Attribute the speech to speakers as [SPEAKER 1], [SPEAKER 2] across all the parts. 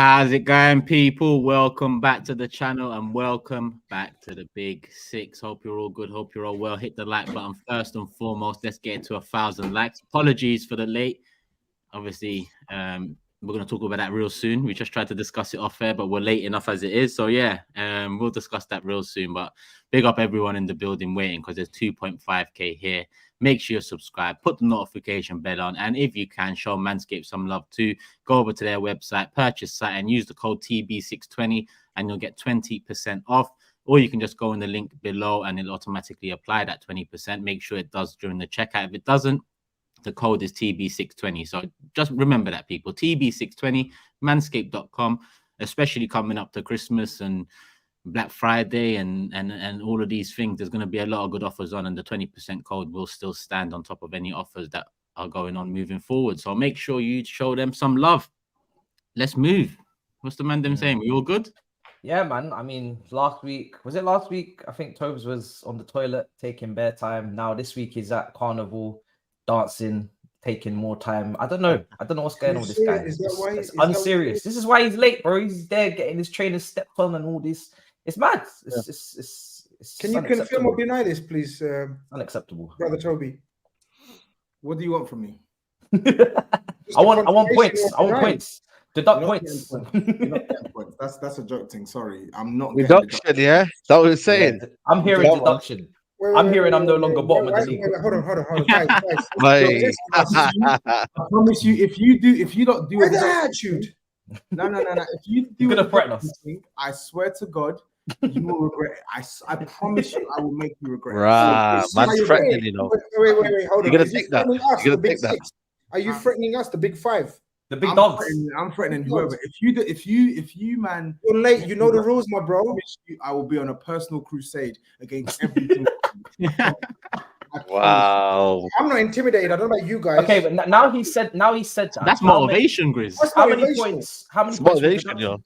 [SPEAKER 1] How's it going, people? Welcome back to the channel and welcome back to the Big Six. Hope you're all good. Hope you're all well. Hit the like button first and foremost. Let's get to 1,000 likes. Apologies for the late. Obviously, we're going to talk about that real soon. We just tried to discuss it off air, but we're late enough as it is. So yeah, we'll discuss that real soon. But big up everyone in the building waiting because there's 2.5k here. Make sure you subscribe, put the notification bell on, and if you can, show Manscaped some love too. Go over to their website, purchase site, and use the code TB620, and you'll get 20% off. Or you can just go in the link below, and it'll automatically apply that 20%. Make sure it does during the checkout. If it doesn't, the code is TB620. So just remember that, people. TB620, manscaped.com, especially coming up to Christmas and Black Friday and all of these things. There's going to be a lot of good offers on, and the 20% code will still stand on top of any offers that are going on moving forward. So make sure you show them some love. Let's move. What's the man them saying? We all good?
[SPEAKER 2] Yeah, man. I mean, last week, was it last week? I think TOBS was on the toilet taking bare time. Now this week he's at carnival, dancing, taking more time. I don't know. I don't know what's going on with this guy. It's unserious. This is why he's late, bro. He's there getting his trainers stepped on and all this. It's mad. It's
[SPEAKER 3] Can you confirm or deny this, please?
[SPEAKER 2] Unacceptable.
[SPEAKER 3] Brother Toby. What do you want from me?
[SPEAKER 2] I want points. I want points. Deduct points.
[SPEAKER 3] Points. That's a joke thing. Sorry. I'm not
[SPEAKER 4] deduction, yeah? Is that what you're saying?
[SPEAKER 2] Yeah, I'm hearing deduction. I'm hearing I'm no longer bottom of the league.
[SPEAKER 3] Hold on. Guys. I promise you, if you don't do an attitude. No. If you do
[SPEAKER 2] gonna threaten us.
[SPEAKER 3] I swear to God, you will regret it. I promise you, I will make you regret it.
[SPEAKER 4] Right, man's threatening, you know.
[SPEAKER 3] Wait, hold on.
[SPEAKER 4] You're gonna take that. You're gonna take that.
[SPEAKER 3] Are you threatening us, the big five?
[SPEAKER 2] The big dogs.
[SPEAKER 3] I'm threatening whoever. If you man, you're late. You know the rules, my bro. I will be on a personal crusade against everything.
[SPEAKER 4] Wow.
[SPEAKER 3] I'm not intimidated. I don't know about you guys.
[SPEAKER 2] Okay, but now he said.
[SPEAKER 1] That's motivation, Grizz.
[SPEAKER 2] How many points? How many points?
[SPEAKER 4] Motivation, yo.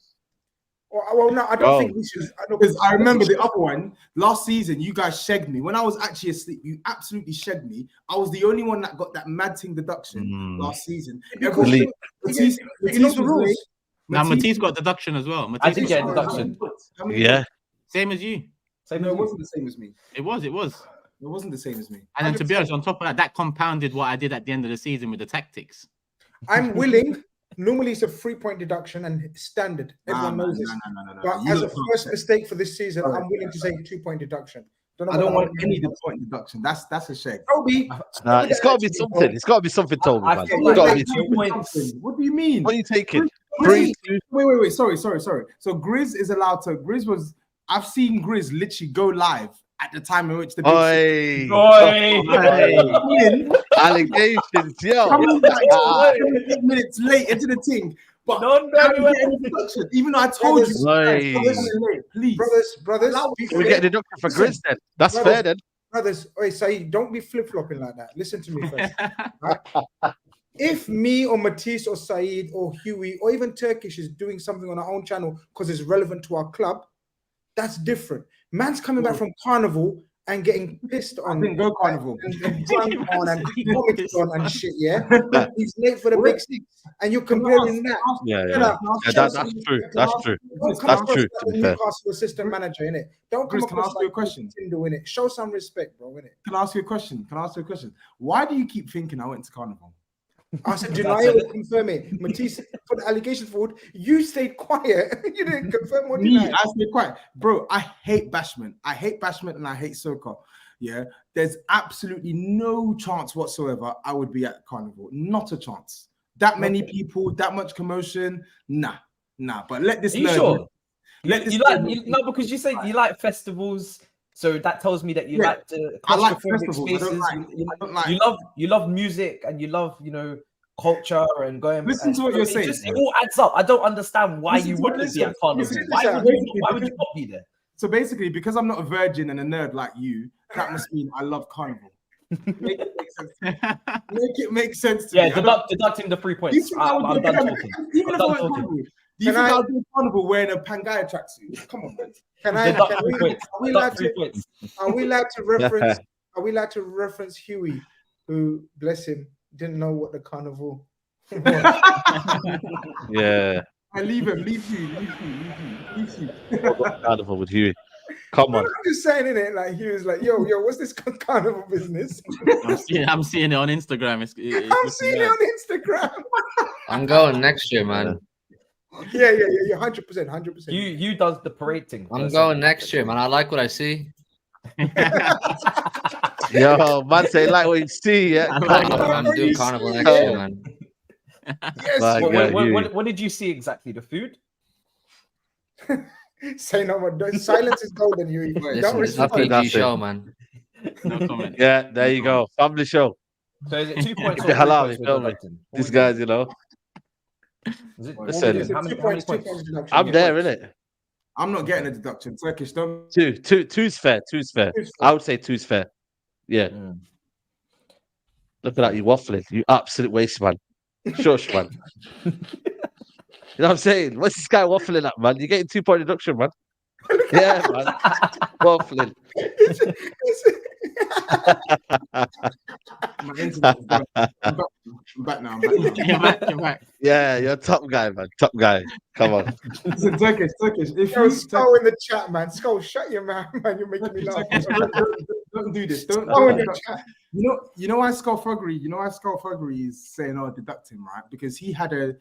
[SPEAKER 3] Well, no, I don't think we should. Because I remember the other one last season. You guys shagged me when I was actually asleep. You absolutely shagged me. I was the only one that got that mad thing deduction last season. Matisse, you know the rules.
[SPEAKER 1] Now Matisse got deduction as well.
[SPEAKER 2] I did get a deduction.
[SPEAKER 4] Yeah.
[SPEAKER 1] Same as you.
[SPEAKER 3] No, it wasn't the same as me.
[SPEAKER 1] It was.
[SPEAKER 3] It wasn't the same as me.
[SPEAKER 1] And then to be honest, on top of that, that compounded what I did at the end of the season with the tactics.
[SPEAKER 3] I'm willing. Normally, it's a 3-point deduction and standard. Everyone knows this. No. But as a first mistake for this season, I'm willing to say 2-point deduction. I don't want any point deduction. That's a shame. Toby,
[SPEAKER 4] it's got to be something. It's got to be something, Toby.
[SPEAKER 2] I feel like 2 points.
[SPEAKER 3] What do you mean?
[SPEAKER 4] What are you taking?
[SPEAKER 3] Wait. Sorry. So GRIZZ is allowed to. GRIZZ was. I've seen GRIZZ literally go live at the time in which the
[SPEAKER 4] allegations, yo.
[SPEAKER 3] 8 minutes late into the thing. But even though I told you, please, brothers,
[SPEAKER 4] we get a deduction for GRIZZ then. That's fair then.
[SPEAKER 3] Brothers, wait, so don't be flip-flopping like that. Listen to me first. Right? If me or Matisse or SAEED or HUGH or even TURKISH is doing something on our own channel because it's relevant to our club, that's different. Man's coming back from carnival and getting pissed on. I didn't go carnival. And drunk on and vomited on and shit, yeah? He's late for the big six. And you're comparing that.
[SPEAKER 4] Yeah, that's true. That's true. That's true, to be fair.
[SPEAKER 3] Newcastle assistant manager, innit? Don't come across like question. Innit? Show some respect, bro, innit? Can I ask you a question? Why do you keep thinking I went to carnival? I said, deny it or confirm it. Matisse put the allegation forward. You stayed quiet. You didn't confirm or deny. I stayed quiet. Bro, I hate bashment. And I hate soca. Yeah. There's absolutely no chance whatsoever I would be at carnival. Not a chance. That many people, that much commotion. Nah. But let this
[SPEAKER 2] learn. Sure? Because you say you like festivals. So that tells me that you like to. I like festivals. You love music and you love culture and going.
[SPEAKER 3] Listen to what you're saying.
[SPEAKER 2] It all adds up. I don't understand why you wouldn't be at carnival. Why would you not be there?
[SPEAKER 3] So basically, because I'm not a virgin and a nerd like you, that must mean I love carnival. Make it make sense. Make it make sense to me.
[SPEAKER 2] Deducting the 3 points. I'm done talking.
[SPEAKER 3] Even if I went carnival, do you think I'll do carnival wearing a Pangaya tracksuit? Come on, man. Are we allowed to reference Hughie, who, bless him, didn't know what the carnival was?
[SPEAKER 4] Yeah.
[SPEAKER 3] I leave him. Leave you.
[SPEAKER 4] Carnival with Hughie. Come on.
[SPEAKER 3] I'm just saying, innit? Like he was like, yo, what's this carnival business?
[SPEAKER 1] I'm seeing it on Instagram.
[SPEAKER 3] I'm seeing it on Instagram.
[SPEAKER 5] I'm going next year, man.
[SPEAKER 3] Yeah. 100%.
[SPEAKER 2] You does the parade thing.
[SPEAKER 5] I'm going next year, man. I like what I see.
[SPEAKER 4] Yo, man, say like what you see, yeah.
[SPEAKER 5] I'm doing carnival next year, man.
[SPEAKER 3] Yes.
[SPEAKER 2] What did you see exactly? The food?
[SPEAKER 3] Say no more. Silence is golden. You
[SPEAKER 5] Listen, it's a PG show, man.
[SPEAKER 1] No comment.
[SPEAKER 4] Yeah, there you go. Family show.
[SPEAKER 2] So is it 2 points?
[SPEAKER 4] The
[SPEAKER 2] or
[SPEAKER 4] hell
[SPEAKER 2] 3
[SPEAKER 4] out
[SPEAKER 2] points
[SPEAKER 4] of
[SPEAKER 2] with
[SPEAKER 4] it,
[SPEAKER 2] deducting?
[SPEAKER 4] These guys, you know.
[SPEAKER 2] Is it,
[SPEAKER 4] Listen,
[SPEAKER 2] how many points?
[SPEAKER 4] I'm there, innit?
[SPEAKER 3] I'm not getting a deduction. Turkish, don't.
[SPEAKER 4] Two's fair. I would say two's fair. Yeah. Look at that, you waffling. You absolute waste, man. Shush, man. You know what I'm saying? What's this guy waffling at, man? You're getting 2 point deduction, man. Yeah, man. Waffling.
[SPEAKER 3] My internet is gone. I'm back now.
[SPEAKER 1] You're back.
[SPEAKER 4] Yeah, you're a top guy, man. Top guy. Come on.
[SPEAKER 3] Listen, Turkish. If
[SPEAKER 6] Yo,
[SPEAKER 3] you
[SPEAKER 6] Skull in the chat, man. Skull, shut your mouth, man. You're making me laugh.
[SPEAKER 3] don't do this. Don't
[SPEAKER 6] Skull in the chat.
[SPEAKER 3] You know why Skull Thuggery is saying deduct him, right? Because he had a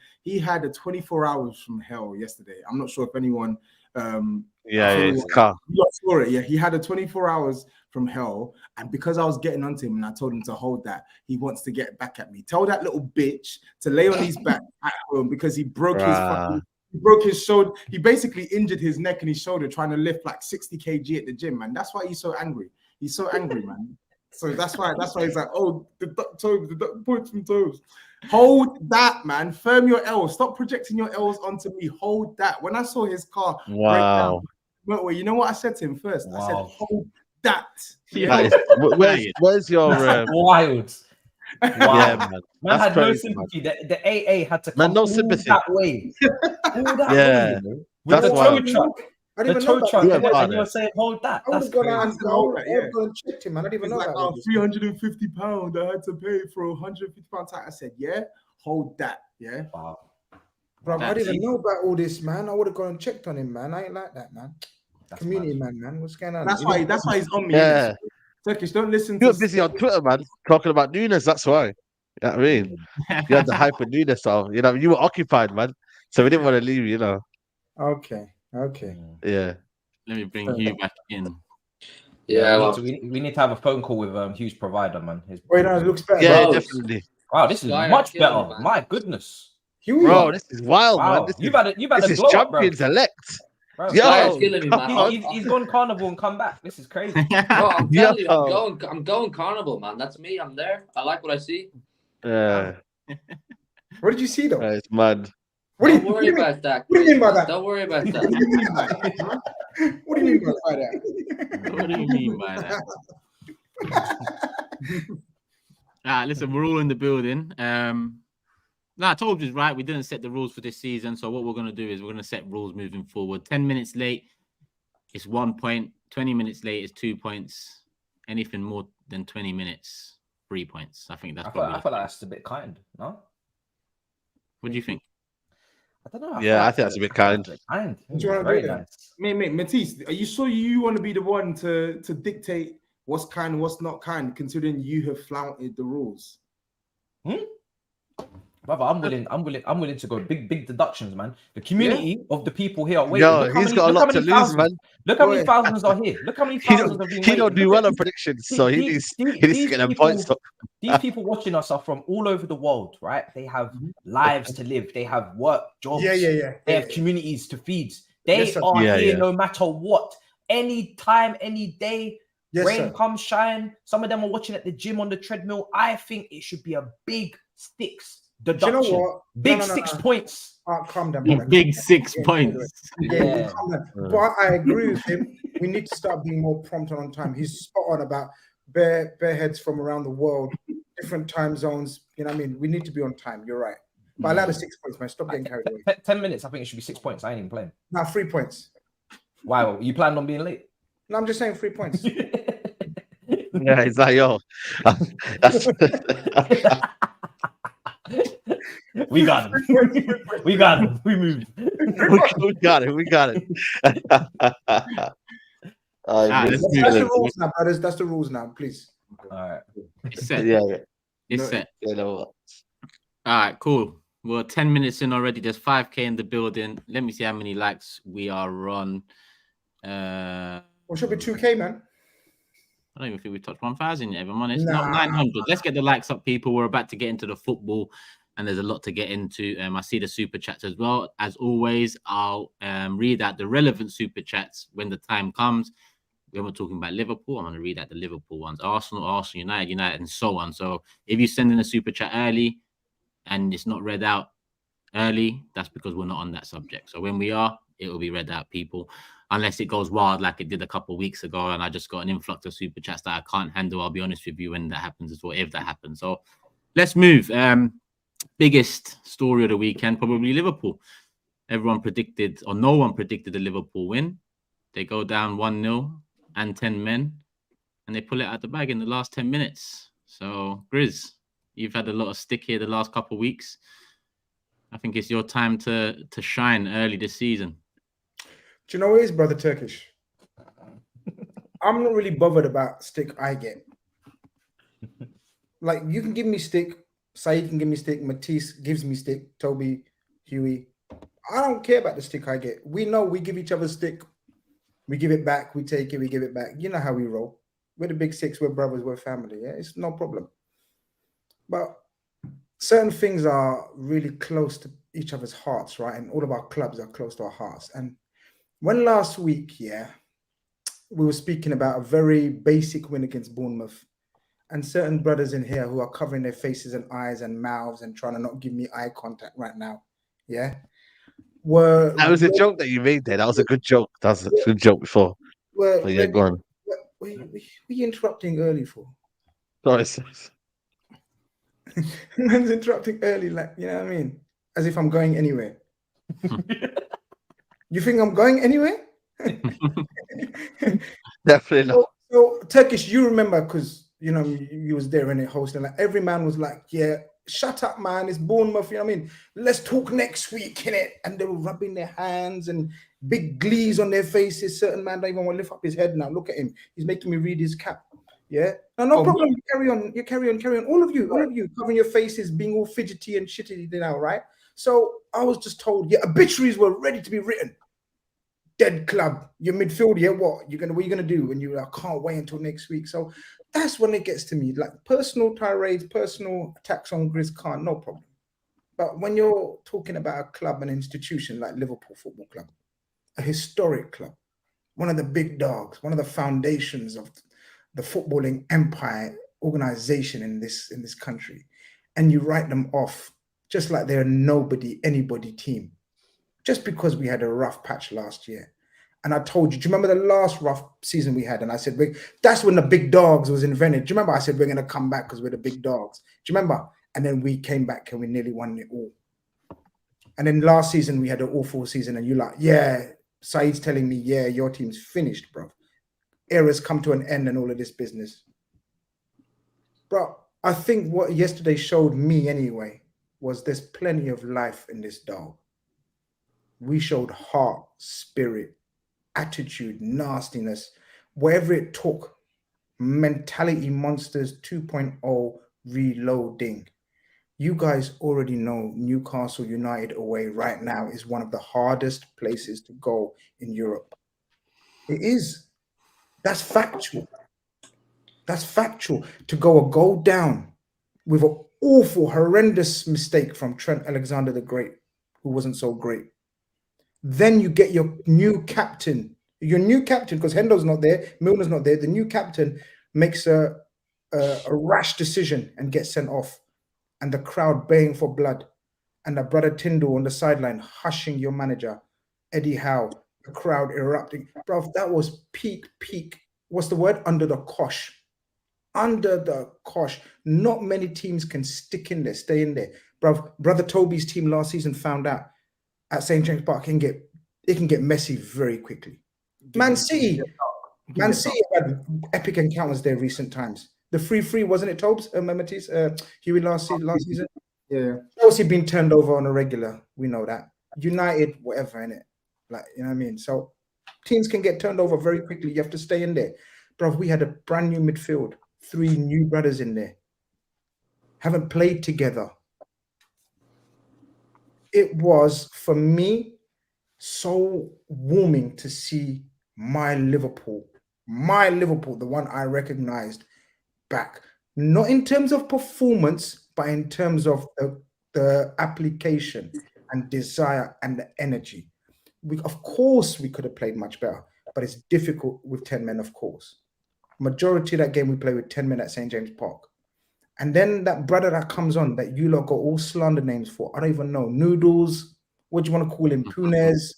[SPEAKER 3] 24 hours from hell yesterday. I'm not sure if anyone
[SPEAKER 4] It's car.
[SPEAKER 3] you saw it. Yeah, he had a 24 hours from hell, and because I was getting onto him and I told him to hold that, he wants to get back at me. Tell that little bitch to lay on his back at home because he broke his shoulder. He basically injured his neck and his shoulder trying to lift like 60 kg at the gym, man. That's why he's so angry. He's so angry, man. So that's why he's like, oh, the points from TOBS. Hold that, man. Firm your L's. Stop projecting your L's onto me. Hold that. When I saw his car break down, you know what I said to him first? I said, hold that.
[SPEAKER 4] Yeah. Where's your
[SPEAKER 2] wild?
[SPEAKER 4] Yeah, man.
[SPEAKER 2] Man had
[SPEAKER 4] crazy,
[SPEAKER 2] no sympathy. The AA had to come
[SPEAKER 4] Man, no sympathy.
[SPEAKER 2] that way. All that
[SPEAKER 4] Yeah.
[SPEAKER 2] way, you know?
[SPEAKER 4] That's
[SPEAKER 2] With the
[SPEAKER 4] why.
[SPEAKER 2] tow truck.
[SPEAKER 6] I
[SPEAKER 2] The
[SPEAKER 6] didn't even know
[SPEAKER 2] tow
[SPEAKER 6] that.
[SPEAKER 2] truck.
[SPEAKER 4] Yeah,
[SPEAKER 2] And you were saying, hold that.
[SPEAKER 6] I would
[SPEAKER 2] That's
[SPEAKER 6] have gone
[SPEAKER 2] crazy.
[SPEAKER 6] out and checked him, man. I didn't even know
[SPEAKER 3] Like,
[SPEAKER 6] that.
[SPEAKER 3] oh, £350 I had to pay for a £150 tax. I said, yeah, hold that. Yeah.
[SPEAKER 2] Wow.
[SPEAKER 6] Bro, I didn't even know about all this, man. I would have gone and checked on him, man. I ain't like that, man.
[SPEAKER 2] That's
[SPEAKER 6] Community
[SPEAKER 2] mad.
[SPEAKER 6] man. What's going on?
[SPEAKER 3] That's why he's on me.
[SPEAKER 4] Yeah.
[SPEAKER 3] Turkish, don't listen
[SPEAKER 4] You're
[SPEAKER 3] to
[SPEAKER 4] busy on Twitter, man, talking about Nunez. That's why. You know what I mean? You had the hype with Nunez, so you know you were occupied, man. So we didn't want to leave, you know.
[SPEAKER 6] Okay.
[SPEAKER 4] Yeah.
[SPEAKER 1] Let me bring Hugh back in.
[SPEAKER 5] Yeah, well,
[SPEAKER 2] we need to have a phone call with Hugh's provider, man.
[SPEAKER 6] Wait, no, it looks better.
[SPEAKER 4] Yeah,
[SPEAKER 6] bro.
[SPEAKER 4] definitely.
[SPEAKER 2] Wow, this is
[SPEAKER 5] Guy
[SPEAKER 2] much
[SPEAKER 5] are killing
[SPEAKER 2] better.
[SPEAKER 5] me, man.
[SPEAKER 2] My goodness.
[SPEAKER 6] Hughie.
[SPEAKER 4] Bro, this is wild,
[SPEAKER 2] Wow.
[SPEAKER 4] man.
[SPEAKER 2] You've had
[SPEAKER 4] This
[SPEAKER 2] a
[SPEAKER 4] is
[SPEAKER 2] glow up, bro.
[SPEAKER 4] champions elect.
[SPEAKER 2] Bro,
[SPEAKER 4] Yo,
[SPEAKER 5] Guy are killing me,
[SPEAKER 4] come
[SPEAKER 5] man.
[SPEAKER 4] on.
[SPEAKER 2] he's gone carnival and come back. This is crazy.
[SPEAKER 5] Bro, I'm telling you,
[SPEAKER 4] Yo.
[SPEAKER 5] I'm going carnival, man. That's me. I'm there. I like what I see.
[SPEAKER 4] Yeah,
[SPEAKER 6] What did you see, though?
[SPEAKER 4] it's mad.
[SPEAKER 5] Don't worry about that.
[SPEAKER 6] What do you mean by that?
[SPEAKER 5] Don't worry about that.
[SPEAKER 6] What do you mean by that?
[SPEAKER 1] What do you mean by that? Listen, we're all in the building. I told you right. We didn't set the rules for this season, so what we're going to do is we're going to set rules moving forward. 10 minutes late, it's 1 point. 20 minutes late is 2 points. Anything more than 20 minutes, 3 points. I think that's
[SPEAKER 2] I
[SPEAKER 1] probably.
[SPEAKER 2] feel like that's a bit kind, no?
[SPEAKER 1] What do you think?
[SPEAKER 2] I don't know.
[SPEAKER 4] Yeah, I think that's a bit kind.
[SPEAKER 2] Kind.
[SPEAKER 6] What do you wanna
[SPEAKER 2] Very
[SPEAKER 6] do then?
[SPEAKER 2] nice.
[SPEAKER 3] Mate, Matisse, are you sure you want to be the one to dictate what's kind and what's not kind, considering you have flouted the rules?
[SPEAKER 2] Brother, I'm willing to go big deductions, man. The community of the people here are waiting.
[SPEAKER 4] Yo,
[SPEAKER 2] Look how
[SPEAKER 4] he's
[SPEAKER 2] many-
[SPEAKER 4] got a
[SPEAKER 2] look how
[SPEAKER 4] lot to
[SPEAKER 2] many
[SPEAKER 4] lose,
[SPEAKER 2] thousands-
[SPEAKER 4] man.
[SPEAKER 2] Look how many thousands are here. Look how many thousands have been
[SPEAKER 4] He
[SPEAKER 2] waiting.
[SPEAKER 4] don't do
[SPEAKER 2] Look
[SPEAKER 4] well
[SPEAKER 2] at
[SPEAKER 4] on predictions, so he needs to get them points.
[SPEAKER 2] These people watching us are from all over the world, right? They have lives to live. They have work, jobs.
[SPEAKER 6] Yeah.
[SPEAKER 2] They have communities to feed. They
[SPEAKER 6] Yes, sir.
[SPEAKER 2] are
[SPEAKER 4] Yeah,
[SPEAKER 2] here
[SPEAKER 4] yeah.
[SPEAKER 2] no matter what. Any time, any day.
[SPEAKER 6] Yes,
[SPEAKER 2] Rain
[SPEAKER 6] sir.
[SPEAKER 2] come shine. Some of them are watching at the gym on the treadmill. I think it should be a big sticks
[SPEAKER 6] Do you
[SPEAKER 2] deduction.
[SPEAKER 6] know what?
[SPEAKER 2] Big
[SPEAKER 6] No.
[SPEAKER 2] 6 points.
[SPEAKER 6] Calm down, brother.
[SPEAKER 1] Big 6
[SPEAKER 6] Yeah,
[SPEAKER 1] points.
[SPEAKER 2] Yeah.
[SPEAKER 6] Calm down. But I agree with him. We need to start being more prompt and on time. He's spot on about bare heads from around the world, different time zones. You know what I mean? We need to be on time. You're right. But I like the 6 points, man. Stop getting carried away.
[SPEAKER 2] 10 minutes, I think it should be 6 points. I ain't even playing.
[SPEAKER 6] Now 3 points.
[SPEAKER 2] Wow, you planned on being late?
[SPEAKER 6] No, I'm just saying 3 points.
[SPEAKER 4] Yeah, he's like, yo. That's...
[SPEAKER 2] We got him. We got him. We moved.
[SPEAKER 4] We got it. We got it.
[SPEAKER 1] Let's move.
[SPEAKER 6] That's the rules now, brothers. That's the rules now, please.
[SPEAKER 2] All right.
[SPEAKER 1] It's set.
[SPEAKER 4] Yeah.
[SPEAKER 1] It's set.
[SPEAKER 4] You know what?
[SPEAKER 1] All right, cool. We're 10 minutes in already. There's 5K in the building. Let me see how many likes we are on.
[SPEAKER 6] Well, should be 2K, man.
[SPEAKER 1] I don't even think we've touched 1,000 yet, if I'm honest.
[SPEAKER 6] Nah.
[SPEAKER 1] Not 900. Let's get the likes up, people. We're about to get into the football, and there's a lot to get into. I see the super chats as well. As always, I'll read out the relevant super chats when the time comes. When we're talking about Liverpool, I'm going to read out the Liverpool ones. Arsenal, United, and so on. So if you send in a super chat early and it's not read out early, that's because we're not on that subject. So when we are, it will be read out, people. Unless it goes wild like it did a couple of weeks ago and I just got an influx of super chats that I can't handle. I'll be honest with you when that happens as well, if that happens. So let's move. Biggest story of the weekend, probably Liverpool. Everyone predicted, or no one predicted, a Liverpool win. They go down 1-0 and 10 men, and they pull it out the bag in the last 10 minutes. So, GRIZZ, you've had a lot of stick here the last couple of weeks. I think it's your time to shine early this season.
[SPEAKER 6] Do you know what it is, brother Turkish? I'm not really bothered about stick I get. Like, you can give me stick, SAEED can give me stick, Matisse gives me stick, Toby, Hughie. I don't care about the stick I get. We know we give each other stick. We give it back, we take it, we give it back. You know how we roll. We're the big six, we're brothers, we're family. Yeah, it's no problem. But certain things are really close to each other's hearts, right? And all of our clubs are close to our hearts. And when last week, we were speaking about a very basic win against Bournemouth, and certain brothers in here who are covering their faces and eyes and mouths and trying to not give me eye contact right now, that was
[SPEAKER 4] a joke that you made there. That was a good joke. That was a good joke before. But yeah, go on.
[SPEAKER 6] What are you interrupting early for?
[SPEAKER 4] Sorry.
[SPEAKER 6] Man's interrupting early, like, you know what I mean? As if I'm going anywhere. You think I'm going anywhere?
[SPEAKER 4] Definitely not.
[SPEAKER 6] So Turkish, you remember, because you know you was there in it hosting. Like, every man was like, "Yeah, shut up, man. It's Bournemouth." You know what I mean? Let's talk next week, innit? And they were rubbing their hands and big glees on their faces. Certain man don't even want to lift up his head now. Look at him. He's making me read his cap. Yeah. No problem. You carry on. You carry on. All of you covering your faces, being all fidgety and shitty now, right? So I was just told, obituaries were ready to be written. Dead club, your midfield, what are you gonna do? And I can't wait until next week. So that's when it gets to me, like personal tirades, personal attacks on GRIZZ Khan, no problem. But when you're talking about a club, an institution like Liverpool Football Club, a historic club, one of the big dogs, one of the foundations of the footballing empire organization in this country, and you write them off just like they're a anybody team, just because we had a rough patch last year. And I told you, do you remember the last rough season we had? And I said, that's when the big dogs was invented. Do you remember? I said, we're going to come back because we're the big dogs. Do you remember? And then we came back and we nearly won it all. And then last season, we had an awful season. And you're like, SAEED's telling me, your team's finished, bro. Era's come to an end and all of this business. Bro, I think what yesterday showed me anyway was there's plenty of life in this dog. We showed heart, spirit, attitude, nastiness, wherever it took. Mentality Monsters 2.0 reloading. You guys already know Newcastle United away right now is one of the hardest places to go in Europe. It is. That's factual. That's factual. To go a goal down with an awful, horrendous mistake from Trent Alexander the Great, who wasn't so great. Then you get your new captain, because Hendo's not there, Milner's not there. The new captain makes a rash decision and gets sent off, and the crowd baying for blood, and the brother Tyndall on the sideline hushing your manager, Eddie Howe, the crowd erupting. Bro, that was peak. What's the word? Under the cosh. Under the cosh. Not many teams can stick in there, stay in there. Bro, brother Toby's team last season found out at St. James Park it can get messy very quickly. Man City had epic encounters there recent times. The 3-3, wasn't it, Tobes? Matisse, Hughie last season.
[SPEAKER 3] Yeah.
[SPEAKER 6] Chelsea being turned over on a regular. We know that. United, whatever, innit? Like, you know what I mean? So teams can get turned over very quickly. You have to stay in there. Bro, we had a brand new midfield. 3 new brothers in there. Haven't played together. It was, for me, so warming to see my Liverpool, the one I recognized back. Not in terms of performance, but in terms of the application and desire and the energy. Of course, we could have played much better, but it's difficult with 10 men, of course. Majority of that game we played with 10 men at St. James Park. And then that brother that comes on that you lot got all slander names for, I don't even know, Noodles, what do you want to call him, Punez,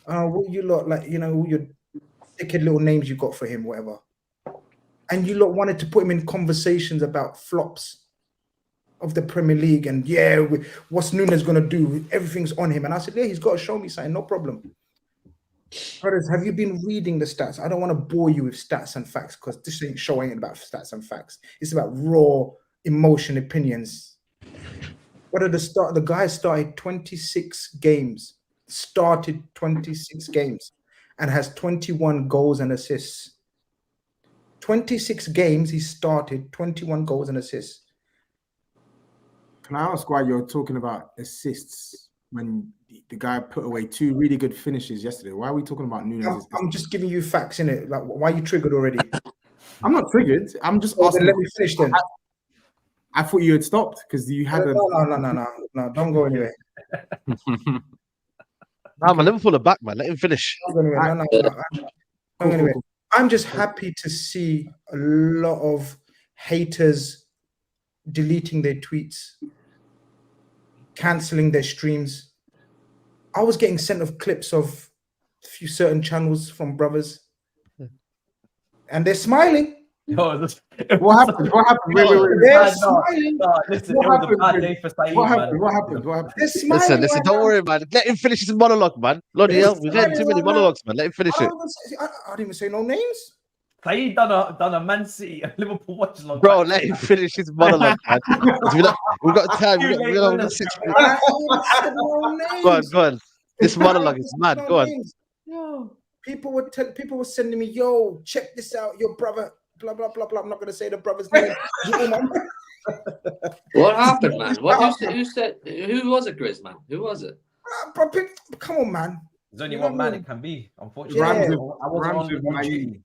[SPEAKER 6] what you lot, like, you know, all your dickhead little names you got for him, whatever. And you lot wanted to put him in conversations about flops of the Premier League and what's Nunez going to do? Everything's on him. And I said, yeah, he's got to show me something, no problem. Brothers, have you been reading the stats? I don't want to bore you with stats and facts because this show ain't about stats and facts. It's about raw emotion, opinions. What at the start? The guy started 26 games, and has 21 goals and assists. 26 games he started, 21 goals and assists.
[SPEAKER 3] Can I ask why you're talking about assists when the guy put away 2 really good finishes yesterday? Why are we talking about Nunez?
[SPEAKER 6] I'm just giving you facts, innit? Like, why are you triggered already?
[SPEAKER 3] I'm not triggered. I'm just asking.
[SPEAKER 6] Let me finish then.
[SPEAKER 3] I thought you had stopped because you had
[SPEAKER 6] No, don't go anywhere.
[SPEAKER 4] Nah, man, Liverpool are back, man. Let him finish.
[SPEAKER 6] Anyway, I'm just happy to see a lot of haters deleting their tweets, cancelling their streams. I was getting sent of clips of a few certain channels from brothers, and they're smiling.
[SPEAKER 2] Yo,
[SPEAKER 3] what happened? What happened? Wait.
[SPEAKER 6] They're smiling.
[SPEAKER 2] Listen, it was a bad day for SAEED,
[SPEAKER 3] What happened?
[SPEAKER 2] man.
[SPEAKER 3] What happened? What happened?
[SPEAKER 6] They're smiling.
[SPEAKER 4] Listen,
[SPEAKER 6] right
[SPEAKER 4] don't
[SPEAKER 6] now.
[SPEAKER 4] worry, man. Let him finish his monologue, man. Bloody hell, we've had too many monologues, man. Let him finish it.
[SPEAKER 6] I didn't even say no names.
[SPEAKER 2] SAEED done a Man City and Liverpool watch along.
[SPEAKER 4] Bro, let him finish his monologue, man. We've got time. We've got 6 minutes.
[SPEAKER 6] I said no names.
[SPEAKER 4] Go on. This monologue is mad. Go on.
[SPEAKER 6] Yo, people were sending me, yo, check this out, your brother, blah blah blah blah. I'm not gonna say the brother's name.
[SPEAKER 5] What happened, man? Who said? Who was it, GRIZZ, man? Who was it?
[SPEAKER 6] Come on, man.
[SPEAKER 2] There's only one man it can be, unfortunately.
[SPEAKER 6] Yeah.
[SPEAKER 2] I wasn't on my duty.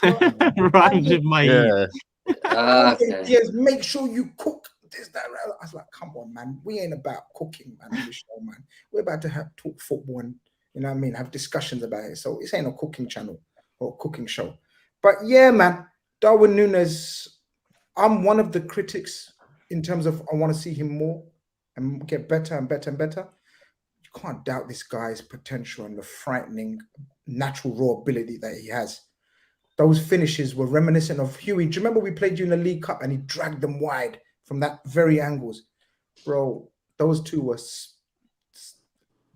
[SPEAKER 1] Rhymes with my
[SPEAKER 5] Okay.
[SPEAKER 6] Yes, make sure you cook this, that. I was like, come on, man. We ain't about cooking, man. On the show, man. We're about to talk football and, you know what I mean, have discussions about it. So this ain't a cooking channel or a cooking show. But yeah, man, Darwin Nunez, I'm one of the critics in terms of I want to see him more and get better and better and better. You can't doubt this guy's potential and the frightening natural raw ability that he has. Those finishes were reminiscent of HUGH. Do you remember we played you in the League Cup and he dragged them wide from that very angles? Bro, those two were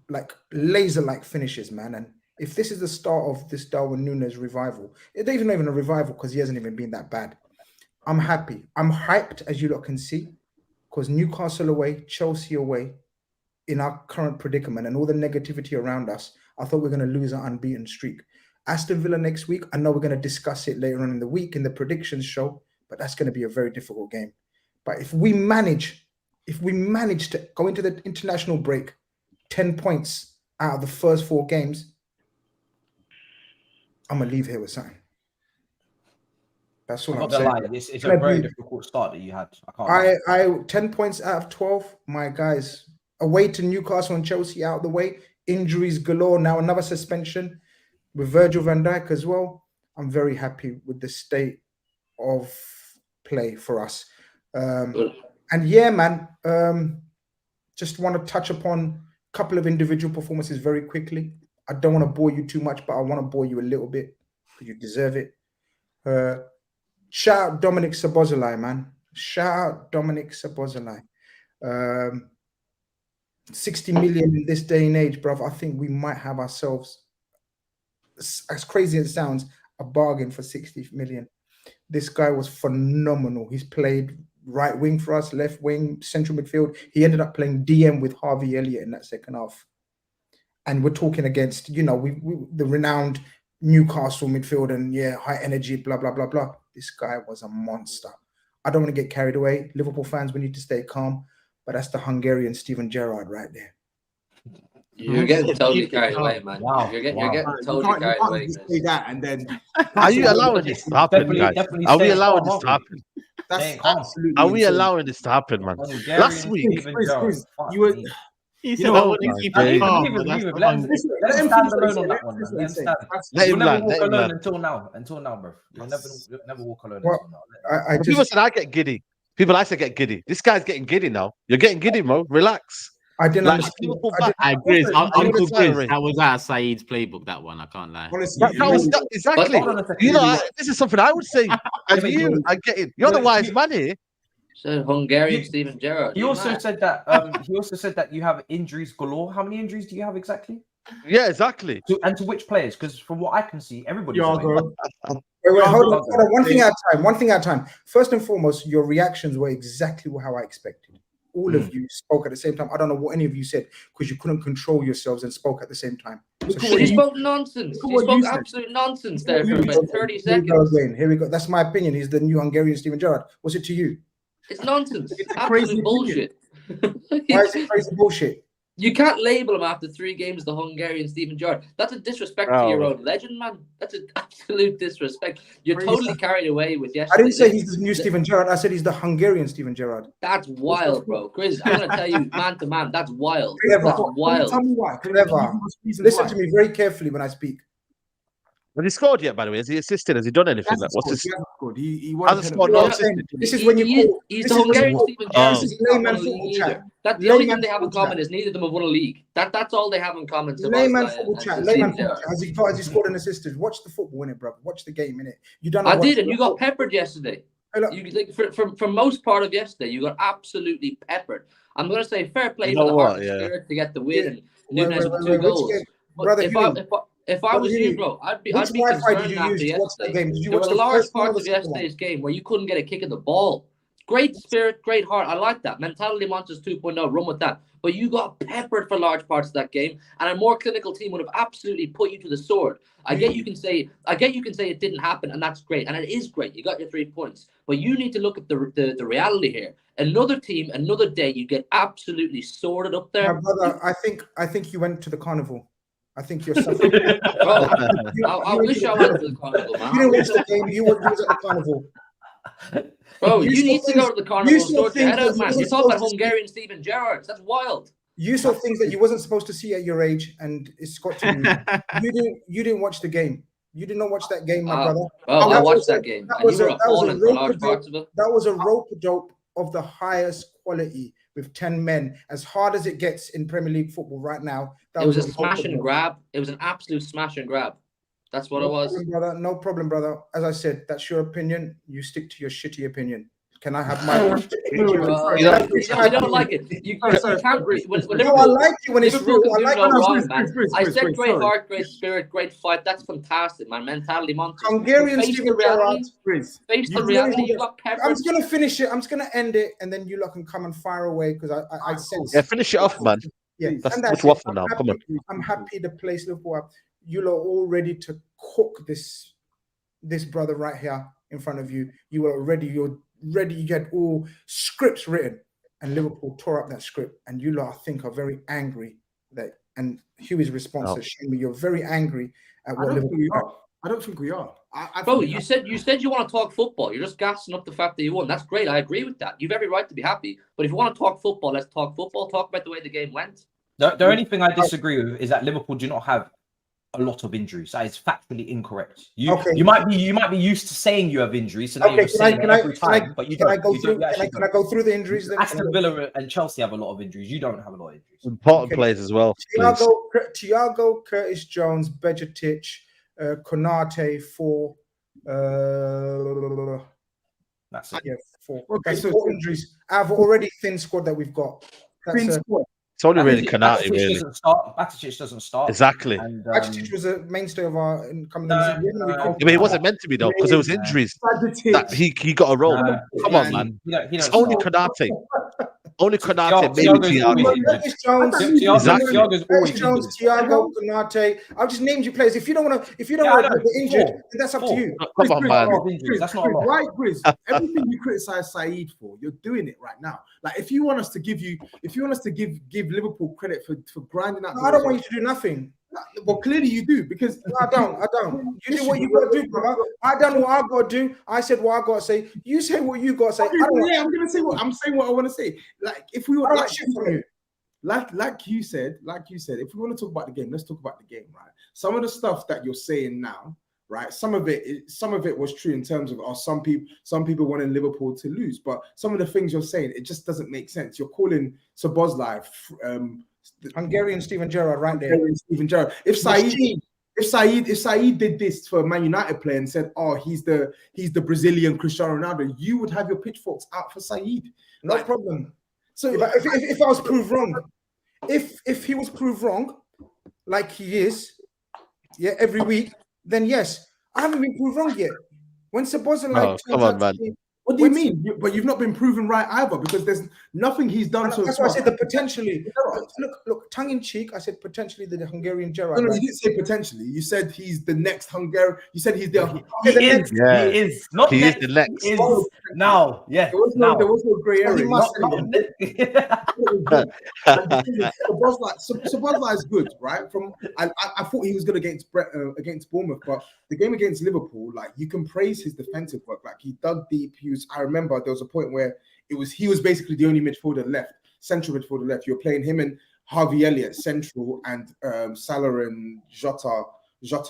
[SPEAKER 6] like laser-like finishes, man. And if this is the start of this Darwin Nunez revival, it ain't even a revival because he hasn't even been that bad. I'm happy. I'm hyped, as you lot can see, because Newcastle away, Chelsea away, in our current predicament and all the negativity around us, I thought we were going to lose our unbeaten streak. Aston Villa next week, I know we're going to discuss it later on in the week in the predictions show, but that's going to be a very difficult game. But if we manage to go into the international break, 10 points out of the first 4 games, I'm going to leave here with something. That's all I'm saying.
[SPEAKER 2] It's a very difficult start that you had.
[SPEAKER 6] I 10 points out of 12, my guys. Away to Newcastle and Chelsea out of the way. Injuries galore. Now another suspension with Virgil van Dijk as well. I'm very happy with the state of play for us. And yeah, man, just want to touch upon a couple of individual performances very quickly. I don't want to bore you too much, but I want to bore you a little bit because you deserve it. Shout out Dominic Szoboszlai, man. Shout out Dominic Szoboszlai. 60 million in this day and age, bruv. I think we might have ourselves, as crazy as it sounds, a bargain for 60 million. This guy was phenomenal. He's played right wing for us, left wing, central midfield. He ended up playing DM with Harvey Elliott in that second half. And we're talking against, you know, the renowned Newcastle midfield and high energy, blah, blah, blah, blah. This guy was a monster. I don't want to get carried away. Liverpool fans, we need to stay calm. But that's the Hungarian Steven Gerrard right there.
[SPEAKER 5] You're getting totally carried away, man.
[SPEAKER 2] Wow.
[SPEAKER 5] You're getting totally carried away.
[SPEAKER 3] Say that and then.
[SPEAKER 4] Are you allowing this to happen, guys? Are we allowing this to happen?
[SPEAKER 3] That's absolutely.
[SPEAKER 4] Are we allowing this to happen, man? Last week,
[SPEAKER 3] Chris, you were.
[SPEAKER 1] He said, I want to keep it calm.
[SPEAKER 2] Let him stand alone on that one, man. Let him stand. You'll never walk alone until now, bro. You'll never walk alone until now.
[SPEAKER 4] People said I get giddy. People I said get giddy. This guy's getting giddy now. You're getting giddy, bro. Relax.
[SPEAKER 6] I didn't understand.
[SPEAKER 1] Uncle Grizz, that was out of Saeed's playbook, that one. I can't lie.
[SPEAKER 3] Honestly,
[SPEAKER 4] exactly. You know, this is something I would say. As you are getting, you're the wise man here.
[SPEAKER 5] So Hungarian Steven Gerrard.
[SPEAKER 2] He also said that you have injuries galore. How many injuries do you have exactly?
[SPEAKER 4] Yeah, exactly.
[SPEAKER 2] To which players? Because from what I can see, everybody's
[SPEAKER 6] Wait, hold on. One thing at a time. First and foremost, your reactions were exactly how I expected. All of you spoke at the same time. I don't know what any of you said because you couldn't control yourselves and spoke at the same time.
[SPEAKER 5] So you spoke nonsense. You spoke absolute nonsense there for about 30 seconds.
[SPEAKER 6] Here we go. That's my opinion. He's the new Hungarian Steven Gerrard. What's it to you?
[SPEAKER 5] It's nonsense.
[SPEAKER 3] It's
[SPEAKER 5] absolute bullshit.
[SPEAKER 6] Why is it crazy bullshit?
[SPEAKER 5] You can't label him after 3 games the Hungarian Steven Gerrard. That's a disrespect to your own legend, man. That's an absolute disrespect. You're totally carried away with yesterday.
[SPEAKER 6] I didn't say he's the new Steven Gerrard. I said he's the Hungarian Steven Gerrard.
[SPEAKER 5] That's wild, bro. Chris, I'm going to tell you, man to man, that's wild.
[SPEAKER 6] Clever.
[SPEAKER 5] That's wild.
[SPEAKER 3] Tell me why.
[SPEAKER 6] Clever. Listen to me very carefully when I speak.
[SPEAKER 4] Has he scored yet, by the way? Has he assisted? Has he done anything? What's this?
[SPEAKER 3] He
[SPEAKER 4] hasn't scored. No,
[SPEAKER 6] this is when you
[SPEAKER 5] he's the Hungarian Steven Gerrard. This is layman football chat. That's the only thing they have in common is neither of them have won a league. That's all they have in common.
[SPEAKER 6] Layman football chat. Layman football chat. Has he scored and assisted? Watch the football in it, bro. Watch the game in it. You don't.
[SPEAKER 5] I did, and you got peppered yesterday. You like for most part of yesterday, you got absolutely peppered. I'm going to say fair play to the heart and spirit to get the win and Nunez with 2 goals. But if I was you, bro, I'd be concerned after yesterday. There were large parts of yesterday's game where you couldn't get a kick of the ball. Great spirit, great heart. I like that. Mentality Monsters 2.0, run with that. But you got peppered for large parts of that game, and a more clinical team would have absolutely put you to the sword. I get you can say it didn't happen, and that's great, and it is great. You got your 3 points, but you need to look at the reality here. Another team, another day, you get absolutely sorted up there.
[SPEAKER 6] My brother, I think you went to the carnival. I think you're suffering.
[SPEAKER 5] I wish I went to the carnival, man.
[SPEAKER 6] You didn't watch the game. You was at the carnival.
[SPEAKER 5] Bro, you need to go to the carnival and sort your head out, man. You're talking about Hungarian Steven Gerrard. That's wild.
[SPEAKER 6] You saw things that you wasn't supposed to see at your age, and it's got to you. You didn't watch the game. You did not watch that game, my brother.
[SPEAKER 5] Oh, I watched that game.
[SPEAKER 6] That was a rope-a-dope of the highest quality with 10 men, as hard as it gets in Premier League football right now.
[SPEAKER 5] It was a smash and grab. It was an absolute smash and grab. That's what it was.
[SPEAKER 6] No problem, brother. As I said, that's your opinion. You stick to your shitty opinion. Can I have my
[SPEAKER 5] I don't like it. You can't.
[SPEAKER 6] No, I like you when it's real.
[SPEAKER 5] I said great heart, great spirit, great fight. That's fantastic, man. Mentality Monsters.
[SPEAKER 6] Hungarian Steven Gerrard.
[SPEAKER 5] Face the reality. You got peppered.
[SPEAKER 6] I'm just gonna finish it. I'm just gonna end it, and then you lot can come and fire away because I sense.
[SPEAKER 4] Yeah, finish it off, man.
[SPEAKER 6] Yeah,
[SPEAKER 4] that's waffle now. Come on.
[SPEAKER 6] I'm happy to place Liverpool up. You lot all ready to cook this brother right here in front of you. You are ready. You're ready. You get all scripts written, and Liverpool tore up that script. And you lot, I think, are very angry that. And Hugh's response has shown me you're very angry at what Liverpool are.
[SPEAKER 3] I don't think we are.
[SPEAKER 5] Bro, you said you want to talk football. You're just gassing up the fact that you won. That's great. I agree with that. You've every right to be happy. But if you want to talk football, let's talk football. Talk about the way the game went.
[SPEAKER 2] The only thing I disagree with is that Liverpool do not have a lot of injuries. That is factually incorrect. You might be used to saying you have injuries, so now you're saying it every time. But you don't.
[SPEAKER 6] Can I go through the injuries? Then?
[SPEAKER 2] Aston Villa and Chelsea have a lot of injuries. You don't have a lot of injuries.
[SPEAKER 4] Important players as well.
[SPEAKER 6] Thiago, Curtis Jones, Bejitic, Konate, 4.
[SPEAKER 2] That's it.
[SPEAKER 6] Yeah, 4. Okay, so 4 injuries. I've already thin squad that we've got.
[SPEAKER 3] Thin squad.
[SPEAKER 4] It's only really Konate, really.
[SPEAKER 2] Matissshe doesn't start.
[SPEAKER 4] Exactly.
[SPEAKER 2] And,
[SPEAKER 6] Matissshe was a mainstay of our incoming.
[SPEAKER 4] But he wasn't meant to be though, because there was injuries. That he got a role. Come on, man. It's only Konate. Only Konate, maybe Thiago.
[SPEAKER 6] Jones, Thiago, Konate. I've just named you players. If you don't want to, get injured, then that's up to you.
[SPEAKER 4] Come on, man.
[SPEAKER 3] That's not right, Grizz. Everything you criticize SAEED for, you're doing it right now. Like, if you want us to give Liverpool credit for grinding out,
[SPEAKER 6] I don't want you to do nothing.
[SPEAKER 3] Well, clearly you do, because
[SPEAKER 6] I don't. You do what you got to do, brother. I done what I got to do. I said what I got to say. You say what you got to say.
[SPEAKER 3] I'm gonna say what I'm saying. What I want to say. Like, if we were like you said, if we want to talk about the game, let's talk about the game, right? Some of the stuff that you're saying now, right? Some of it was true in terms of some people wanting Liverpool to lose, but some of the things you're saying, it just doesn't make sense. You're calling Szoboszlai
[SPEAKER 6] Hungarian Steven Gerrard right there.
[SPEAKER 3] Steven Gerrard. If SAEED did this for a Man United player and said, "Oh, he's the Brazilian Cristiano Ronaldo," you would have your pitchforks out for SAEED.
[SPEAKER 6] No problem. So if I was proved wrong, if he was proved wrong, like he is, every week, then yes. I haven't been proved wrong yet. When Szoboszlai,
[SPEAKER 4] come on, man.
[SPEAKER 3] What do you mean? But you've not been proven right either, because there's nothing he's done so far.
[SPEAKER 6] That's why I said the potentially. Look, tongue in cheek, I said potentially the Hungarian Gerrard.
[SPEAKER 3] No, you didn't say potentially. You said he's the next Hungarian. You said he's the.
[SPEAKER 2] He is not. He is the next. He is now. Yeah. There
[SPEAKER 3] was no grey area. Szoboszlai is good, right? I thought he was good against Bournemouth, but the game against Liverpool, like, you can praise his defensive work. Like, he dug deep. I remember there was a point where he was basically the only midfielder left, central midfielder left. You're playing him and Harvey Elliott central, and Salah and Jota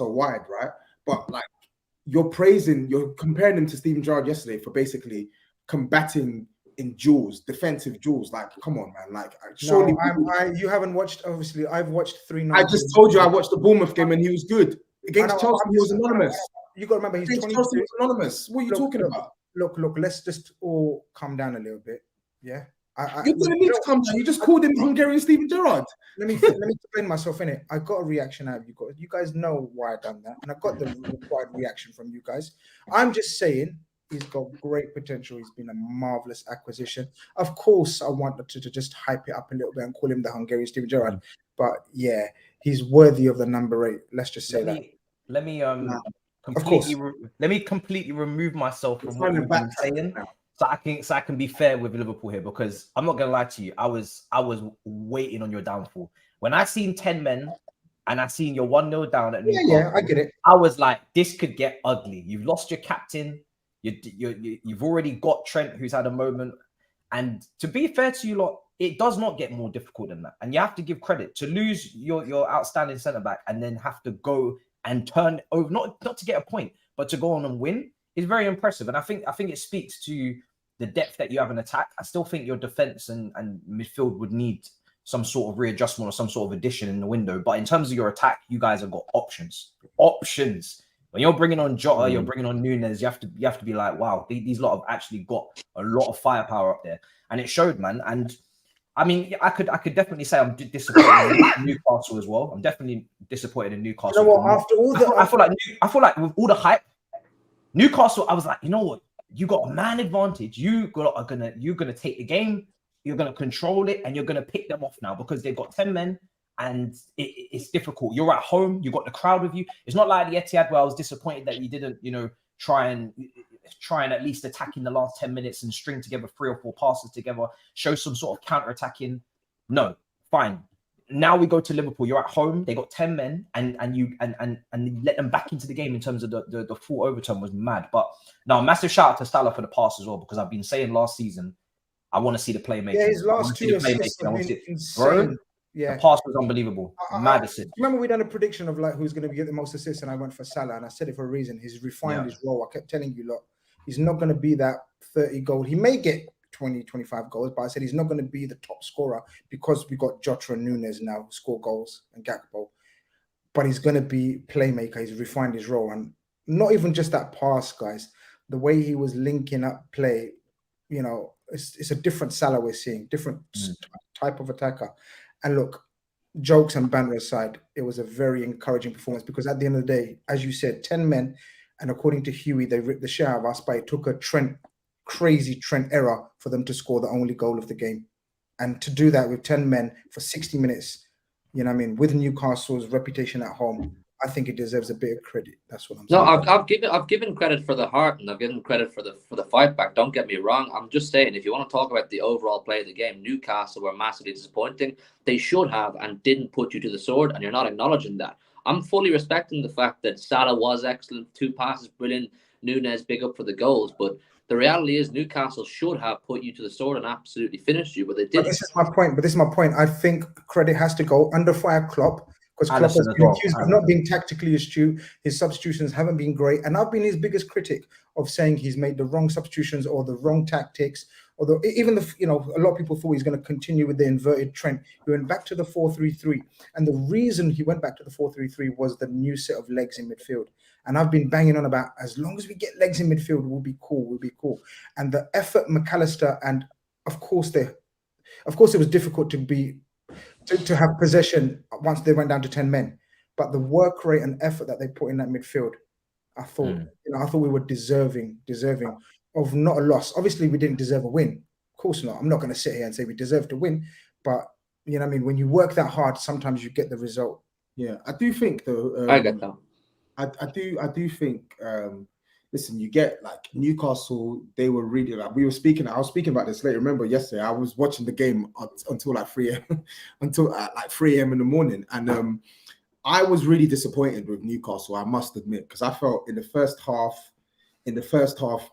[SPEAKER 3] wide, right? But like, you're comparing him to Steven Gerrard yesterday for basically combating in duels, defensive duels. Like, come on, man. Like, surely
[SPEAKER 6] you haven't watched. Obviously, I've watched 3
[SPEAKER 3] I just told you I watched the Bournemouth game and he was good against Chelsea. He was anonymous.
[SPEAKER 6] You got to remember, he's 22.
[SPEAKER 3] Chelsea was anonymous. What are you talking about?
[SPEAKER 6] Look, let's just all calm down a little bit. Yeah.
[SPEAKER 3] You didn't need to calm down. You just called him Hungarian Steven Gerrard.
[SPEAKER 6] Let me explain myself in it. I got a reaction out of you guys. You guys know why I done that, and I got the required reaction from you guys. I'm just saying he's got great potential. He's been a marvelous acquisition. Of course, I wanted to just hype it up a little bit and call him the Hungarian Steven Gerrard. But yeah, he's worthy of the number 8. Let's just say that.
[SPEAKER 2] Let me completely remove myself from what you've been saying, so I can be fair with Liverpool here, because I'm not gonna lie to you. I was waiting on your downfall when I seen 10 men and I seen you're 1-0 down at Newcastle.
[SPEAKER 6] Yeah, I get it.
[SPEAKER 2] I was like, this could get ugly. You've lost your captain. You've already got Trent, who's had a moment. And to be fair to you lot, it does not get more difficult than that. And you have to give credit to lose your outstanding centre back and then have to go and turn over, not to get a point, but to go on and win, is very impressive. And I think it speaks to the depth that you have in attack. I still think your defense and midfield would need some sort of readjustment or some sort of addition in the window. But in terms of your attack, you guys have got options. When you're bringing on Jota, you're bringing on Nunez, you have to be like, wow, these lot have actually got a lot of firepower up there. And it showed, man. And I mean, I could definitely say I'm disappointed in Newcastle as well. I'm definitely disappointed in Newcastle.
[SPEAKER 6] You know what? After all
[SPEAKER 2] I feel like with all the hype, Newcastle, I was like, you know what? You got a man advantage. You're gonna take the game. You're gonna control it, and you're gonna pick them off now because they've got 10 men, and it's difficult. You're at home. You got the crowd with you. It's not like the Etihad where I was disappointed that you didn't, try and at least attack in the last 10 minutes and string together 3 or 4 passes together, show some sort of counter-attacking. No, fine. Now we go to Liverpool. You're at home. They got 10 men, and you let them back into the game in terms of the full overtime was mad. But now, massive shout out to Salah for the pass as well, because I've been saying last season, I want to see the playmaking.
[SPEAKER 6] Yeah, his last 2 assists have been insane. Yeah,
[SPEAKER 2] the pass was unbelievable. Mad assist.
[SPEAKER 6] Remember, we done a prediction of like who's going to get the most assists, and I went for Salah, and I said it for a reason. He's refined his role. I kept telling you, look, he's not going to be that 30 goal. He may get 20, 25 goals, but I said he's not going to be the top scorer because we got Jota and Nunez now who score goals, and Gakpo. But he's going to be playmaker. He's refined his role, and not even just that pass, guys. The way he was linking up play, it's a different Salah we're seeing, different type of attacker. And look, jokes and banter aside, it was a very encouraging performance because at the end of the day, as you said, 10 men, and according to Hughie, they ripped the shit out of us, but it took a crazy Trent error for them to score the only goal of the game. And to do that with 10 men for 60 minutes, you know what I mean, with Newcastle's reputation at home, I think it deserves a bit of credit. That's what I'm saying.
[SPEAKER 5] No, I've given credit for the heart and I've given credit for the fight back. Don't get me wrong. I'm just saying, if you want to talk about the overall play of the game, Newcastle were massively disappointing. They should have and didn't put you to the sword, and you're not acknowledging that. I'm fully respecting the fact that Salah was excellent, 2 passes, brilliant. Nunez, big up for the goals, but the reality is Newcastle should have put you to the sword and absolutely finished you, but they didn't.
[SPEAKER 6] But this is my point. I think credit has to go under fire Klopp. Because Klopp has been accused of not being tactically astute. His substitutions haven't been great. And I've been his biggest critic of saying he's made the wrong substitutions or the wrong tactics. Although even a lot of people thought he's going to continue with the inverted Trent. He went back to the 4-3-3. And the reason he went back to the 4-3-3 was the new set of legs in midfield. And I've been banging on about, as long as we get legs in midfield, we'll be cool. And the effort McAllister, and of course it was difficult to have possession once they went down to 10 men, but the work rate and effort that they put in that midfield, I thought, I thought we were deserving of not a loss. Obviously, we didn't deserve a win. Of course not. I'm not going to sit here and say we deserve to win, but you know what I mean. When you work that hard, sometimes you get the result.
[SPEAKER 3] Yeah, I do think though.
[SPEAKER 5] I get that.
[SPEAKER 3] I do think. Listen, you get like Newcastle, they were really like I was speaking about this later. Remember yesterday, I was watching the game until like 3 a.m. until like 3 a.m. in the morning. And I was really disappointed with Newcastle, I must admit, because I felt in the first half, I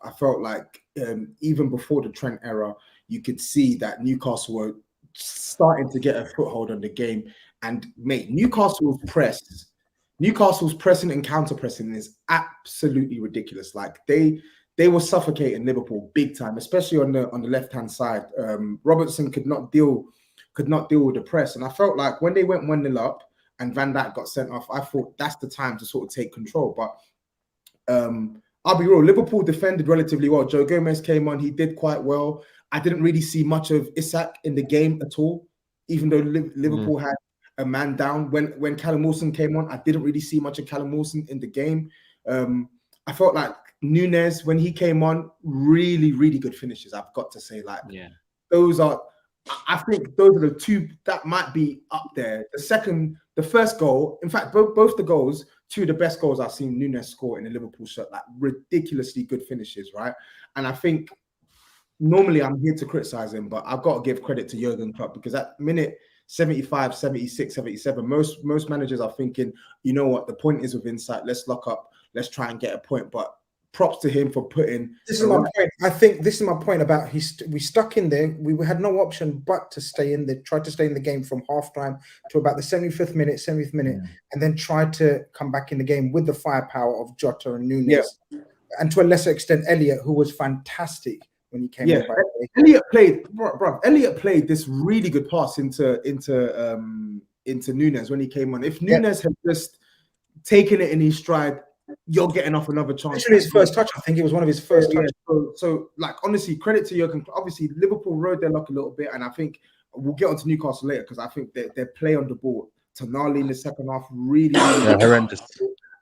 [SPEAKER 3] felt like even before the Trent era, you could see that Newcastle were starting to get a foothold on the game. And mate, Newcastle's pressing and counter pressing is absolutely ridiculous. Like they were suffocating Liverpool big time, especially on the left hand side. Robertson could not deal with the press, and I felt like when they went 1-0 up and Van Dijk got sent off, I thought that's the time to sort of take control. But I'll be real, Liverpool defended relatively well. Joe Gomez came on, he did quite well. I didn't really see much of Isak in the game at all, even though Liverpool had a man down. When Callum Wilson came on, I didn't really see much of Callum Wilson in the game. I felt like Nunez, when he came on, really, really good finishes. I've got to say, like, I think those are the two that might be up there. The first goal, in fact, both the goals, two of the best goals I've seen Nunez score in a Liverpool shirt, like ridiculously good finishes, right? And I think normally I'm here to criticize him, but I've got to give credit to Jurgen Klopp, because at minute 75, 76, 77, most managers are thinking, you know what, the point is with insight, let's lock up, let's try and get a point. But props to him for putting.
[SPEAKER 6] This is my point. I think this is my point about we stuck in there. We had no option but to stay in there, try to stay in the game from halftime to about the 70th minute, and then try to come back in the game with the firepower of Jota and Nunez, and to a lesser extent Elliott, who was fantastic when he came in.
[SPEAKER 3] Elliott played this really good pass into Nunez when he came on. If Nunez had just taken it in his stride, you're getting off another chance.
[SPEAKER 6] Actually, his first touch, I think it was one of his first touches.
[SPEAKER 3] So, like, honestly, credit to Jurgen. Obviously, Liverpool rode their luck a little bit, and I think we'll get onto Newcastle later, because I think their play on the ball, Tonali in the second half, really
[SPEAKER 4] horrendous.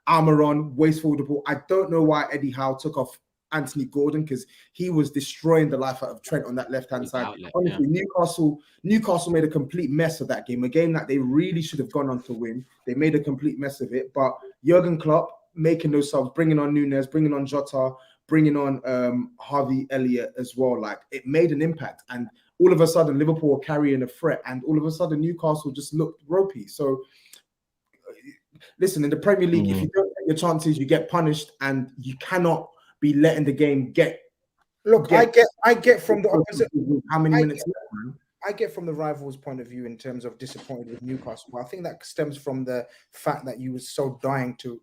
[SPEAKER 3] Almiron, wasteful with the ball. I don't know why Eddie Howe took off Anthony Gordon, because he was destroying the life out of Trent on that left-hand side. Honestly, Newcastle made a complete mess of that game, a game that they really should have gone on to win. They made a complete mess of it, but Jurgen Klopp making those subs, bringing on Nunez, bringing on Jota, bringing on Harvey Elliott as well, like, it made an impact. And all of a sudden, Liverpool were carrying a threat, and all of a sudden, Newcastle just looked ropey. So, listen, in the Premier League, if you don't get your chances, you get punished, and you cannot be letting the game get.
[SPEAKER 6] Look, I get from the opposite.
[SPEAKER 3] How many minutes left, man?
[SPEAKER 6] I get from the rivals' point of view in terms of disappointed with Newcastle. I think that stems from the fact that you were so dying to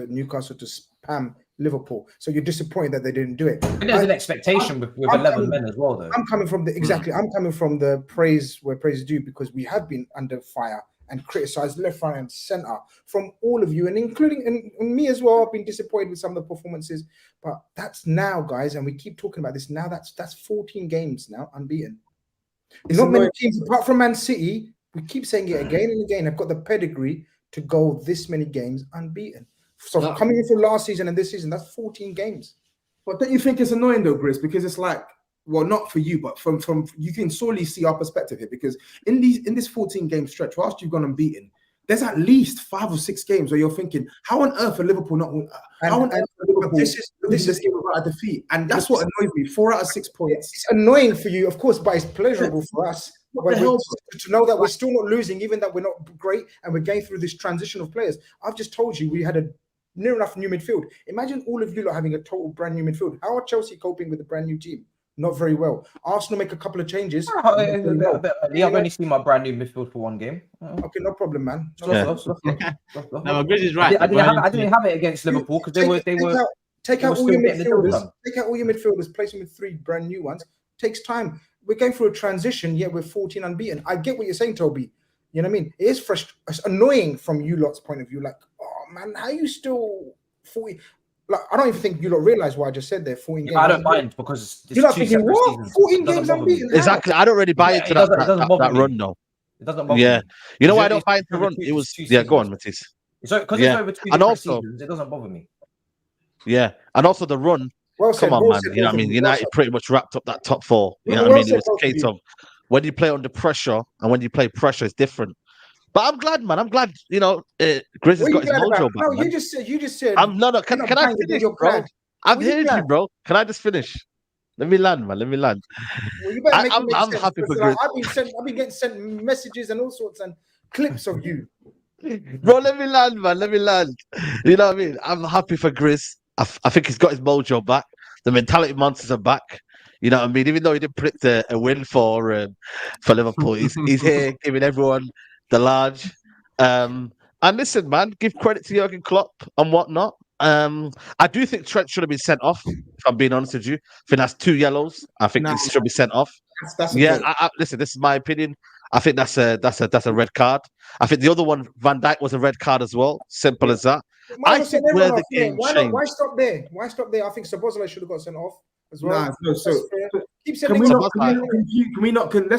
[SPEAKER 6] Newcastle to spam Liverpool, so you're disappointed that they didn't do it.
[SPEAKER 2] And there's an expectation with 11 men as well, though.
[SPEAKER 6] I'm coming from I'm coming from the praise where praise is due, because we have been under fire and criticized left, right, and center from all of you, and including and me as well. I've been disappointed with some of the performances, but that's now, guys, and we keep talking about this now. That's 14 games now unbeaten. There's not many teams apart from Man City We keep saying it again and again. I've got the pedigree to go this many games unbeaten. So coming in from last season and this season, that's 14 games.
[SPEAKER 3] But don't you think it's annoying though, Grizz? Because it's like, well, not for you, but from you can sorely see our perspective here. Because in this 14-game stretch, whilst you've gone unbeaten, there's at least 5 or 6 games where you're thinking, how on earth are Liverpool not? How on earth are Liverpool this is game without a defeat? And that's what annoys me. 4 out of 6 points.
[SPEAKER 6] It's annoying for you, of course, but it's pleasurable for us. To know that we're still not losing, even that we're not great, and we're going through this transition of players. I've just told you we had a near enough new midfield. Imagine all of you lot having a total brand new midfield. How are Chelsea coping with a brand new team? Not very well. Arsenal make a couple of changes.
[SPEAKER 2] Yeah, I've only seen my brand new midfield for 1 game.
[SPEAKER 6] Okay, no problem, man.
[SPEAKER 1] No, Grizz is right.
[SPEAKER 2] I didn't have it against Liverpool because they were.
[SPEAKER 6] Take out all your midfielders. Take out all your midfielders. Place them with 3 brand new ones. Takes time. We're going through a transition. Yet we're 14 unbeaten. I get what you're saying, Toby. You know what I mean? It is frustrating. It's annoying from you lot's point of view. Like, oh man, how you still 40? Like, I don't even think you lot realize what I just said there. 14 games.
[SPEAKER 2] I don't mind because
[SPEAKER 6] you're not thinking what? 14 games unbeaten.
[SPEAKER 4] Exactly. I don't really buy into that run though.
[SPEAKER 2] It doesn't bother me.
[SPEAKER 4] You know why I don't buy into the run? It was go on, Matisse.
[SPEAKER 2] So because it's over 2 different seasons, it doesn't bother me.
[SPEAKER 4] Yeah, and also the run.
[SPEAKER 6] Well
[SPEAKER 4] come on, man. You know what I mean? United pretty much wrapped up that top 4. You know what I mean? It was a case of when you play under pressure and when you play pressure, it's different. But I'm glad, man. I'm glad, you know, Grizz has got his mojo back.
[SPEAKER 6] No, you just said.
[SPEAKER 4] No. Can I finish, bro? I'm hearing you, bro. Can I just finish? Let me land, man. Let me land.
[SPEAKER 6] Well, you better
[SPEAKER 4] I'm happy for Grizz.
[SPEAKER 6] I've been getting sent messages and all sorts and clips of you.
[SPEAKER 4] Bro, let me land, man. Let me land. You know what I mean? I'm happy for Grizz. I think he's got his mojo back. The mentality monsters are back. You know what I mean? Even though he didn't predict a win for Liverpool, he's here giving everyone the large. And listen, man, give credit to Jurgen Klopp and whatnot. I do think Trent should have been sent off, if I'm being honest with you. I think that's 2 yellows. I think he should be sent off. Listen, this is my opinion. I think that's a red card. I think the other one, Van Dijk, was a red card as well. Simple as that. I think where the game changed.
[SPEAKER 6] Why stop there? Why stop there? I think Szoboszlai should have got sent off as well.
[SPEAKER 3] Keep sending let's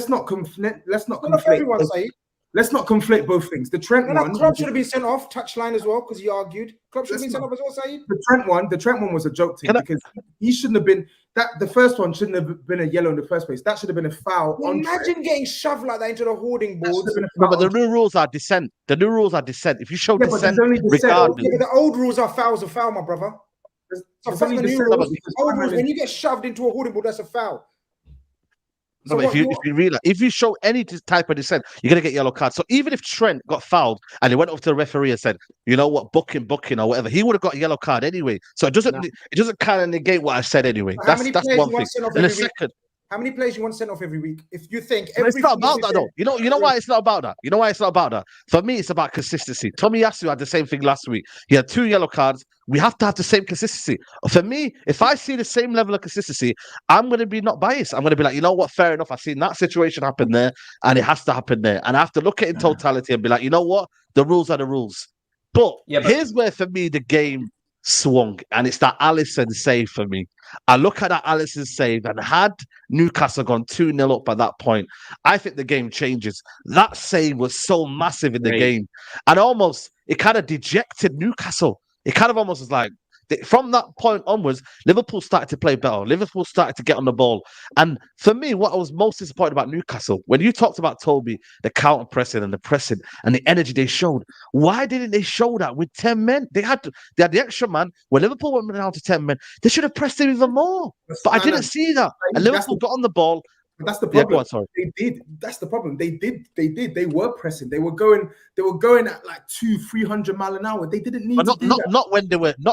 [SPEAKER 3] not conflate. Let's not conflate both things. The Trent one.
[SPEAKER 6] Klopp should have been sent off touchline as well because he argued. Klopp should have been sent off as well, Saeed.
[SPEAKER 3] The Trent one was a joke to him because he shouldn't have been that. The first one shouldn't have been a yellow in the first place. That should have been a foul.
[SPEAKER 6] Imagine getting shoved like that into the hoarding boards.
[SPEAKER 4] But the new rules are dissent. The new rules are dissent. If you show dissent, regardless.
[SPEAKER 6] The old rules are fouls, a foul, my brother. The new rules, old rules, when you get shoved into a hoarding board, that's a foul.
[SPEAKER 4] So if you realize, if you show any type of dissent, you're gonna get yellow cards. So even if Trent got fouled and he went up to the referee and said, "You know what, booking or whatever," he would have got a yellow card anyway. So it doesn't kind of negate what I said anyway. That's one thing. And the second,
[SPEAKER 6] how many players you want sent off every week? If you think
[SPEAKER 4] it's not about that though. You know why it's not about that. You know why it's not about that. For me, it's about consistency. Tomiyasu had the same thing last week. He had 2 yellow cards. We have to have the same consistency. For me, if I see the same level of consistency, I'm going to be not biased. I'm going to be like, you know what? Fair enough. I've seen that situation happen there, and it has to happen there. And I have to look at it in totality and be like, you know what? The rules are the rules. But here's where, for me, the game swung, and it's that Alisson save for me. I look at that Alisson save, and had Newcastle gone 2-0 up at that point, I think the game changes. That save was so massive in the game, and it kind of dejected Newcastle. It kind of almost was like, from that point onwards, Liverpool started to play better. Liverpool started to get on the ball. And for me, what I was most disappointed about Newcastle, when you talked about Toby, the counter-pressing and the pressing and the energy they showed, why didn't they show that with 10 men? They had the extra man. When Liverpool went down to 10 men, they should have pressed him even more. But I didn't see that. And Liverpool got on the ball.
[SPEAKER 3] But that's the problem. They did. That's the problem. They did. They were pressing. They were going at like 200-300 miles an hour. They didn't need to do that.
[SPEAKER 4] Not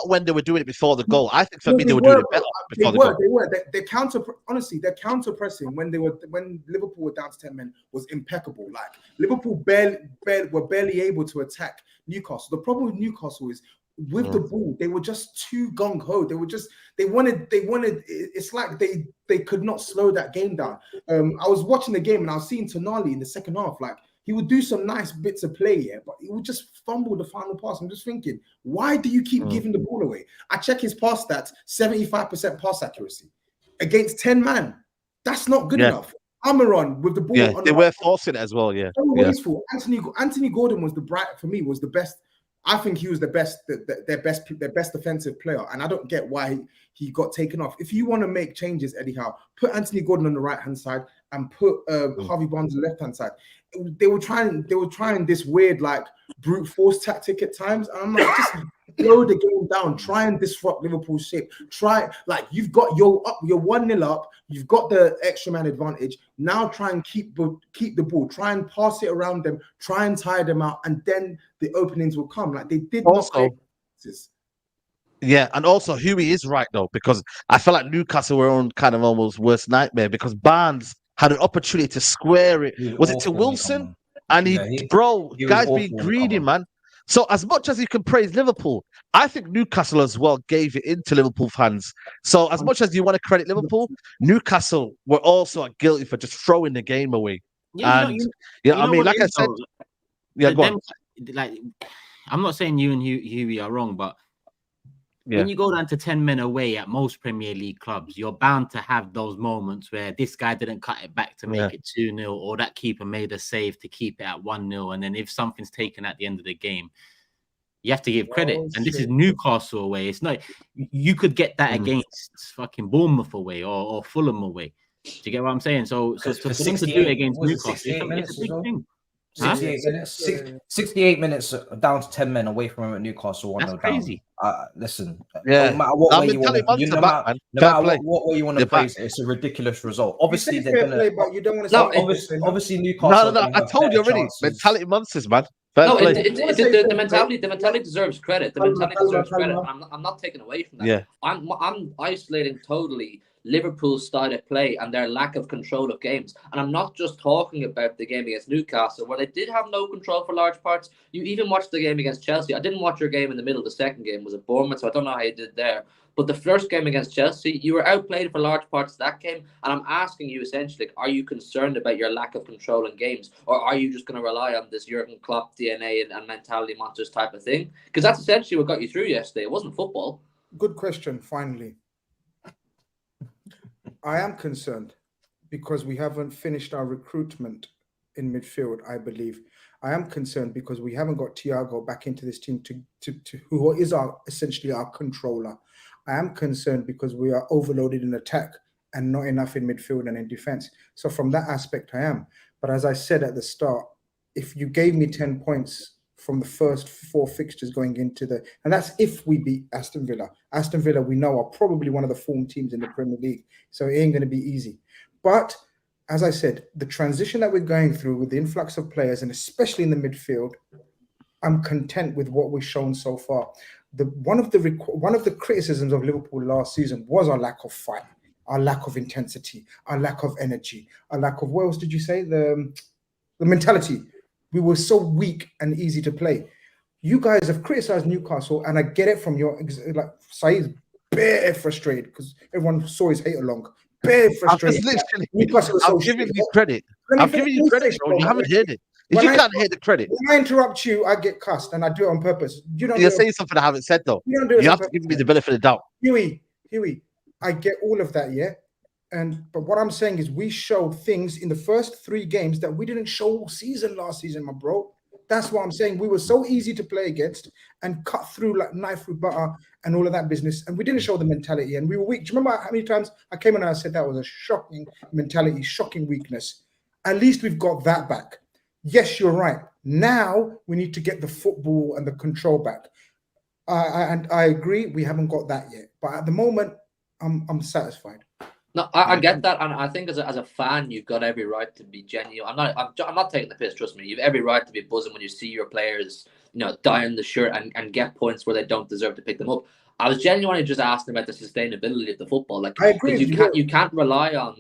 [SPEAKER 4] when they were doing it before the goal. I think for me they were doing it better before the goal.
[SPEAKER 3] They were. Their counter pressing when Liverpool were down to 10 men was impeccable. Like Liverpool were barely able to attack Newcastle. The problem with Newcastle is, with the ball, they were just too gung-ho. They wanted. It's like they could not slow that game down. I was watching the game and I was seeing Tonali in the second half. Like, he would do some nice bits of play here, but he would just fumble the final pass. I'm just thinking, why do you keep giving the ball away? I check his pass stats, 75% pass accuracy against 10 man. That's not good enough. Almiron with the ball.
[SPEAKER 4] Yeah,
[SPEAKER 3] on
[SPEAKER 4] they
[SPEAKER 3] the
[SPEAKER 4] were forcing it as well. Yeah,
[SPEAKER 3] so wasteful. Anthony Gordon was for me was the best. I think he was the best, their best defensive player, and I don't get why he got taken off. If you want to make changes, Eddie Howe, put Anthony Gordon on the right hand side and put Harvey Barnes on the left hand side. They were trying this weird like brute force tactic at times. And I'm like, just slow the game down. Try and disrupt Liverpool's shape. Try like you've got your 1-0 up. You've got the extra man advantage. Now try and keep the ball. Try and pass it around them. Try and tire them out, and then the openings will come. Like they did
[SPEAKER 4] also. Yeah, and also Hughie is right though, because I feel like Newcastle were on kind of almost worst nightmare because Barnes had an opportunity to square it. Was it to Wilson? And he guys being greedy, man. So as much as you can praise Liverpool, I think Newcastle as well gave it into Liverpool fans. So as much as you want to credit Liverpool, Newcastle were also guilty for just throwing the game away.
[SPEAKER 1] Yeah,
[SPEAKER 4] and I mean, like I said, go on.
[SPEAKER 1] Like, I'm not saying you and Hughie are wrong, but when you go down to 10 men away at most Premier League clubs, you're bound to have those moments where this guy didn't cut it back to make it 2-0, or that keeper made a save to keep it at 1-0. And then if something's taken at the end of the game, you have to give credit. And this is Newcastle away. It's not, you could get that against fucking Bournemouth away or Fulham away. Do you get what I'm saying? So for them to do it against Newcastle, it's a big thing.
[SPEAKER 2] 68 minutes down to 10 men away from him at Newcastle.
[SPEAKER 1] That's crazy.
[SPEAKER 2] Listen,
[SPEAKER 4] no
[SPEAKER 2] matter what way you want to praise it, it's a ridiculous result. Obviously, they're gonna.
[SPEAKER 3] But you don't want to
[SPEAKER 2] obviously, Newcastle.
[SPEAKER 4] No, I told you already. Mentality monsters, man.
[SPEAKER 5] The mentality deserves credit. The mentality deserves credit. I'm not taking away from that.
[SPEAKER 4] Yeah.
[SPEAKER 5] I'm isolating totally Liverpool's style of play and their lack of control of games. And I'm not just talking about the game against Newcastle, where they did have no control for large parts. You even watched the game against Chelsea. I didn't watch your game in the middle. The second game was at Bournemouth, so I don't know how you did there. But the first game against Chelsea, you were outplayed for large parts of that game. And I'm asking you essentially, are you concerned about your lack of control in games? Or are you just going to rely on this Jurgen Klopp DNA and mentality monsters type of thing? Because that's essentially what got you through yesterday. It wasn't football.
[SPEAKER 3] Good question, finally. I am concerned because we haven't finished our recruitment in midfield, I believe. I am concerned because we haven't got Thiago back into this team to who is essentially our controller. I am concerned because we are overloaded in attack and not enough in midfield and in defense. So from that aspect, I am. But as I said at the start, if you gave me 10 points from the first 4 fixtures going into and that's if we beat Aston Villa. Aston Villa, we know, are probably one of the form teams in the Premier League, so it ain't going to be easy. But as I said, the transition that we're going through with the influx of players, and especially in the midfield, I'm content with what we've shown so far. One of the criticisms of Liverpool last season was our lack of fight, our lack of intensity, our lack of energy, our lack of, what else did you say? The mentality. We were so weak and easy to play. You guys have criticized Newcastle, and I get it from your, like, Saeed's bare frustrated because everyone saw his hate along. Bare frustrated.
[SPEAKER 4] I'm giving you credit. I'm giving you credit, bro. You haven't heard it. If you can't hear the credit.
[SPEAKER 3] When I interrupt you, I get cussed, and I do it on purpose.
[SPEAKER 4] You're saying something I haven't said, though. You have to give me the benefit of the doubt.
[SPEAKER 3] Hughie, I get all of that, yeah? But what I'm saying is we showed things in the first 3 games that we didn't show all season last season, my bro. That's what I'm saying. We were so easy to play against and cut through like knife through butter and all of that business. And we didn't show the mentality, and we were weak. Do you remember how many times I came on and I said that was a shocking mentality, shocking weakness? At least we've got that back. Yes, you're right. Now we need to get the football and the control back. And I agree, we haven't got that yet. But at the moment, I'm satisfied.
[SPEAKER 5] No, I get that, and I think as a fan, you've got every right to be genuine. I'm not taking the piss. Trust me, you've every right to be buzzing when you see your players, die in the shirt and get points where they don't deserve to pick them up. I was genuinely just asking about the sustainability of the football. Like,
[SPEAKER 3] I agree.
[SPEAKER 5] You can't rely on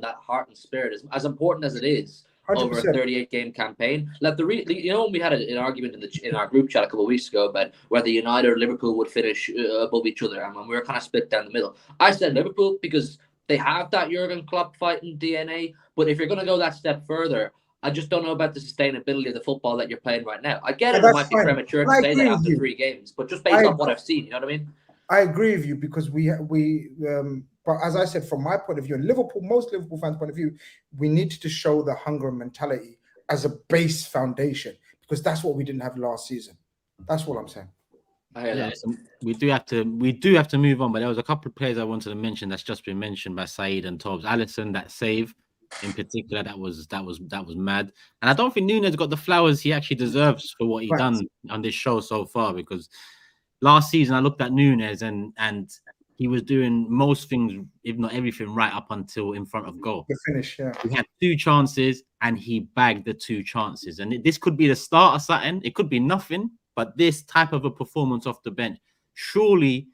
[SPEAKER 5] that heart and spirit as important as it is. 100%. Over a 38-game campaign. Like when we had an argument in our group chat a couple of weeks ago about whether United or Liverpool would finish above each other, and when we were kind of split down the middle, I said Liverpool because they have that Jurgen Klopp fighting DNA. But if you're going to go that step further, I just don't know about the sustainability of the football that you're playing right now. I get it might be premature to say that after 3 games, but just based on what I've seen, you know what I mean?
[SPEAKER 3] I agree with you because
[SPEAKER 6] But as I said, from my point of view, and Liverpool, most Liverpool fans' point of view, we need to show the hunger and mentality as a base foundation, because that's what we didn't have last season. That's what I'm saying.
[SPEAKER 1] Yeah, we do have to move on, but there was a couple of players I wanted to mention that's just been mentioned by SAEED and TOBS. Alisson, that save in particular, that was mad. And I don't think Nunez got the flowers he actually deserves for what he done on this show so far, because last season I looked at Nunez and he was doing most things, if not everything, right up until in front of goal.
[SPEAKER 6] The finish, yeah.
[SPEAKER 1] He had 2 chances and he bagged the 2 chances. And this could be the start of something. It could be nothing. But this type of a performance off the bench, surely,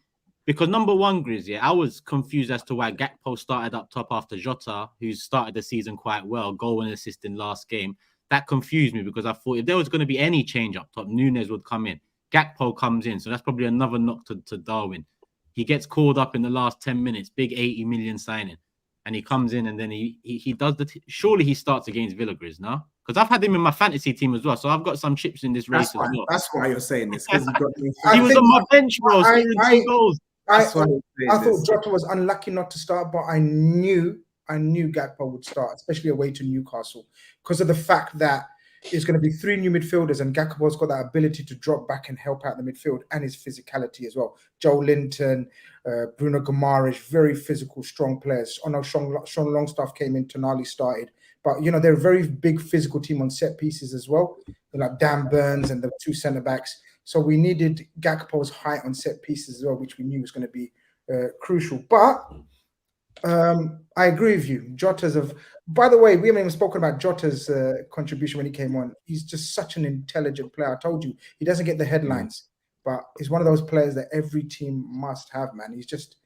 [SPEAKER 1] because number one, GRIZZ, yeah, I was confused as to why Gakpo started up top after Jota, who started the season quite well, goal and assist in last game. That confused me because I thought if there was going to be any change up top, Nunez would come in. Gakpo comes in, so that's probably another knock to Darwin. He gets called up in the last 10 minutes, big 80 million signing, and he comes in and then he does surely he starts against Villa, GRIZZ, no? Because I've had him in my fantasy team as well, so I've got some chips in this race as well.
[SPEAKER 3] That's why you're saying this. He
[SPEAKER 1] was on my bench, bro, scoring 2 goals.
[SPEAKER 6] I thought Jota was unlucky not to start, but I knew Gakpo would start, especially away to Newcastle, because of the fact that it's going to be 3 new midfielders, and Gakpo's got that ability to drop back and help out the midfield, and his physicality as well. Joe Linton, Bruno Guimaraes, very physical, strong players. I know Sean Longstaff came in, Tonali started. But, you know, they're a very big physical team on set pieces as well. Like Dan Burns and the 2 centre-backs. So we needed Gakpo's height on set pieces as well, which we knew was going to be crucial. But I agree with you. By the way, we haven't even spoken about Jota's contribution when he came on. He's just such an intelligent player. I told you, he doesn't get the headlines. But he's one of those players that every team must have, man. He's just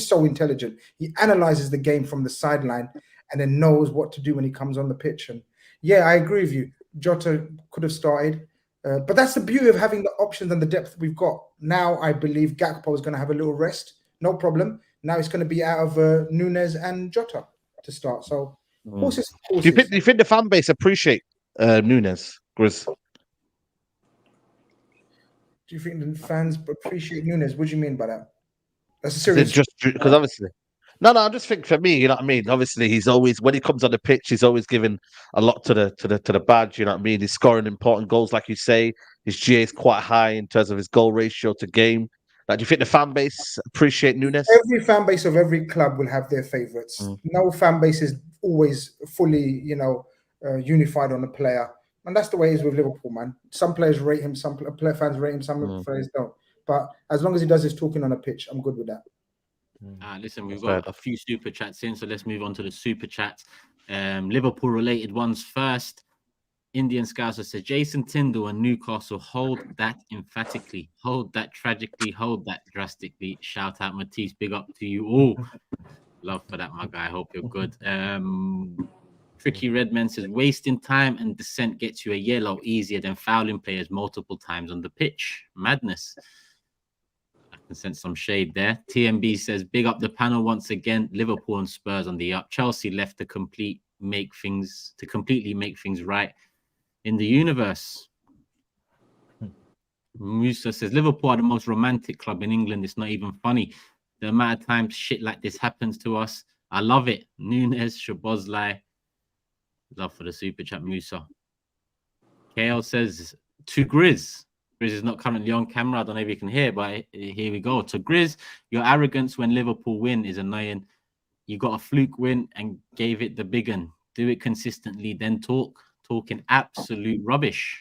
[SPEAKER 6] so intelligent. He analyzes the game from the sideline and then knows what to do when he comes on the pitch. And yeah, I agree with you. Jota could have started. But that's the beauty of having the options and the depth we've got. Now I believe Gakpo is going to have a little rest. No problem. Now it's going to be out of Nunez and Jota to start. So horses.
[SPEAKER 4] Do you think the fan base appreciate Nunez, GRIZZ?
[SPEAKER 6] Do you think the fans appreciate Nunez? What do you mean by that? That's a serious.
[SPEAKER 4] Just because obviously. No, I just think for me, you know what I mean? Obviously, he's always, when he comes on the pitch, he's always giving a lot to the badge, you know what I mean? He's scoring important goals, like you say. His GA is quite high in terms of his goal ratio to game. Like, do you think the fan base appreciate Nunez?
[SPEAKER 6] Every fan base of every club will have their favourites. No fan base is always fully, unified on a player. And that's the way it is with Liverpool, man. Some players rate him, some fans rate him, some players don't. But as long as he does his talking on a pitch, I'm good with that.
[SPEAKER 1] Listen, we've got a few super chats in, so let's move on to the super chats. Liverpool related ones first. Indian Scouser says Jason Tindall and Newcastle hold that emphatically, hold that tragically, hold that drastically. Shout out Matisse, big up to you all. Love for that, my guy. Hope you're good. Tricky Redman says wasting time and descent gets you a yellow easier than fouling players multiple times on the pitch. Madness. can sense some shade there. TMB says, big up the panel once again. Liverpool and Spurs on the up. Chelsea left to completely make things right in the universe. Musa says, Liverpool are the most romantic club in England. It's not even funny. The amount of times shit like this happens to us. I love it. Nunez, Shabozlai. Love for the super chat, Musa. KL says, to GRIZZ. GRIZZ is not currently on camera. I don't know if you can hear, but here we go. To GRIZZ, your arrogance when Liverpool win is annoying. You got a fluke win and gave it the big one. Do it consistently, then talking absolute rubbish.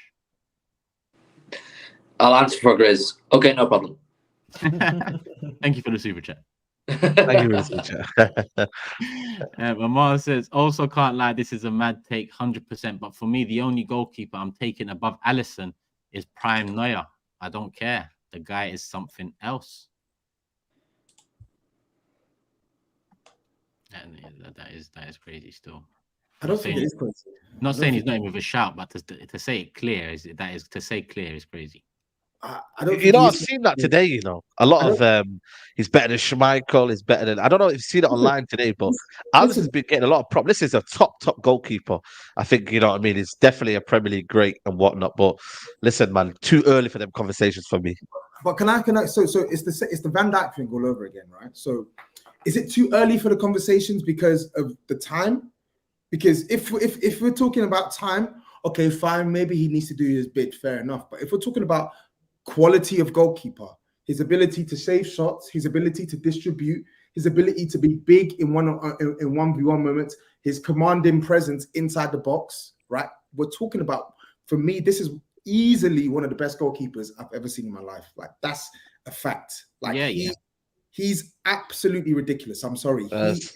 [SPEAKER 5] I'll answer for GRIZZ. Okay, no problem.
[SPEAKER 1] Thank you for the super chat.
[SPEAKER 4] Thank you for the super chat.
[SPEAKER 1] Mamar says, also can't lie, this is a mad take, 100%. But for me, the only goalkeeper I'm taking above Alisson is Prime Neuer. I don't care. The guy is something else. And that is crazy still.
[SPEAKER 3] I don't think it is crazy.
[SPEAKER 1] Not saying he's not in with a shout, but to say it clear is crazy.
[SPEAKER 4] I've seen that today. You know, a lot of he's better than Schmeichel. He's better than, I don't know if you've seen it online today, but Alisson's been getting a lot of props. This is a top goalkeeper. I think, you know what I mean. He's definitely a Premier League great and whatnot. But listen, man, too early for them conversations for me.
[SPEAKER 3] But can I? So it's the Van Dijk thing all over again, right? So is it too early for the conversations because of the time? Because if we're talking about time, okay, fine, maybe he needs to do his bit, fair enough. But if we're talking about quality of goalkeeper, his ability to save shots, his ability to distribute, his ability to be big in 1v1 moments, his commanding presence inside the box, right? We're talking about, for me, this is easily one of the best goalkeepers I've ever seen in my life. Like, that's a fact. Like, he's absolutely ridiculous. I'm sorry. He is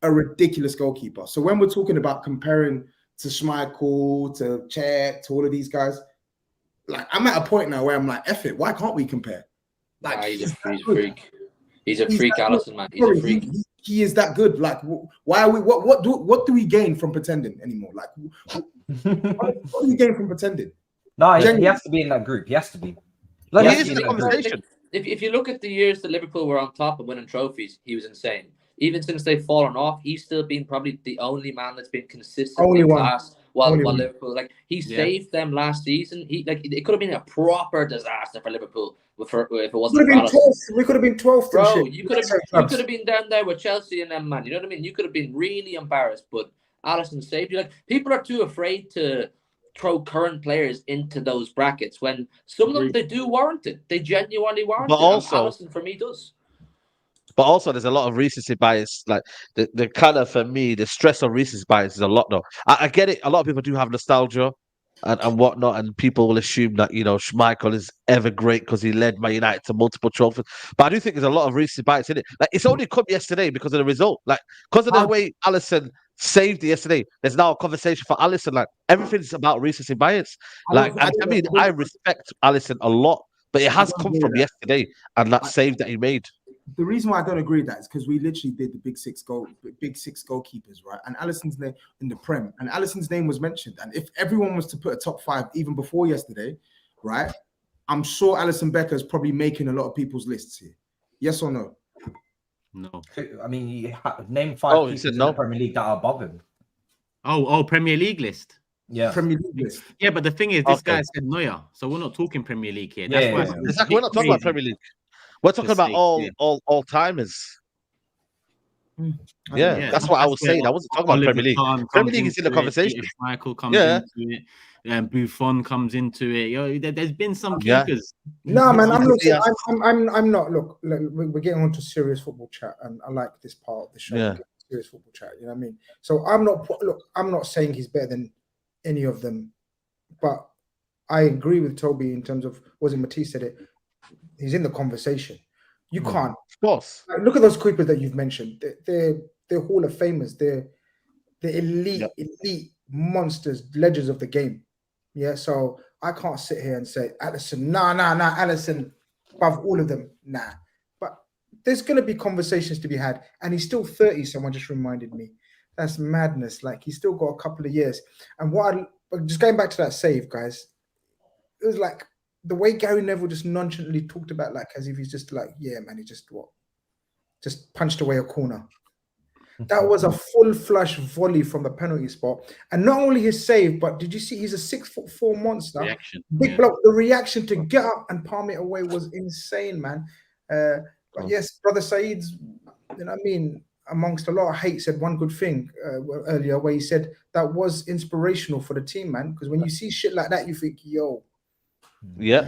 [SPEAKER 3] a ridiculous goalkeeper. So when we're talking about comparing to Schmeichel, to Cech, to all of these guys, like, I'm at a point now where I'm like, F it, why can't we compare? Like,
[SPEAKER 5] he's a freak. He's a freak, Alisson, man. He's a freak.
[SPEAKER 3] He is that good. Like, why are we? What do we gain from pretending anymore? Like, what do we gain from pretending?
[SPEAKER 2] No, he has to be in that group. He has to be.
[SPEAKER 4] Like, he is in the conversation.
[SPEAKER 5] If you look at the years that Liverpool were on top and winning trophies, he was insane. Even since they've fallen off, he's still been probably the only man that's been consistently class while Liverpool. Like, he saved them last season. It could have been a proper disaster for Liverpool if it wasn't for Alisson.
[SPEAKER 3] We could have been 12th.
[SPEAKER 5] Bro, you could have been down there with Chelsea and them, man. You know what I mean? You could have been really embarrassed, but Alisson saved you. Like, people are too afraid to throw current players into those brackets when some of them, they do warrant it. They genuinely warrant it. But also, Alisson, for me, does.
[SPEAKER 4] But also, there's a lot of recency bias. Like, the kind of, for me, the stress of recency bias is a lot, though. I get it. A lot of people do have nostalgia and whatnot, and people will assume that, you know, Schmeichel is ever great because he led Man United to multiple trophies. But I do think there's a lot of recency bias in it. Like, it's only come yesterday because of the result. Like, because of the way Alisson saved it yesterday, there's now a conversation for Alisson. Like, everything's about recency bias. Like, I mean, I respect Alisson a lot, but it has come from yesterday and that save that he made.
[SPEAKER 3] The reason why I don't agree with that is because we literally did the big six goalkeepers, right? And Alisson's name in the Prem, and Alisson's name was mentioned. And if everyone was to put a top 5 even before yesterday, right? I'm sure Alisson Becker is probably making a lot of people's lists here. Yes or no?
[SPEAKER 1] No.
[SPEAKER 2] I mean, name 5 people in the Premier League that are above him.
[SPEAKER 1] Oh, Premier League list.
[SPEAKER 2] Yeah,
[SPEAKER 3] Premier League list.
[SPEAKER 1] Yeah, but the thing is, this guy said Neuer, so we're not talking Premier League here. That's why
[SPEAKER 4] exactly. We're not talking about Premier League. We're talking about all timers. Yeah, that's what I was saying. I wasn't talking about Premier League. Premier League is in the conversation.
[SPEAKER 1] Michael comes into it, and Buffon comes into it. There's been some keepers.
[SPEAKER 6] No, man, I'm not. Look, we're getting on to serious football chat, and I like this part of the show.
[SPEAKER 4] Yeah.
[SPEAKER 6] Serious football chat. You know what I mean? So I'm not saying he's better than any of them, but I agree with Toby in terms of, was it Matisse said it? He's in the conversation. You can't.
[SPEAKER 4] Of course.
[SPEAKER 6] Like, look at those keepers that you've mentioned. They're Hall of Famers. They're elite monsters, legends of the game. Yeah. So I can't sit here and say Alisson. Nah. Alisson above all of them. Nah. But there's gonna be conversations to be had, and he's still 30. Someone just reminded me. That's madness. Like, he's still got a couple of years. And just going back to that save, guys, it was like, the way Gary Neville just nonchalantly talked about, like, as if he's just like, yeah, man, he just punched away a corner. That was a full flush volley from the penalty spot. And not only his save, but did you see he's a 6'4" monster? Big block. The reaction to get up and palm it away was insane, man. But yes, brother Saeed's, you know what I mean, amongst a lot of hate, said one good thing earlier, where he said that was inspirational for the team, man. Because when you see shit like that, you think, yo.
[SPEAKER 4] Yeah,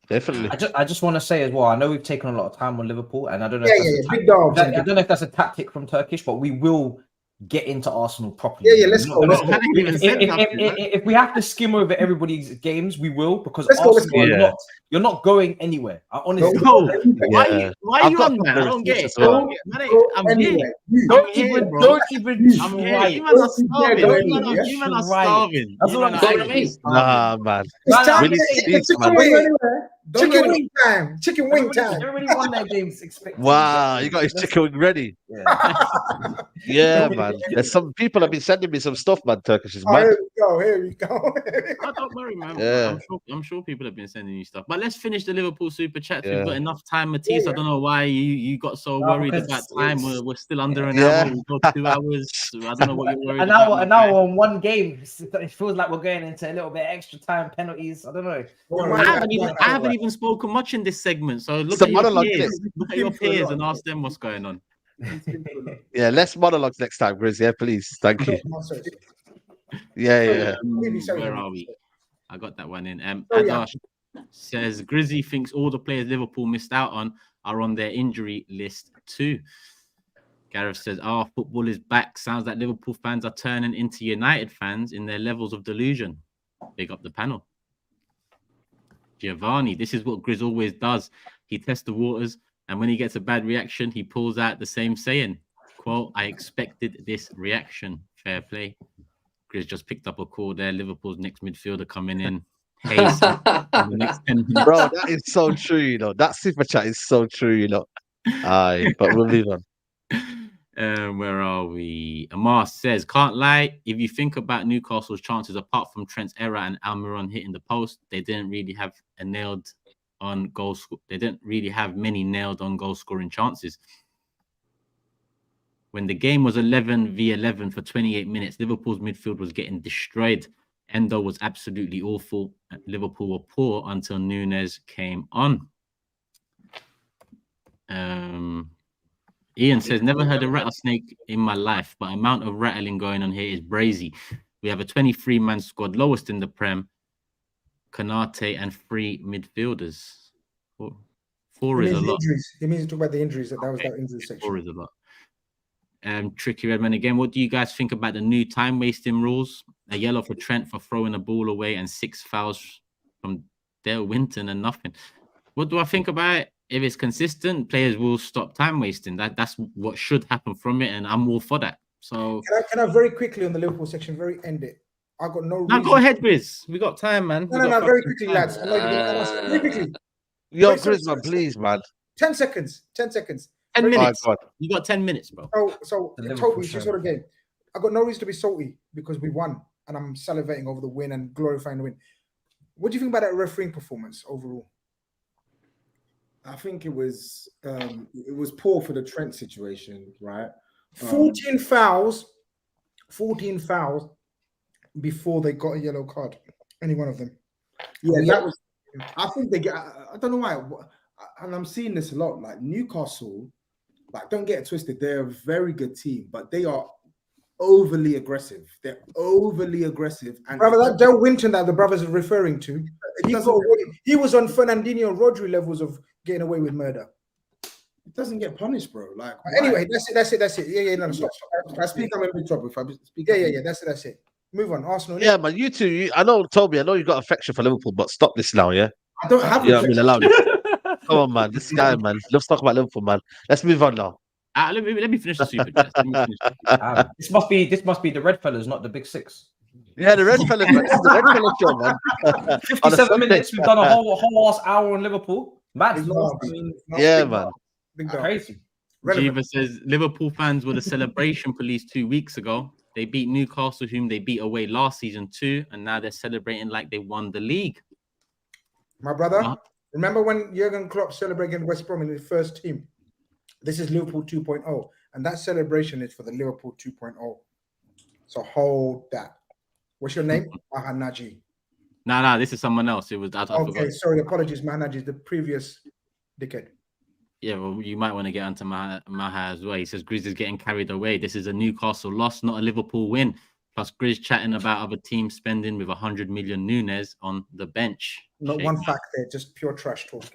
[SPEAKER 4] definitely.
[SPEAKER 2] I just want to say as well, I know we've taken a lot of time on Liverpool, and I don't know
[SPEAKER 6] big dogs.
[SPEAKER 2] I don't know if that's a tactic from Turkish, but we will get into Arsenal properly.
[SPEAKER 6] Yeah, let's go.
[SPEAKER 2] If we have to skim over everybody's games, we will, because Arsenal, you're not going anywhere. I honestly
[SPEAKER 1] why are you on that? I don't get it. I'm here.
[SPEAKER 2] Don't even try.
[SPEAKER 1] You man are starving. You man are starving.
[SPEAKER 2] That's what I'm saying.
[SPEAKER 4] Nah, man.
[SPEAKER 6] Chicken wing time. Chicken wing time.
[SPEAKER 2] Everybody won their games.
[SPEAKER 4] Wow, you got his chicken wing ready. Yeah, man. There's some people have been sending me some stuff, man. Turkish is mad.
[SPEAKER 6] Here we go.
[SPEAKER 1] Don't worry, man. I'm sure people have been sending you stuff. But let's finish the Liverpool super chat. We've got enough time, Matisse. I don't know why you got so worried about time. We're still under an hour. We've got 2 hours. I don't know what you're worried about.
[SPEAKER 2] An hour on one game. It feels like we're going into a little bit extra time, penalties. I don't know.
[SPEAKER 1] I haven't even spoken much in this segment. So look at your peers and ask them what's going on.
[SPEAKER 4] Yeah, less monologues next time, Grizz. Yeah, please. Thank you. Yeah.
[SPEAKER 1] Where are we? I got that one in. Adash says Grizzy thinks all the players Liverpool missed out on are on their injury list too. Gareth says, football is back. Sounds like Liverpool fans are turning into United fans in their levels of delusion. Big up the panel. Giovanni, this is what Grizz always does. He tests the waters, and when he gets a bad reaction, he pulls out the same saying. Quote, I expected this reaction. Fair play. Grizz just picked up a call there. Liverpool's next midfielder coming in. Hey, in the next 10 minutes.
[SPEAKER 4] Bro, that is so true, you know. That super chat is so true, you know. Aye, but we'll move on.
[SPEAKER 1] Where are we? Amar says, can't lie. If you think about Newcastle's chances, apart from Trent's error and Almiron hitting the post, they didn't really have a nailed on goal. They didn't really have many nailed on goal scoring chances. When the game was 11v11 for 28 minutes, Liverpool's midfield was getting destroyed. Endo was absolutely awful. Liverpool were poor until Nunez came on. Ian says, never heard a rattlesnake in my life, but amount of rattling going on here is brazy. We have a 23-man squad, lowest in the Prem. Kanate and 3 midfielders. Four is a lot.
[SPEAKER 6] He means to talk about the injuries. That was that injury section.
[SPEAKER 1] 4 is a lot. Tricky Redman again. What do you guys think about the new time-wasting rules? A yellow for Trent for throwing the ball away and 6 fouls from Dale Winton and nothing. What do I think about it? If it's consistent, players will stop time wasting. That's what should happen from it, and I'm all for that. So
[SPEAKER 6] can I very quickly on the Liverpool section, very end it. I got no reason.
[SPEAKER 1] No, go ahead, Grizz. We got time, man.
[SPEAKER 6] No, very quickly, lads. Very quickly.
[SPEAKER 4] Yo, Grizz, man, please, man.
[SPEAKER 6] 10 seconds. 10 seconds.
[SPEAKER 1] 10 minutes.
[SPEAKER 4] God.
[SPEAKER 1] You got 10 minutes, bro.
[SPEAKER 6] So Toby, just sort of game. I got no reason to be salty because we won, and I'm salivating over the win and glorifying the win. What do you think about that refereeing performance overall?
[SPEAKER 3] I think it was poor for the Trent situation, right?
[SPEAKER 6] 14 fouls before they got a yellow card. Any one of them.
[SPEAKER 3] Yeah, that was. I think they get. I don't know why, and I'm seeing this a lot. Like Newcastle, like don't get it twisted. They're a very good team, but they are overly aggressive. They're overly aggressive. And
[SPEAKER 6] brother, that Dale Winton that the brothers are referring to, he was on Fernandinho Rodri levels of getting away with murder.
[SPEAKER 3] It doesn't get punished, bro. Like
[SPEAKER 6] anyway, that's it. Yeah, no, stop.
[SPEAKER 3] I speak, I'm in big trouble. If I speak,
[SPEAKER 6] yeah, that's it. Move on, Arsenal.
[SPEAKER 4] Yeah, man, you two. I know, Toby. I know you got affection for Liverpool, but stop this now, yeah.
[SPEAKER 3] I don't have.
[SPEAKER 4] Yeah, I mean, allow it. Come on, man. This guy, man. Let's talk about Liverpool, man. Let's move on now.
[SPEAKER 1] Let me finish the super chat.
[SPEAKER 2] This must be the red fellas, not the big 6.
[SPEAKER 4] Yeah, the red fellas. This is the red fellas show, man.
[SPEAKER 2] 57 minutes. We've done a whole ass hour on Liverpool. Mad.
[SPEAKER 4] Yeah, man.
[SPEAKER 2] Crazy.
[SPEAKER 1] Jiva says Liverpool fans were the celebration police 2 weeks ago. They beat Newcastle, whom they beat away last season too, and now they're celebrating like they won the league.
[SPEAKER 6] My brother, remember when Jurgen Klopp celebrated against West Brom in his first team? This is Liverpool 2.0, and that celebration is for the Liverpool 2.0. So hold that. What's your name? Mahanaji.
[SPEAKER 1] No, this is someone else. It was
[SPEAKER 6] okay. Sorry, apologies. Mahanaji is the previous dickhead.
[SPEAKER 1] Yeah, well, you might want to get onto Maha as well. He says Grizz is getting carried away. This is a Newcastle loss, not a Liverpool win. Plus, Grizz chatting about other teams spending with 100 million Nunez on the bench.
[SPEAKER 6] Not one fact there, just pure trash talk.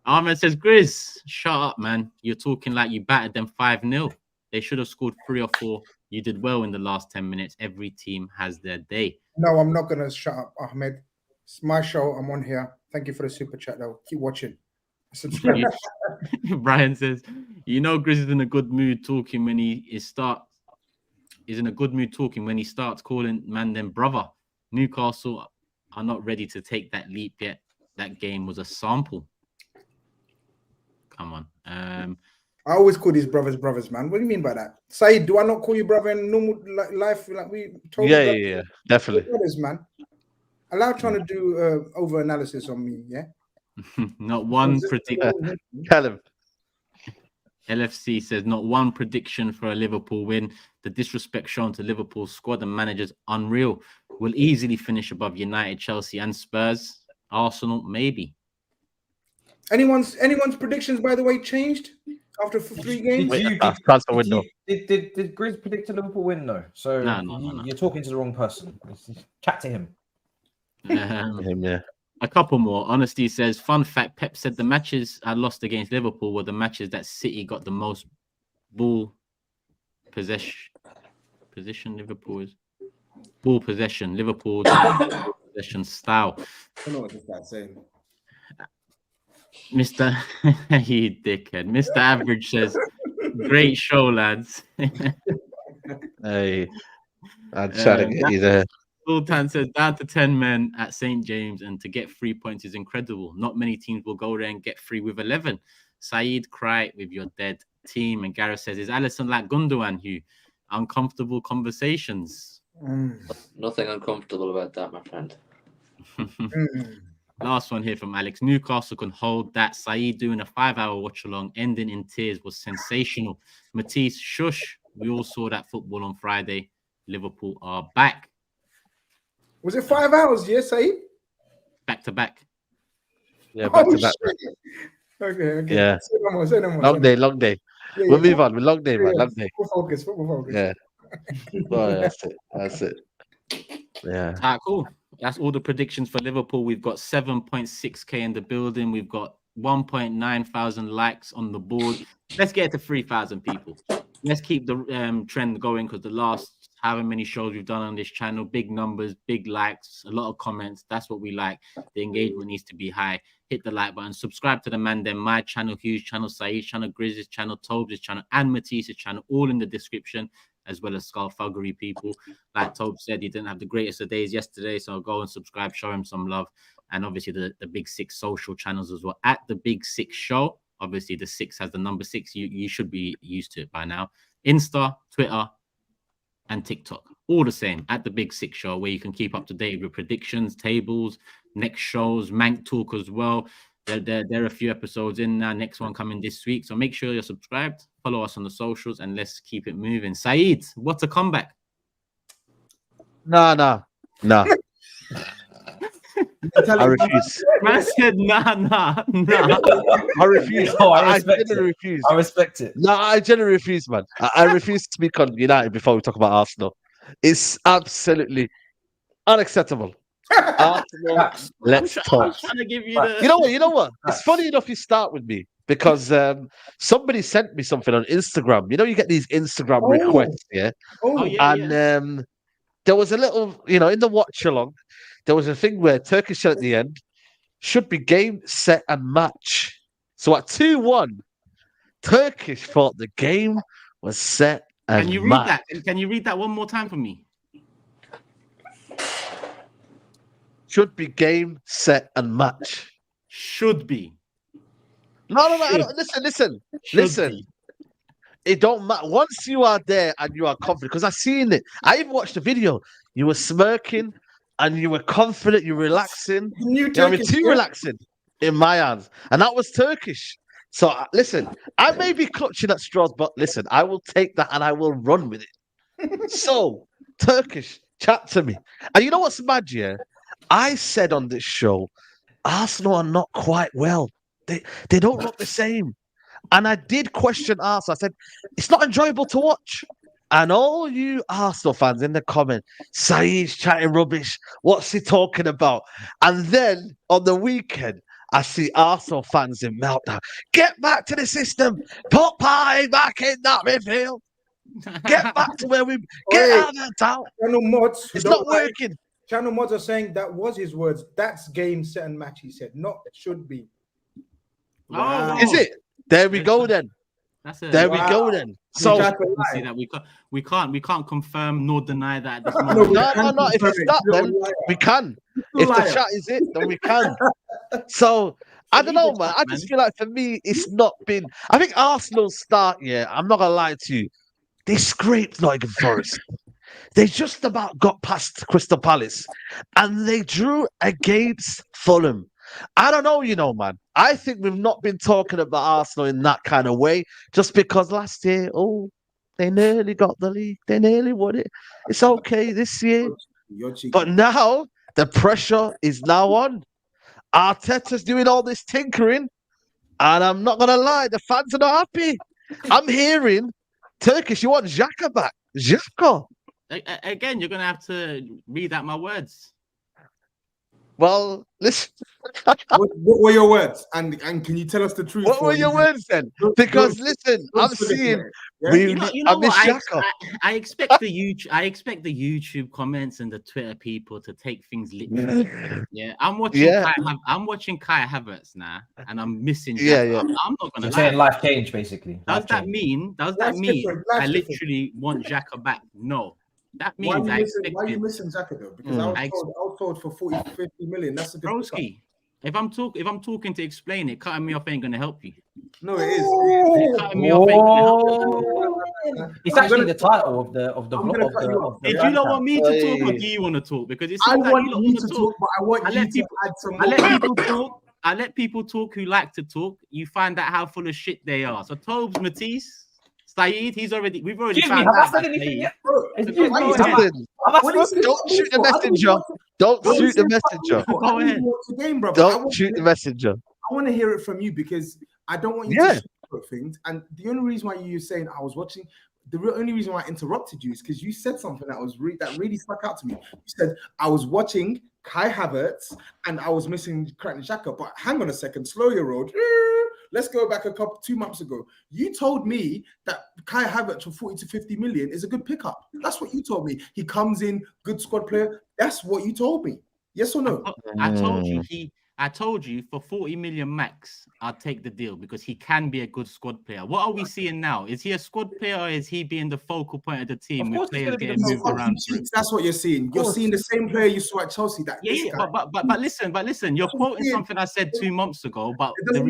[SPEAKER 1] Ahmed says, Grizz, shut up, man. You're talking like you battered them 5-0. They should have scored 3 or 4. You did well in the last 10 minutes. Every team has their day.
[SPEAKER 6] No, I'm not going to shut up, Ahmed. It's my show. I'm on here. Thank you for the super chat, though. Keep watching. Subscribe.
[SPEAKER 1] Brian says, you know, Grizz is in a good mood talking when he starts calling man them brother. Newcastle are not ready to take that leap yet. That game was a sample. Come on.
[SPEAKER 6] I always call these brothers, man. What do you mean by that? SAEED, do I not call you brother in normal life? Like we told
[SPEAKER 4] Yeah, definitely.
[SPEAKER 6] Brothers, man. Allow trying to do over analysis on me, yeah?
[SPEAKER 1] Not one prediction.
[SPEAKER 4] Callum.
[SPEAKER 1] LFC says not one prediction for a Liverpool win. The disrespect shown to Liverpool's squad and managers unreal. Will easily finish above United, Chelsea, and Spurs. Arsenal, maybe.
[SPEAKER 6] Anyone's predictions, by the way, changed after 3 games?
[SPEAKER 2] Did GRIZZ predict a Liverpool win? No. So
[SPEAKER 1] no.
[SPEAKER 2] You're talking to the wrong person. Chat to him.
[SPEAKER 4] Yeah.
[SPEAKER 1] A couple more. Honesty says, fun fact, Pep said the matches I lost against Liverpool were the matches that City got the most ball possession. Liverpool is ball possession. Liverpool possession style.
[SPEAKER 3] I don't know what this guy's saying.
[SPEAKER 1] Mr. You dickhead. Mr. Average says, great show, lads.
[SPEAKER 4] Hey, I'm trying to get you there.
[SPEAKER 1] Sultan says, down to 10 men at St. James, and to get 3 points is incredible. Not many teams will go there and get 3 with 11. SAEED, cry with your dead team. And Gareth says, is Alisson like Gundogan, Hugh? Uncomfortable conversations.
[SPEAKER 5] Nothing uncomfortable about that, my friend.
[SPEAKER 1] Last one here from Alex. Newcastle can hold that. SAEED doing a 5-hour watch along, ending in tears, was sensational. Matisse, shush. We all saw that football on Friday. Liverpool are back.
[SPEAKER 6] Was it 5 hours? Yes, SAEED?
[SPEAKER 1] Back to back.
[SPEAKER 4] Yeah, back to back.
[SPEAKER 6] Okay.
[SPEAKER 4] Yeah.
[SPEAKER 6] Say no more.
[SPEAKER 4] Long day.
[SPEAKER 6] Yeah,
[SPEAKER 4] we'll move on. Long day, man. Long day.
[SPEAKER 6] Football focus.
[SPEAKER 4] Yeah. Well, that's it. Yeah.
[SPEAKER 1] Cool. That's all the predictions for Liverpool. We've got 7.6k in the building. We've got 1.9 thousand likes on the board. Let's get it to 3,000 people. Let's keep the trend going, because the last however many shows we've done on this channel, big numbers, big likes, a lot of comments. That's what we like. The engagement needs to be high. Hit the like button. Subscribe to the man, then my channel, HUGH channel, SAEED's channel, GRIZZ's channel, TOBS' channel, and Matisse's channel, all in the description, as well as Skull Thuggery people. Like TOBS said, he didn't have the greatest of days yesterday, so go and subscribe, show him some love. And obviously the Big Six social channels as well. At the Big Six Show, obviously the 6 has the number 6. You should be used to it by now. Insta, Twitter, and TikTok, all the same, at the Big Six Show, where you can keep up to date with predictions, tables, next shows, Mank Talk as well. There are a few episodes in now. Next one coming this week, so make sure you're subscribed. Follow us on the socials, and let's keep it moving. SAEED, what's a comeback?
[SPEAKER 4] No. I refuse.
[SPEAKER 1] Man said nah.
[SPEAKER 4] I refuse.
[SPEAKER 2] I respect it.
[SPEAKER 4] No, I generally refuse, man. I refuse to speak on United before we talk about Arsenal. It's absolutely unacceptable. Arsenal, let's talk. You know what? It's funny enough you start with me, because somebody sent me something on Instagram. You know, you get these Instagram requests, yeah? And there was a little, in the watch along, there was a thing where Turkish at the end should be game, set, and match. So at 2-1, Turkish thought the game was set and
[SPEAKER 1] Can you read that? Can you read that one more time for me?
[SPEAKER 4] Should be game, set, and match.
[SPEAKER 1] Should be.
[SPEAKER 4] No. Listen.
[SPEAKER 1] Be.
[SPEAKER 4] It don't matter. Once you are there and you are confident, because I seen it. I even watched the video. You were smirking and you were confident. You were relaxing. Too relaxing in my hands, and that was Turkish. So listen, I may be clutching at straws, but listen, I will take that and I will run with it. So Turkish, chat to me. And you know what's mad, yeah? I said on this show, Arsenal are not quite well. They don't look the same. And I did question Arsenal. I said, it's not enjoyable to watch. And all you Arsenal fans in the comment, SAEED's chatting rubbish. What's he talking about? And then on the weekend, I see Arsenal fans in meltdown. Get back to the system. Put Partey back in that midfield. Get back to where we get out of that town. It's not working.
[SPEAKER 6] Channel mods are saying that was his words. That's game, set, and match, he said. Not should be.
[SPEAKER 1] Wow.
[SPEAKER 4] Is it? There we go then. There we go then. So
[SPEAKER 1] see that we can't confirm nor deny that at this moment.
[SPEAKER 4] No. If it's that, then we can. If the chat is it, then we can. So I don't know, man. I just feel like for me, it's not been. I think Arsenal's start. Yeah, I'm not gonna lie to you. They scraped Nottingham Forest. They just about got past Crystal Palace, and they drew against Fulham. I don't know, man. I think we've not been talking about Arsenal in that kind of way, just because last year, they nearly got the league. They nearly won it. It's okay this year. But now, the pressure is now on. Arteta's doing all this tinkering. And I'm not gonna lie, the fans are not happy. I'm hearing Turkish. You want Xhaka back? Xhaka.
[SPEAKER 1] Again, you're gonna have to read out my words.
[SPEAKER 4] Well, listen.
[SPEAKER 3] What were your words? And can you tell us the truth?
[SPEAKER 4] What were your words then? Because listen, I'm seeing.
[SPEAKER 3] Yeah?
[SPEAKER 1] You know what? I expect the YouTube comments and the Twitter people to take things literally. Yeah, I'm watching. I'm watching Kai Havertz now, and I'm missing.
[SPEAKER 4] Yeah.
[SPEAKER 1] I'm not gonna lie.
[SPEAKER 2] Saying life change, basically.
[SPEAKER 1] Does that mean I literally want Xhaka back? No. That means
[SPEAKER 3] why are you missing Xhaka though? Because I was told for 40, 50 million. That's a good
[SPEAKER 1] Broski. If I'm talking to explain it, cutting me off ain't gonna help you.
[SPEAKER 3] No, it is.
[SPEAKER 1] Cutting me off ain't gonna help you.
[SPEAKER 2] It's actually the title of the
[SPEAKER 1] Did you not want me to talk, or do you want to talk? Because it's
[SPEAKER 3] I want you to talk, but I want you to add some more.
[SPEAKER 1] I let people talk. I let people talk who like to talk. You find out how full of shit they are. So TOBS, Matisse, SAEED, we've already found out.
[SPEAKER 2] Have I said anything yet?
[SPEAKER 4] Don't shoot the messenger. Don't shoot the messenger.
[SPEAKER 1] Go ahead.
[SPEAKER 4] Don't shoot the messenger.
[SPEAKER 3] I want to hear it from you because I don't want you to shoot things. And the only reason why you're saying I was watching, only reason why I interrupted you is because you said something that really stuck out to me. You said I was watching Kai Havertz and I was missing Granit Xhaka. But hang on a second, slow your road. Let's go back 2 months ago. You told me that Kai Havertz for 40 to 50 million is a good pickup. That's what you told me. He comes in, good squad player. That's what you told me. Yes or no?
[SPEAKER 1] I told you for 40 million max, I'll take the deal because he can be a good squad player. What are we seeing now? Is he a squad player or is he being the focal point of the team with players getting moved around?
[SPEAKER 3] That's what you're seeing. You're seeing the same player you saw at Chelsea.
[SPEAKER 1] But listen. You're quoting something I said 2 months ago, but the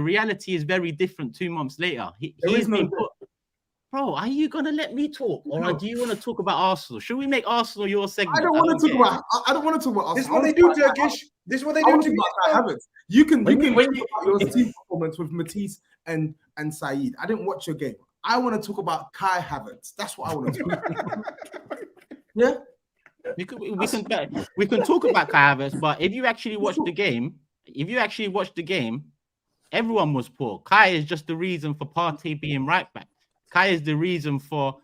[SPEAKER 1] reality is very different 2 months later. He's been put. Bro, are you gonna let me talk, or do you want to talk about Arsenal? Should we make Arsenal your segment?
[SPEAKER 3] I don't want to talk about Arsenal.
[SPEAKER 6] This is what they do, Turkish. This is what they do to me.
[SPEAKER 3] You can talk about your team performance with Matisse and SAEED. I didn't watch your game. I want to talk about Kai Havertz. That's what I want to talk about. Yeah.
[SPEAKER 1] We can talk about Kai Havertz, but if you actually watch the game, everyone was poor. Kai is just the reason for Partey being right back. Kai is the reason for,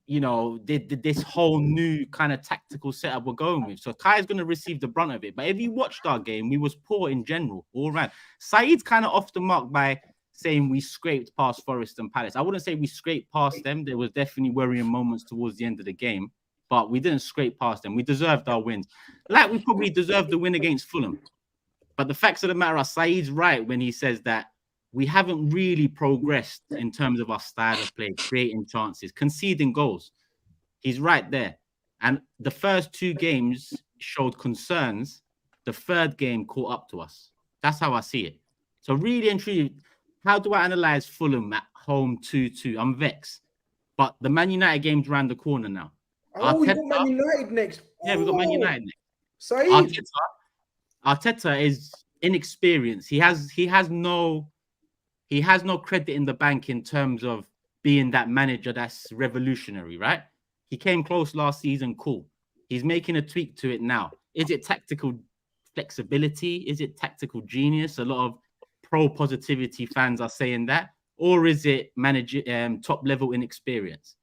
[SPEAKER 1] this whole new kind of tactical setup we're going with. So Kai is going to receive the brunt of it. But if you watched our game, we was poor in general, all around. SAEED's kind of off the mark by saying we scraped past Forest and Palace. I wouldn't say we scraped past them. There was definitely worrying moments towards the end of the game, but we didn't scrape past them. We deserved our wins. Like we probably deserved the win against Fulham. But the facts of the matter are, SAEED's right when he says that we haven't really progressed in terms of our style of play, creating chances, conceding goals. He's right there. And the first 2 games showed concerns. The third game caught up to us. That's how I see it. So really and truly, how do I analyze Fulham at home 2-2? I'm vexed. But the Man United game's around the corner now.
[SPEAKER 6] We got Man United next.
[SPEAKER 1] Yeah, we got Man United next.
[SPEAKER 6] SAEED.
[SPEAKER 1] Arteta is inexperienced. He has no credit in the bank in terms of being that manager that's revolutionary, right? He came close last season, cool. He's making a tweak to it now. Is it tactical flexibility? Is it tactical genius? A lot of pro-positivity fans are saying that. Or is it top-level inexperience?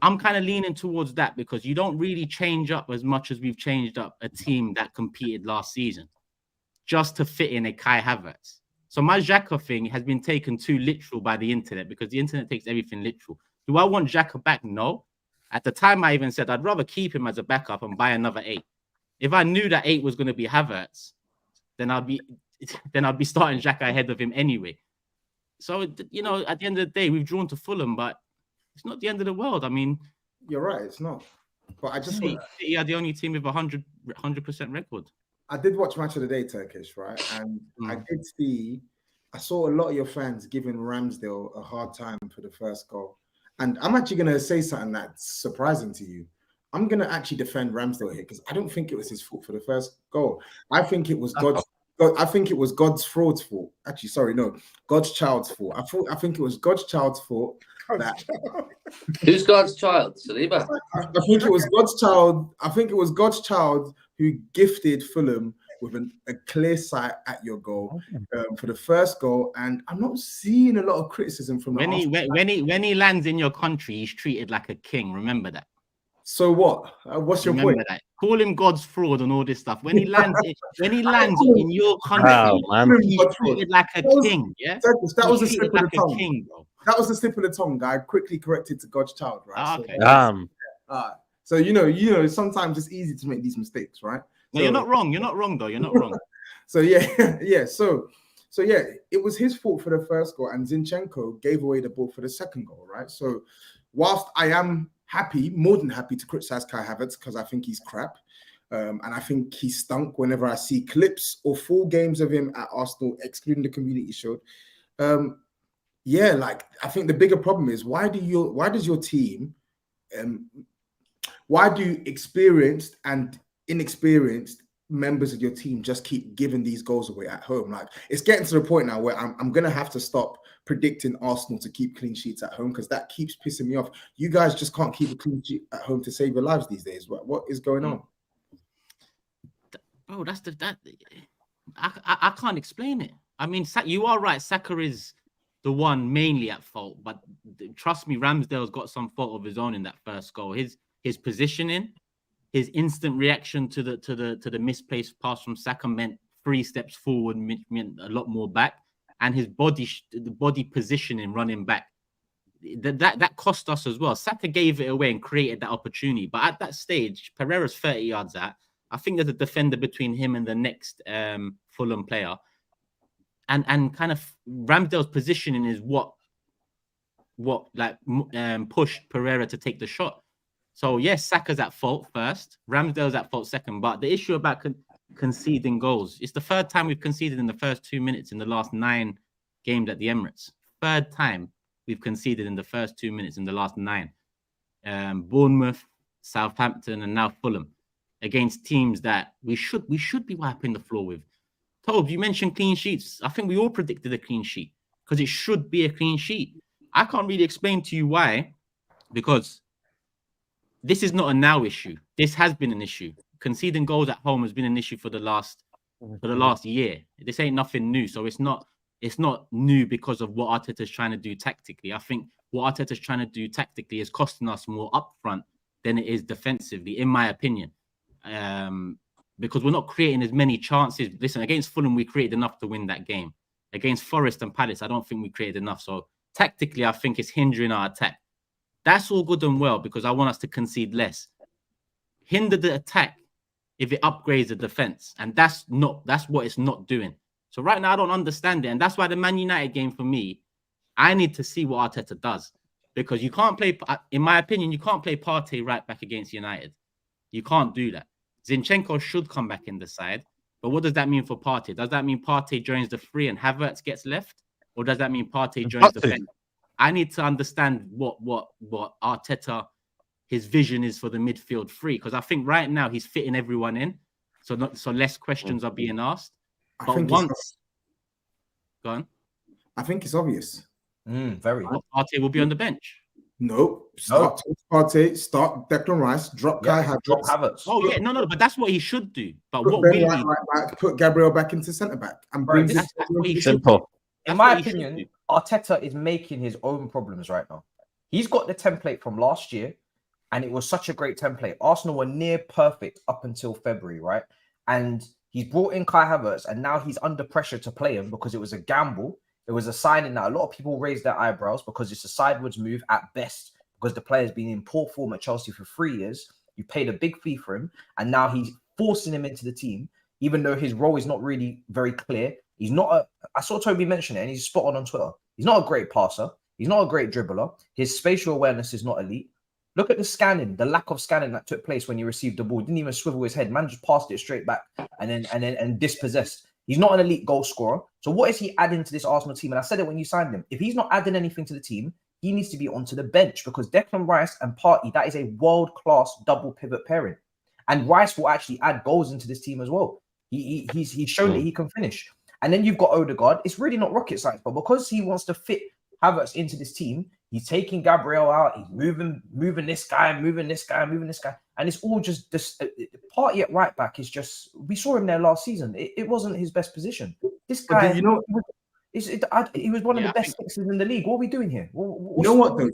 [SPEAKER 1] I'm kind of leaning towards that because you don't really change up as much as we've changed up a team that competed last season just to fit in a Kai Havertz. So my Xhaka thing has been taken too literal by the internet because the internet takes everything literal. Do I want Xhaka back? No. At the time, I even said I'd rather keep him as a backup and buy another 8. If I knew that 8 was going to be Havertz, then I'd be starting Xhaka ahead of him anyway. So, at the end of the day, we've drawn to Fulham, but it's not the end of the world. I mean,
[SPEAKER 3] you're right. It's not. But I just
[SPEAKER 1] City are the only team with 100% record.
[SPEAKER 3] I did watch Match of the Day, Turkish, right? And I saw a lot of your fans giving Ramsdale a hard time for the first goal. And I'm actually going to say something that's surprising to you. I'm going to actually defend Ramsdale here because I don't think it was his fault for the first goal. I think it was God's fraud's fault. Actually, sorry, no, God's child's fault. I think it was God's child's fault.
[SPEAKER 5] Who's God's child? I
[SPEAKER 3] think it was God's child. I think it was God's child who gifted Fulham with a clear sight at your goal for the first goal, and I'm not seeing a lot of criticism from
[SPEAKER 1] when he lands in your country, he's treated like a king. Remember that.
[SPEAKER 3] So what? What's your point?
[SPEAKER 1] That. Call him God's fraud and all this stuff. When he lands, in your country, he's treated like a king. Yeah,
[SPEAKER 3] that was a slip of the tongue. King, bro. That was a slip of the tongue. I quickly corrected to God's child, right?
[SPEAKER 1] Okay.
[SPEAKER 3] So you know, sometimes it's easy to make these mistakes, right?
[SPEAKER 1] No, you're not wrong. You're not wrong, though. You're not wrong.
[SPEAKER 3] So yeah. So yeah, it was his fault for the first goal, and Zinchenko gave away the ball for the second goal, right? So whilst I am more than happy to criticize Kai Havertz because I think he's crap, and I think he stunk whenever I see clips or full games of him at Arsenal, excluding the Community Shield. Yeah, like I think the bigger problem is why do experienced and inexperienced members of your team just keep giving these goals away at home? Like it's getting to the point now where I'm gonna have to stop predicting Arsenal to keep clean sheets at home because that keeps pissing me off. You guys just can't keep a clean sheet at home to save your lives these days. What is going on?
[SPEAKER 1] Bro, I can't explain it. I mean, you are right. Saka is the one mainly at fault, but trust me, Ramsdale's got some fault of his own in that first goal. His positioning, his instant reaction to the misplaced pass from Saka meant 3 steps forward, meant a lot more back, and his the body positioning running back that cost us as well. Saka gave it away and created that opportunity, but at that stage, Pereira's 30 yards out. I think there's a defender between him and the next Fulham player, and kind of Ramsdale's positioning is what pushed Pereira to take the shot. So yes, Saka's at fault first, Ramsdale's at fault second. But the issue about conceding goals, it's the third time we've conceded in the first 2 minutes in the last 9 games at the Emirates. Third time we've conceded in the first 2 minutes in the last 9. Bournemouth, Southampton, and now Fulham, against teams that we should be wiping the floor with. Tobes, you mentioned clean sheets. I think we all predicted a clean sheet because it should be a clean sheet. I can't really explain to you why, because this is not a now issue. This has been an issue. Conceding goals at home has been an issue for the last year. This ain't nothing new. So it's not new because of what Arteta's trying to do tactically. I think what Arteta's trying to do tactically is costing us more upfront than it is defensively, in my opinion. Because we're not creating as many chances. Listen, against Fulham, we created enough to win that game. Against Forest and Palace, I don't think we created enough. So tactically, I think it's hindering our attack. That's all good and well because I want us to concede less. Hinder the attack if it upgrades the defense, and that's what it's not doing. So right now, I don't understand it, and that's why the Man United game for me, I need to see what Arteta does because you can't play. In my opinion, you can't play Partey right back against United. You can't do that. Zinchenko should come back in the side, but what does that mean for Partey? Does that mean Partey joins the 3 and Havertz gets left, or does that mean Partey joins the bench? I need to understand what Arteta, his vision is for the midfield 3, because I think right now he's fitting everyone in, so less questions are being asked. But go on.
[SPEAKER 3] I think it's obvious.
[SPEAKER 2] Very.
[SPEAKER 1] Partey will be on the bench.
[SPEAKER 3] No, start Partey, start Declan Rice, drop Kai
[SPEAKER 2] Havertz.
[SPEAKER 1] Oh yeah, no, but that's what he should do. But
[SPEAKER 3] put
[SPEAKER 1] what
[SPEAKER 3] Ben
[SPEAKER 1] really
[SPEAKER 3] right back, put Gabriel back into centre back, and bring
[SPEAKER 1] that's what he should
[SPEAKER 4] simple.
[SPEAKER 1] do.
[SPEAKER 2] In my opinion, Arteta is making his own problems right now. He's got the template from last year, and it was such a great template. Arsenal were near perfect up until February, right? And he's brought in Kai Havertz, and now he's under pressure to play him because it was a gamble. It was a signing that a lot of people raised their eyebrows because it's a sideways move at best because the player's been in poor form at Chelsea for 3 years. You paid a big fee for him, and now he's forcing him into the team, even though his role is not really very clear. He's not I saw Toby mention it, and he's spot on Twitter. He's not a great passer. He's not a great dribbler. His spatial awareness is not elite. Look at the scanning, the lack of scanning that took place when he received the ball. He didn't even swivel his head. Man just passed it straight back and dispossessed. He's not an elite goal scorer. So what is he adding to this Arsenal team? And I said it when you signed him. If he's not adding anything to the team, he needs to be onto the bench because Declan Rice and Partey, that is a world-class double pivot pairing. And Rice will actually add goals into this team as well. He's shown that he can finish. And then you've got Odegaard. It's really not rocket science, but because he wants to fit Havertz into this team, He's taking Gabriel out. He's moving this guy, moving this guy, and it's all just this party at right back. Is just we saw him there last season. It wasn't his best position. This guy,
[SPEAKER 3] you know,
[SPEAKER 2] he was one of the best fixers in the league. What are we doing here?
[SPEAKER 3] You know what though?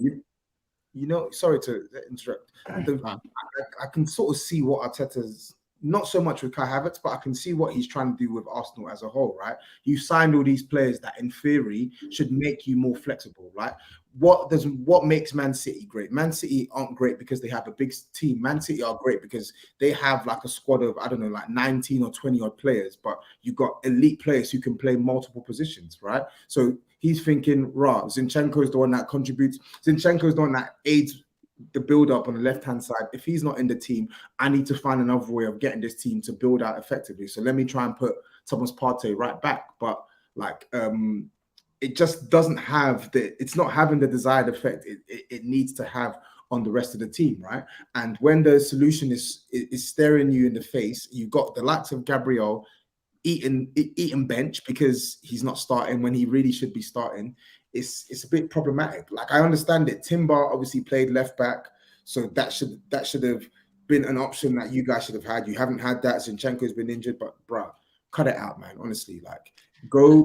[SPEAKER 3] You know, sorry to interrupt. I can sort of see what Arteta's, not so much with Kai Havertz, but I can see what he's trying to do with Arsenal as a whole, right? You signed all these players that in theory should make you more flexible, right? What makes Man City great? Man City aren't great because they have a big team. Man City are great because they have like a squad of, I don't know, like 19 or 20 odd players, but you've got elite players who can play multiple positions, right? So he's thinking, Zinchenko is the one that contributes. Zinchenko is the one that aids the build up on the left hand side. If he's not in the team, I need to find another way of getting this team to build out effectively. So let me try and put Thomas Partey right back. But like it just doesn't have it's not having the desired effect it needs to have on the rest of the team, right? And when the solution is staring you in the face, you've got the likes of Gabriel eating bench because he's not starting when he really should be starting. It's a bit problematic. Like, I understand it. Timber obviously played left back, so that should have been an option that you guys should have had. You haven't had that. Zinchenko's been injured, but bruh, cut it out, man. Honestly, like go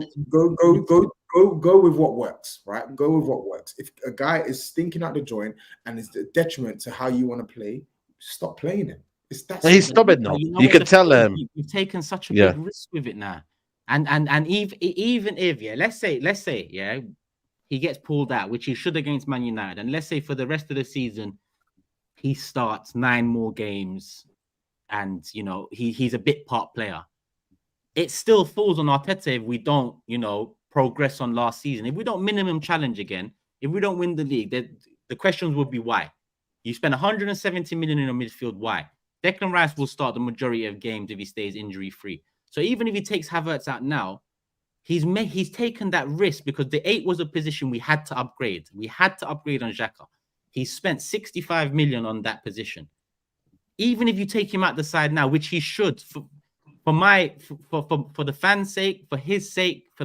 [SPEAKER 3] with what works, right? Go with what works. If a guy is stinking out the joint and is a detriment to how you want to play, stop playing him.
[SPEAKER 4] He's stubborn now. You can tell him.
[SPEAKER 1] You've taken such a big risk with it now, and even if let's say he gets pulled out, which he should against Man United, and let's say for the rest of the season he starts 9 more games, and you know he's a bit part player. It still falls on Arteta if we don't progress on last season. If we don't minimum challenge again, if we don't win the league, the questions would be why. You spend 170 million in a midfield, why? Declan Rice will start the majority of games if he stays injury free. So even if he takes Havertz out now, he's taken that risk because the 8 was a position we had to upgrade. We had to upgrade on Xhaka. He spent 65 million on that position. Even if you take him out the side now, which he should, for the fans' sake, for his sake, for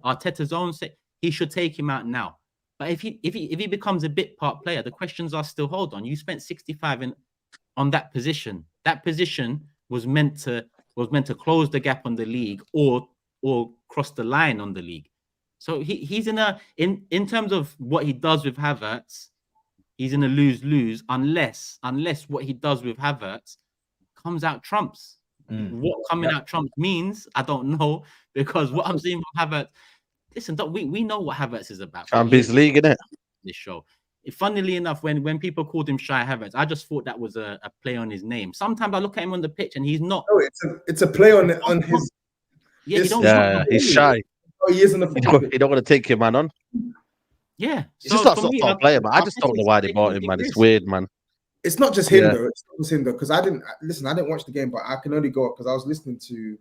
[SPEAKER 1] Arteta's own sake, he should take him out now. But if he becomes a bit part player, the questions are still, hold on, you spent 65 on that position. That position was meant to close the gap on the league or cross the line on the league. So he's in terms of what he does with Havertz, he's in a lose-lose unless what he does with Havertz comes out trumps. What coming out trumps means, I don't know, because what I'm seeing from Havertz, listen, we know what Havertz is about.
[SPEAKER 4] Champions League, innit?
[SPEAKER 1] This show. Funnily enough, when people called him Shy Havertz, I just thought that was a play on his name. Sometimes I look at him on the pitch and he's not.
[SPEAKER 3] No, it's a play on his.
[SPEAKER 1] Yeah,
[SPEAKER 4] he's shy.
[SPEAKER 3] Oh, he is in the.
[SPEAKER 4] You don't want to take your man on.
[SPEAKER 1] Yeah,
[SPEAKER 4] he's just not a top player, but I just don't know why they bought him, man. It's weird, man.
[SPEAKER 3] It's not just him though. It's not just him though, because I didn't watch the game, but I can only go up because I was listening to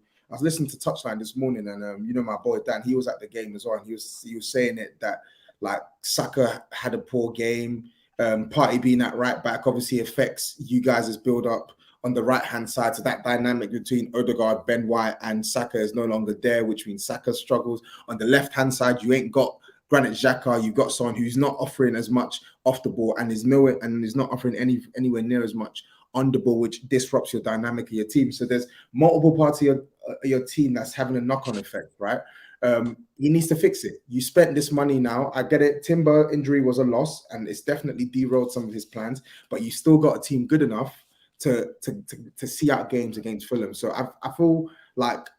[SPEAKER 3] Touchline this morning, and my boy Dan, he was at the game as well, and he was saying it that like Saka had a poor game. Partey being at right back obviously affects you guys' build up on the right hand side. So that dynamic between Odegaard, Ben White, and Saka is no longer there, which means Saka struggles. On the left hand side, you ain't got Granit Xhaka. You've got someone who's not offering as much off the ball and is not offering anywhere near as much on the ball, which disrupts your dynamic of your team. So there's multiple parts of your team that's having a knock-on effect, right? He needs to fix it. You spent this money now. I get it. Timber injury was a loss, and it's definitely derailed some of his plans. But you still got a team good enough to see out games against Fulham. So I feel like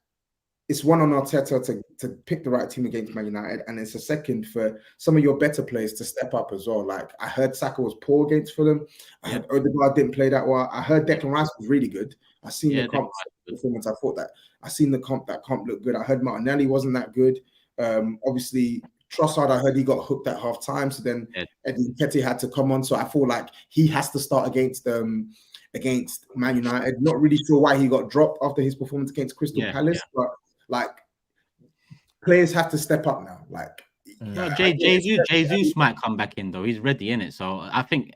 [SPEAKER 3] it's one on Arteta to pick the right team against Man United, and it's a second for some of your better players to step up as well. Like I heard Saka was poor against Fulham. I heard Odegaard didn't play that well. I heard Declan Rice was really good. I seen the comp performance. I seen the comp looked good. I heard Martinelli wasn't that good. Obviously Trossard, I heard he got hooked at half time. So then Eddie Nketiah had to come on. So I feel like he has to start against Man United. Not really sure why he got dropped after his performance against Crystal Palace, but like players have to step up now. Like
[SPEAKER 1] Jesus might come back in though. He's ready in it. So I think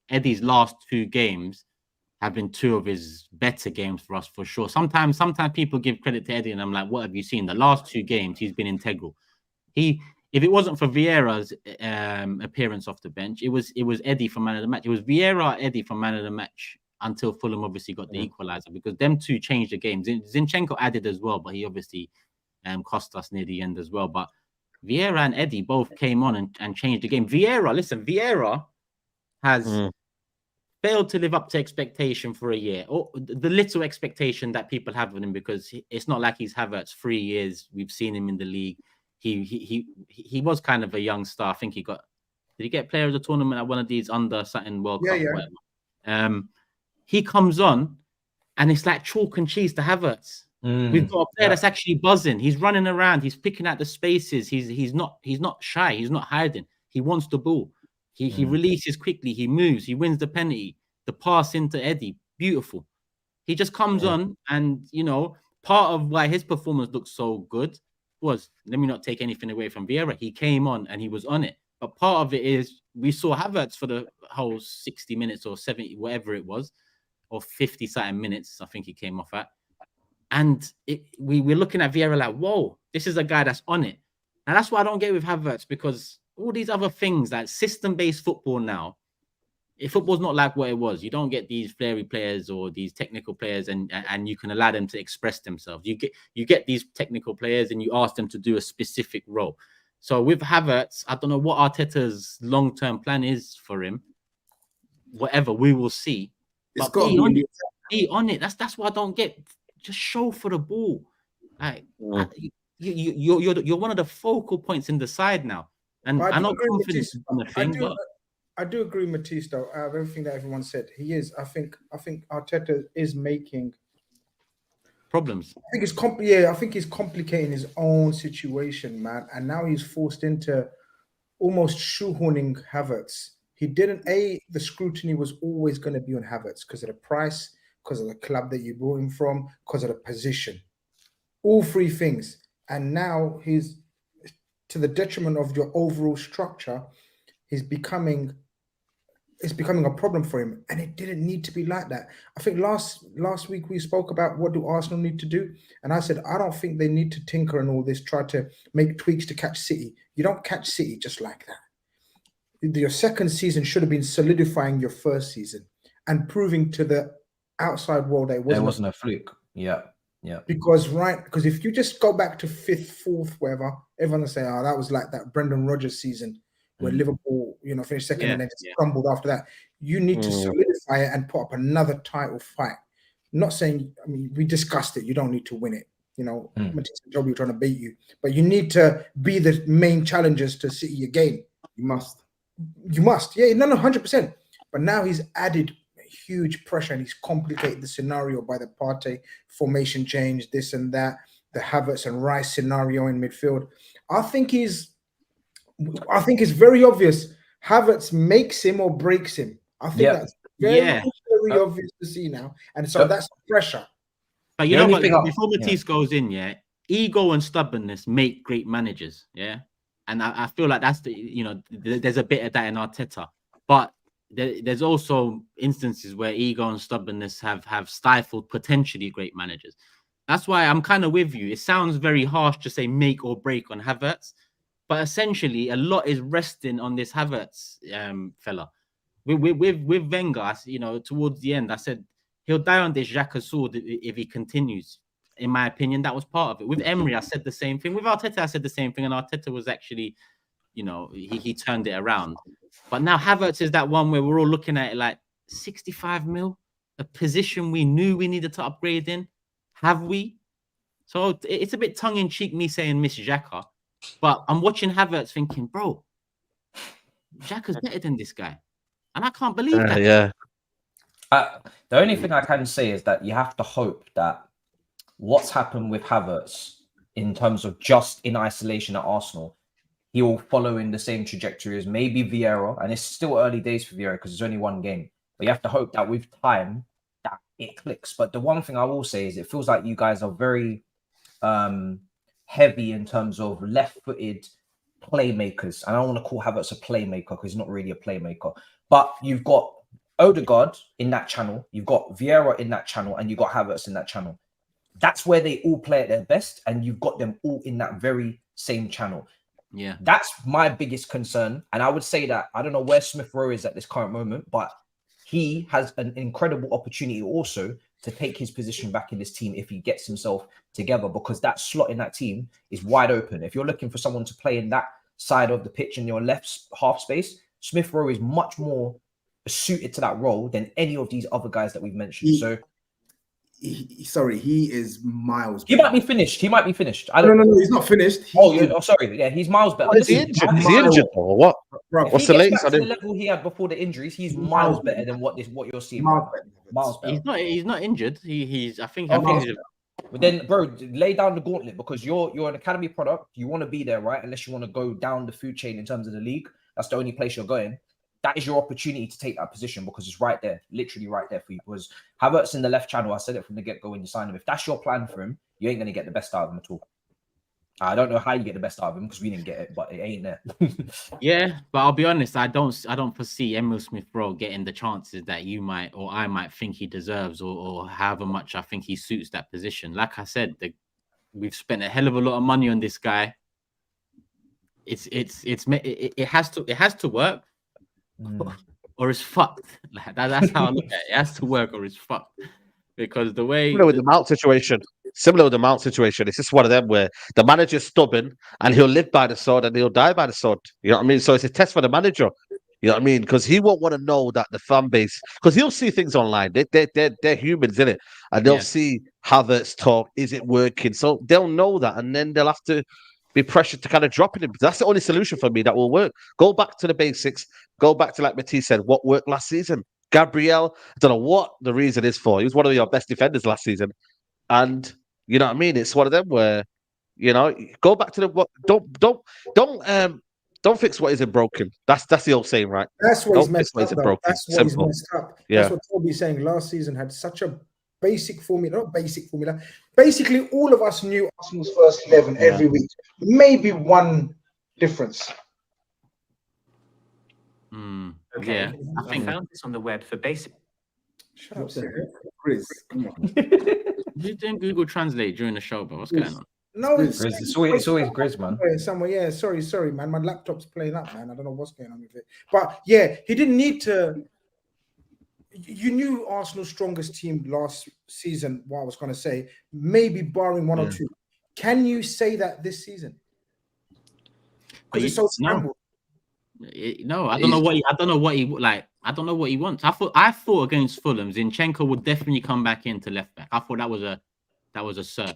[SPEAKER 1] Eddie's last 2 games have been 2 of his better games for us for sure. Sometimes people give credit to Eddie, and I'm like, what have you seen? The last 2 games he's been integral. if it wasn't for Vieira's appearance off the bench, it was Eddie for man of the match. It was Vieira, Eddie for man of the match until Fulham obviously got the equaliser, because them two changed the game. Zinchenko added as well, but he obviously cost us near the end as well. But Vieira and Eddie both came on and changed the game. Vieira has failed to live up to expectation for a year, or the little expectation that people have of him, because it's not like he's Havertz 3 years. We've seen him in the league. He was kind of a young star. I think did he get player of the tournament at one of these under something World Cup? Yeah. He comes on and it's like chalk and cheese to Havertz. We've got a player that's actually buzzing. He's running around. He's picking out the spaces. He's not shy. He's not hiding. He wants the ball. He releases quickly. He moves. He wins the penalty. The pass into Eddie, beautiful. He just comes on, and part of why his performance looked so good was, let me not take anything away from Vieira. He came on and he was on it. But part of it is we saw Havertz for the whole 60 minutes or 70, whatever it was, or 50-something minutes, I think he came off at. And we're looking at Vieira like, whoa, this is a guy that's on it. And that's what I don't get with Havertz, because all these other things, like system-based football now, if football's not like what it was, you don't get these flary players or these technical players and you can allow them to express themselves. You get these technical players and you ask them to do a specific role. So with Havertz, I don't know what Arteta's long-term plan is for him. Whatever, we will see. But be on it. That's what I don't get. Just show for the ball. Like you're one of the focal points in the side now. And I know confidence is on the thing, but
[SPEAKER 6] I do agree with Matisse though. Everything that everyone said, he is. I think Arteta is making
[SPEAKER 1] problems.
[SPEAKER 6] I think he's complicating his own situation, man. And now he's forced into almost shoehorning Havertz. He didn't. The scrutiny was always going to be on Havertz because of the price, because of the club that you brought him from, because of the position. All three things. And now he's, to the detriment of your overall structure, it's becoming a problem for him, and it didn't need to be like that. I think last week we spoke about what do Arsenal need to do, and I said I don't think they need to tinker and all this, try to make tweaks to catch City. You don't catch City just like that. Your second season should have been solidifying your first season and proving to the outside world that it wasn't
[SPEAKER 2] a fluke. Yeah.
[SPEAKER 6] Because if you just go back to 5th, 4th, wherever, everyone will say, "Oh, that was like that Brendan Rodgers season." Where Liverpool, finished second and then just crumbled after that. You need to solidify it and put up another title fight. Not saying, we discussed it. You don't need to win it. Matisse and Joby are trying to beat you, but you need to be the main challengers to City again.
[SPEAKER 3] You must.
[SPEAKER 6] Yeah, no, 100%. But now he's added huge pressure and he's complicated the scenario by the Partey formation change, this and that, the Havertz and Rice scenario in midfield. I think it's very obvious. Havertz makes him or breaks him. I think that's very obvious to see now. And so that's pressure.
[SPEAKER 1] But before Matisse goes in, ego and stubbornness make great managers. Yeah. And I feel like that's there's a bit of that in Arteta. But there's also instances where ego and stubbornness have stifled potentially great managers. That's why I'm kind of with you. It sounds very harsh to say make or break on Havertz. But essentially, a lot is resting on this Havertz fella. With Wenger, towards the end, I said he'll die on this Xhaka sword if he continues. In my opinion, that was part of it. With Emery, I said the same thing. With Arteta, I said the same thing, and Arteta was actually, he turned it around. But now Havertz is that one where we're all looking at it like 65 mil, a position we knew we needed to upgrade in. Have we? So it's a bit tongue-in-cheek me saying miss Xhaka. But I'm watching Havertz thinking, bro, Xhaka's better than this guy. And I can't believe that.
[SPEAKER 2] Yeah. The only thing I can say is that you have to hope that what's happened with Havertz in terms of just in isolation at Arsenal, he will follow in the same trajectory as maybe Vieira. And it's still early days for Vieira because it's only one game. But you have to hope that with time, that it clicks. But the one thing I will say is it feels like you guys are very heavy in terms of left-footed playmakers. And I don't want to call Havertz a playmaker because he's not really a playmaker. But you've got Odegaard in that channel, you've got Vieira in that channel, and you've got Havertz in that channel. That's where they all play at their best, and you've got them all in that very same channel.
[SPEAKER 1] Yeah,
[SPEAKER 2] that's my biggest concern. And I would say that I don't know where Smith Rowe is at this current moment, but he has an incredible opportunity also to take his position back in this team if he gets himself together, because that slot in that team is wide open. If you're looking for someone to play in that side of the pitch in your left half space, Smith Rowe is much more suited to that role than any of these other guys that we've mentioned.
[SPEAKER 3] He is miles.
[SPEAKER 2] He might be finished. He might be finished.
[SPEAKER 3] No, he's not finished.
[SPEAKER 2] Sorry. Yeah, he's miles better.
[SPEAKER 4] Is he injured? Is he injured or what?
[SPEAKER 2] Bro,
[SPEAKER 4] what's the latest
[SPEAKER 2] on him? The level he had before the injuries, he's miles better than what you're seeing. Miles better.
[SPEAKER 1] He's not injured. I think.
[SPEAKER 2] But then, bro, lay down the gauntlet, because you're an academy product. You want to be there, right? Unless you want to go down the food chain in terms of the league. That's the only place you're going. That is your opportunity to take that position, because it's right there, literally right there for you. Because Havertz in the left channel, I said it from the get-go when you signed him. If that's your plan for him, you ain't going to get the best out of him at all. I don't know how you get the best out of him, because we didn't get it, but it ain't there.
[SPEAKER 1] Yeah, but I'll be honest, I don't foresee Emile Smith-Rowe getting the chances that you might or I might think he deserves, or however much I think he suits that position. Like I said, we've spent a hell of a lot of money on this guy. It has to work. Or it's fucked. That's how I look at it. It has to work or it's fucked. Because the way
[SPEAKER 4] similar with the Mount situation, it's just one of them where the manager's stubborn and he'll live by the sword and he'll die by the sword. You know what I mean? So it's a test for the manager. You know what I mean? Because he won't want to know that the fan base, because he'll see things online. They're humans, innit? And they'll see Havertz talk. Is it working? So they'll know that, and then they'll have to be pressured to kind of drop it. That's the only solution for me that will work. Go back to the basics. Go back to, like Matisse said, what worked last season. Gabriel, I don't know what the reason is for. He was one of your best defenders last season. And you know what I mean? It's one of them where, you know, go back to don't fix what isn't broken. That's the old saying, right?
[SPEAKER 6] That's what he's messed up. That's what
[SPEAKER 3] he's
[SPEAKER 6] messed up. That's what Toby's saying. Last season had such a basic formula, not basic formula. Basically, all of us knew Arsenal's first 11 every week. Maybe one difference.
[SPEAKER 1] Yeah,
[SPEAKER 7] I found this on the web for basic.
[SPEAKER 3] Shut up, GRIZZ. Come on.
[SPEAKER 1] You didn't Google Translate during the show, but what's going on?
[SPEAKER 6] No,
[SPEAKER 2] it's always GRIZZ, man.
[SPEAKER 6] Somewhere, yeah. Sorry, man. My laptop's playing up, man. I don't know what's going on with it. But yeah, he didn't need to. You knew Arsenal's strongest team last season. What I was going to say, maybe barring one or two. Can you say that this season? Because it's so scrambled.
[SPEAKER 1] No, I don't know what he wants. I thought against Fulham, Zinchenko would definitely come back into left back. I thought that was a cert.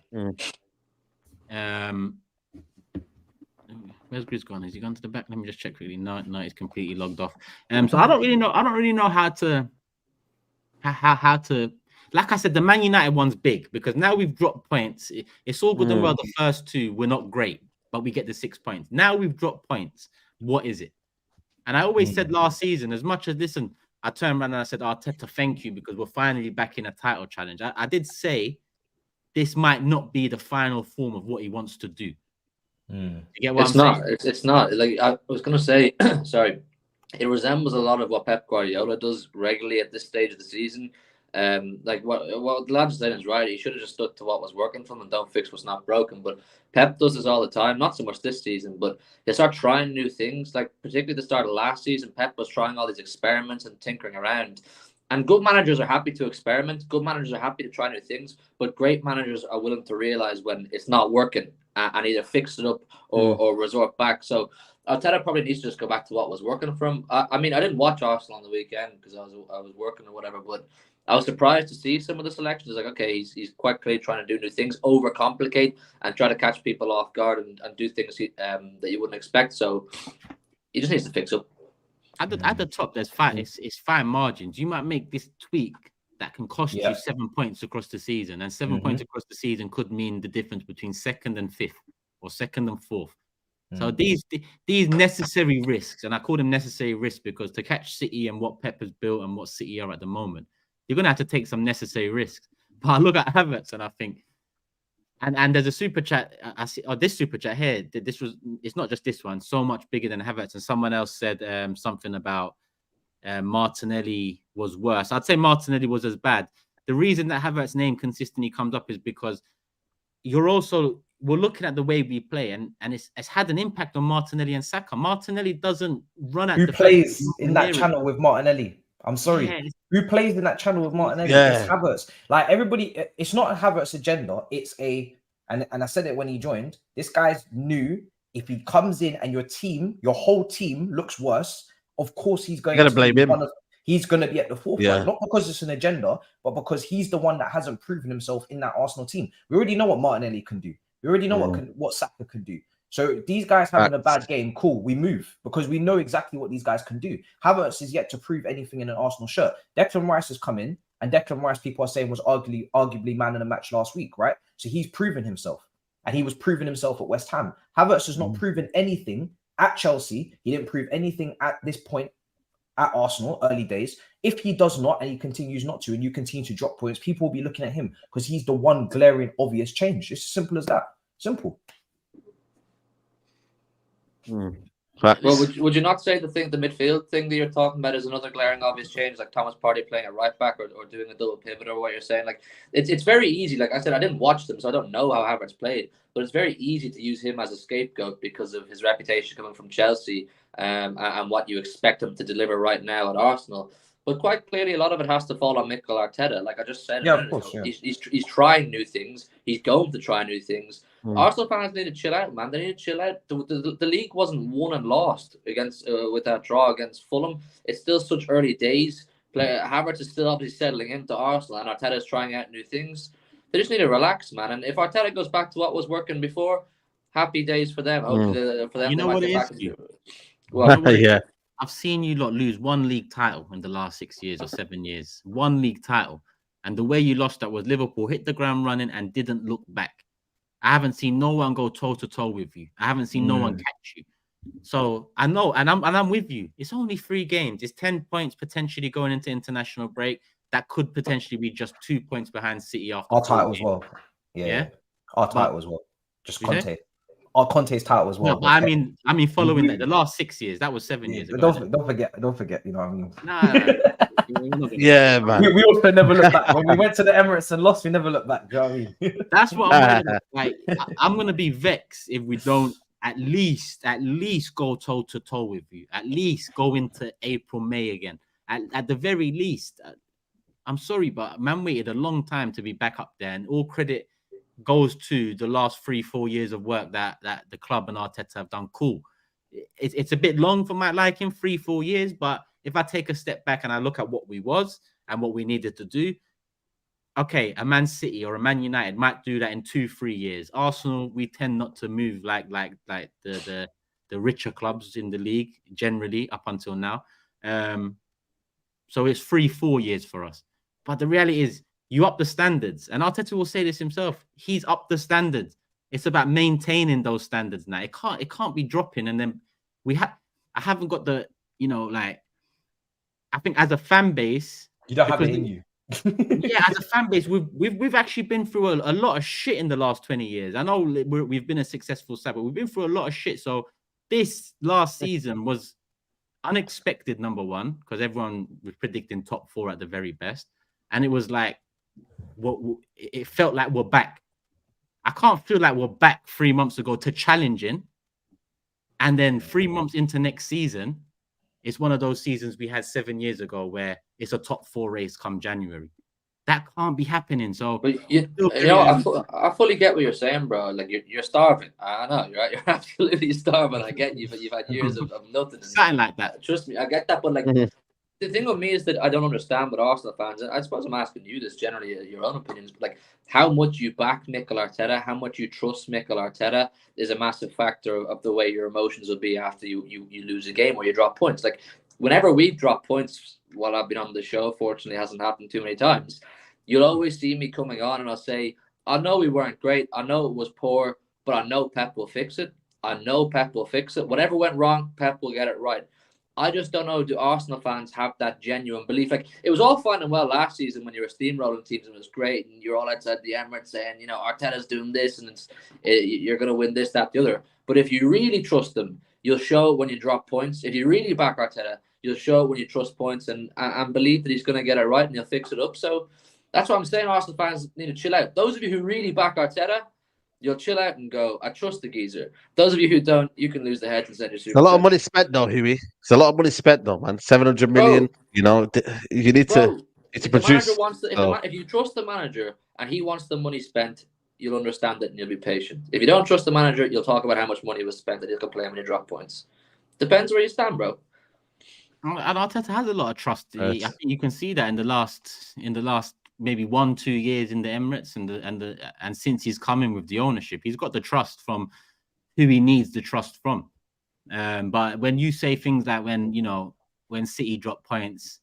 [SPEAKER 1] Where's GRIZZ gone? Has he gone to the back? Let me just check quickly. No, he's completely logged off. So I don't really know how to. Like I said, the Man United one's big because now we've dropped points. It's all good and well. The first two were not great, but we get the 6 points. Now we've dropped points. What is it? And I always said last season, as much as I turned around and I said, Arteta, thank you, because we're finally back in a title challenge. I did say this might not be the final form of what he wants to do. You get what I'm saying?
[SPEAKER 5] It's not. Like I was going to say, sorry, it resembles a lot of what Pep Guardiola does regularly at this stage of the season. Like what the lad said is right. He should have just stuck to what was working for him and don't fix what's not broken. But Pep does this all the time. Not so much this season, but they start trying new things. Like particularly at the start of last season, Pep was trying all these experiments and tinkering around. And good managers are happy to experiment. Good managers are happy to try new things. But great managers are willing to realize when it's not working and either fix it up or resort back. So Arteta probably needs to just go back to what was working for him. I mean, I didn't watch Arsenal on the weekend because I was working or whatever, but I was surprised to see some of the selections. Like, okay, he's quite clearly trying to do new things, overcomplicate, and try to catch people off guard and do things that you wouldn't expect. So he just needs to fix up.
[SPEAKER 1] At the top, there's fine. It's fine margins. You might make this tweak that can cost you 7 points across the season, and 7 points across the season could mean the difference between second and fifth or second and fourth. So these necessary risks, and I call them necessary risks because to catch City and what Pep has built and what City are at the moment, you're going to have to take some necessary risks. But I look at Havertz and I think, and there's a super chat, I see, this super chat here, it's not just this one, so much bigger than Havertz. And someone else said something about Martinelli was worse. I'd say Martinelli was as bad. The reason that Havertz's name consistently comes up is because you're also we're looking at the way we play, and it's had an impact on Martinelli and Saka. Martinelli doesn't run at
[SPEAKER 2] who
[SPEAKER 1] the
[SPEAKER 2] plays in that channel with Martinelli. I'm sorry.
[SPEAKER 1] Yeah.
[SPEAKER 2] Who plays in that channel with Martinelli?
[SPEAKER 4] Yeah.
[SPEAKER 2] It's Havertz. Like everybody, it's not a Havertz agenda. It's and I said it when he joined. This guy's new. If he comes in and your whole team looks worse, of course he's going to
[SPEAKER 4] blame him.
[SPEAKER 2] He's going to be at the forefront,
[SPEAKER 4] Yeah.
[SPEAKER 2] not because it's an agenda, but because he's the one that hasn't proven himself in that Arsenal team. We already know what Martinelli can do. We already know what Saka can do. So these guys having a bad game, cool, we move because we know exactly what these guys can do. Havertz is yet to prove anything in an Arsenal shirt. Declan Rice has come in, and Declan Rice, people are saying, was arguably man of the match last week, right? So he's proven himself, and he was proving himself at West Ham. Havertz has not proven anything at Chelsea. He didn't prove anything at this point at Arsenal, early days. If he does not, and he continues not to, and you continue to drop points, people will be looking at him because he's the one glaring, obvious change. It's as simple as that. Simple.
[SPEAKER 5] Well, would you not say the midfield thing that you're talking about is another glaring obvious change, like Thomas Partey playing at right back or doing a double pivot, or what you're saying? Like it's very easy. Like I said, I didn't watch them, so I don't know how Havertz played, but it's very easy to use him as a scapegoat because of his reputation coming from Chelsea and what you expect him to deliver right now at Arsenal. But quite clearly, a lot of it has to fall on Mikel Arteta. Like I just said,
[SPEAKER 2] of course,
[SPEAKER 5] he's trying new things. He's going to try new things. Arsenal fans need to chill out, man. They need to chill out. The league wasn't won and lost against with that draw against Fulham. It's still such early days. Havertz is still obviously settling into Arsenal, and Arteta is trying out new things. They just need to relax, man. And if Arteta goes back to what was working before, happy days for them. Hopefully for them,
[SPEAKER 1] you know what it is?
[SPEAKER 5] Well,
[SPEAKER 4] yeah.
[SPEAKER 1] I've seen you lot lose one league title in the last 6 years or 7 years. One league title. And the way you lost that was Liverpool hit the ground running and didn't look back. I haven't seen no one go toe-to-toe with you. I haven't seen no one catch you. So I know, and I'm with you. It's only 3 games. It's 10 points potentially going into international break. That could potentially be just 2 points behind City after
[SPEAKER 2] our title as well. Yeah. Our title as well. Just Conte. Our Conte's title as well.
[SPEAKER 1] No, but I mean, following that, the last 6 years, that was 7 years ago.
[SPEAKER 2] Don't forget. You know what I mean?
[SPEAKER 1] Nah.
[SPEAKER 4] Yeah, man.
[SPEAKER 2] We also never look back. When we went to the Emirates and lost, we never looked back. Do you know what I mean?
[SPEAKER 1] That's what I'm like. I'm gonna be vexed if we don't at least go toe to toe with you. At least go into April, May again. At the very least. I'm sorry, but man waited a long time to be back up there, and all credit goes to the last 3-4 years of work that the club and Arteta have done. Cool. It's a bit long for my liking, 3-4 years, but if I take a step back and I look at what we was and what we needed to do, okay, a Man City or a Man United might do that in 2-3 years. Arsenal, we tend not to move like the richer clubs in the league generally up until now. So it's 3-4 years for us. But the reality is, you up the standards, and Arteta will say this himself. He's up the standards. It's about maintaining those standards now. It can't be dropping. And then I haven't got the, I think as a fan base,
[SPEAKER 2] you don't have it in you.
[SPEAKER 1] Yeah, as a fan base, we've actually been through a lot of shit in the last 20 years. I know we've been a successful side, but we've been through a lot of shit. So this last season was unexpected, number one, because everyone was predicting top 4 at the very best, and it was like, it felt like we're back. I can't feel like we're back 3 months ago to challenging, and then 3 months into next season, it's one of those seasons we had 7 years ago where it's a top 4 race come January. That can't be happening. So,
[SPEAKER 5] but I fully get what you're saying, bro. Like you're starving. I know you're right. You're absolutely starving. I get you, but you've had years of nothing.
[SPEAKER 1] Something like that.
[SPEAKER 5] Trust me, I get that. But like. The thing with me is that I don't understand with Arsenal fans, and I suppose I'm asking you this generally, your own opinions, but like how much you back Mikel Arteta, how much you trust Mikel Arteta is a massive factor of the way your emotions will be after you lose a game or you drop points. Like whenever we drop points while I've been on the show, fortunately it hasn't happened too many times, you'll always see me coming on and I'll say, I know we weren't great, I know it was poor, but I know Pep will fix it. Whatever went wrong, Pep will get it right. I just don't know, do Arsenal fans have that genuine belief? Like, it was all fine and well last season when you were steamrolling teams and it was great and you're all outside the Emirates saying, Arteta's doing this and you're going to win this, that, the other. But if you really trust them, you'll show when you drop points. If you really back Arteta, you'll show when you trust points and believe that he's going to get it right and he'll fix it up. So that's what I'm saying. Arsenal fans need to chill out. Those of you who really back Arteta, You'll chill out and go, I trust the geezer. Those of you who don't, you can lose the head and send your super.
[SPEAKER 4] A lot of money spent though, Huey. It's a lot of money spent though, man. 700 million. You know, you need to produce.
[SPEAKER 5] If you trust the manager and he wants the money spent, you'll understand it and you'll be patient. If you don't trust the manager, you'll talk about how much money was spent and he'll complain when you drop points. Depends where you stand, bro.
[SPEAKER 1] And Arteta has a lot of trust. I think you can see that in the last maybe 1-2 years in the Emirates and since he's coming with the ownership, he's got the trust from who he needs the trust from. But when you say things like when City drop points,